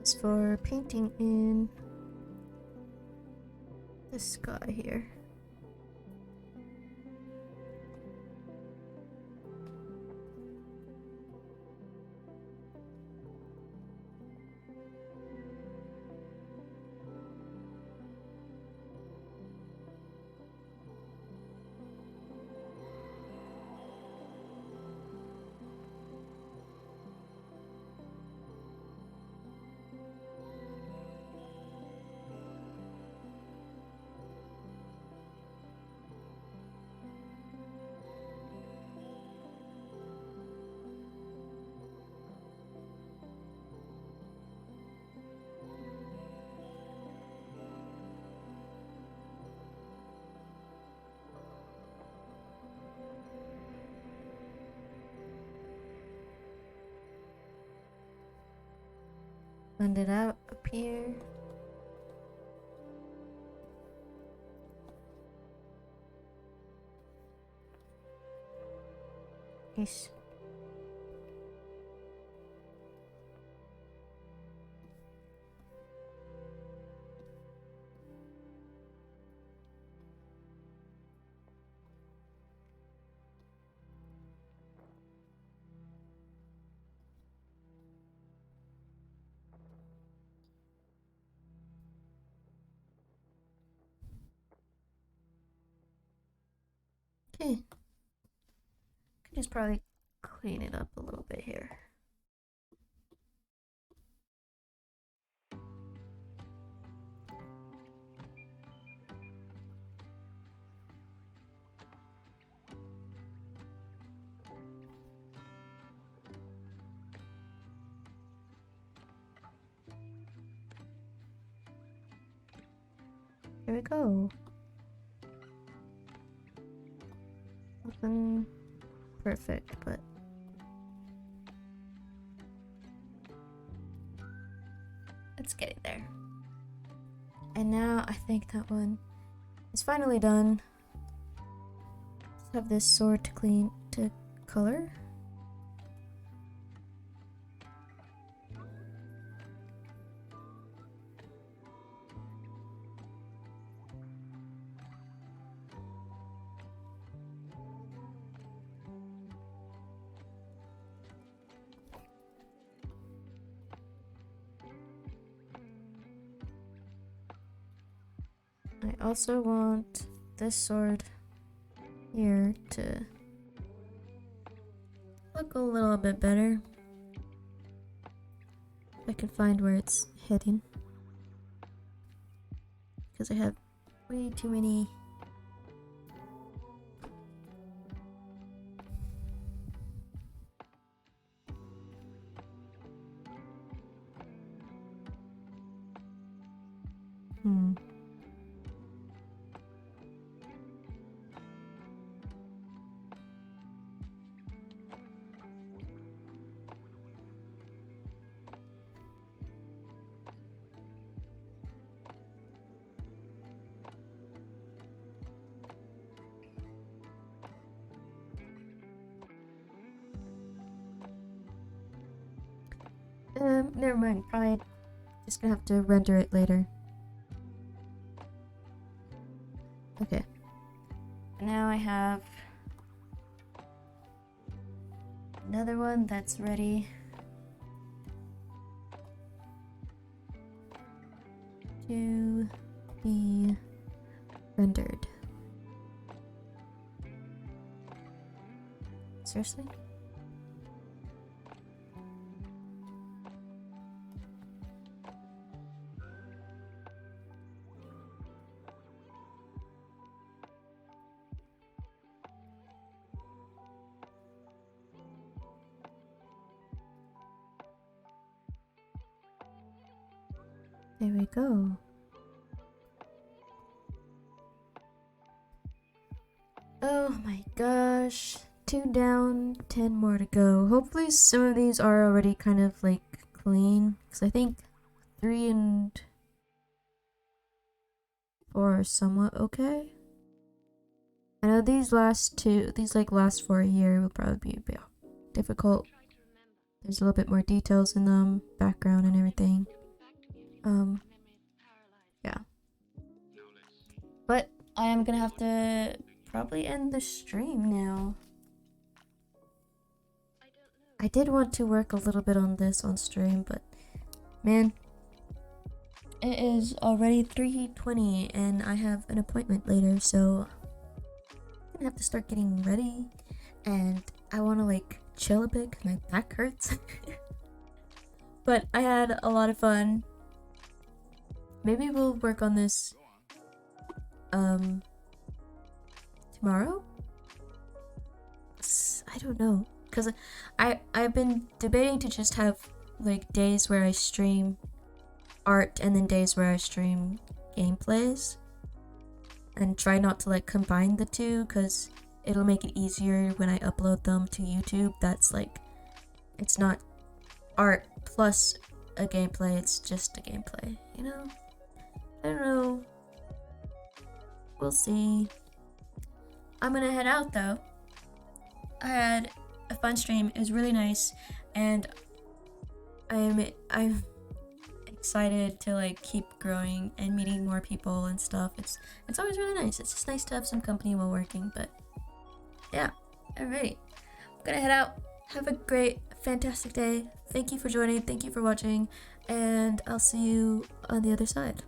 As for painting in the sky here. Blend it out up here. Nice. Okay. Could just probably clean it up a little bit here. Here we go. Nothing perfect, but it's getting there. And now I think that one is finally done. Let's have this sword to color. I also want this sword here to look a little bit better. If I can find where it's heading. Because I have way too many. Never mind. Probably just gonna have to render it later. Okay. Now I have another one that's ready to be rendered. Seriously? There we go. Oh my gosh. 2 down, 10 more to go. Hopefully some of these are already kind of like clean. Because I think 3 and 4 are somewhat okay. I know these last for a year will probably be a bit difficult. There's a little bit more details in them, background and everything. Yeah. But I am gonna have to probably end the stream now. I did want to work a little bit on this on stream, but man, it is already 3:20 and I have an appointment later, so I'm gonna have to start getting ready, and I want to like chill a bit because my back hurts. But I had a lot of fun. Maybe we'll work on this tomorrow? I don't know, because I've been debating to just have like days where I stream art and then days where I stream gameplays, and try not to like combine the two, because it'll make it easier when I upload them to YouTube. That's like, it's not art plus a gameplay, it's just a gameplay, you know? I don't know. We'll see. I'm gonna head out though. I had a fun stream. It was really nice, and I'm excited to like keep growing and meeting more people and stuff. It's always really nice. It's just nice to have some company while working. But yeah, alright. I'm gonna head out. Have a great, fantastic day. Thank you for joining. Thank you for watching, and I'll see you on the other side.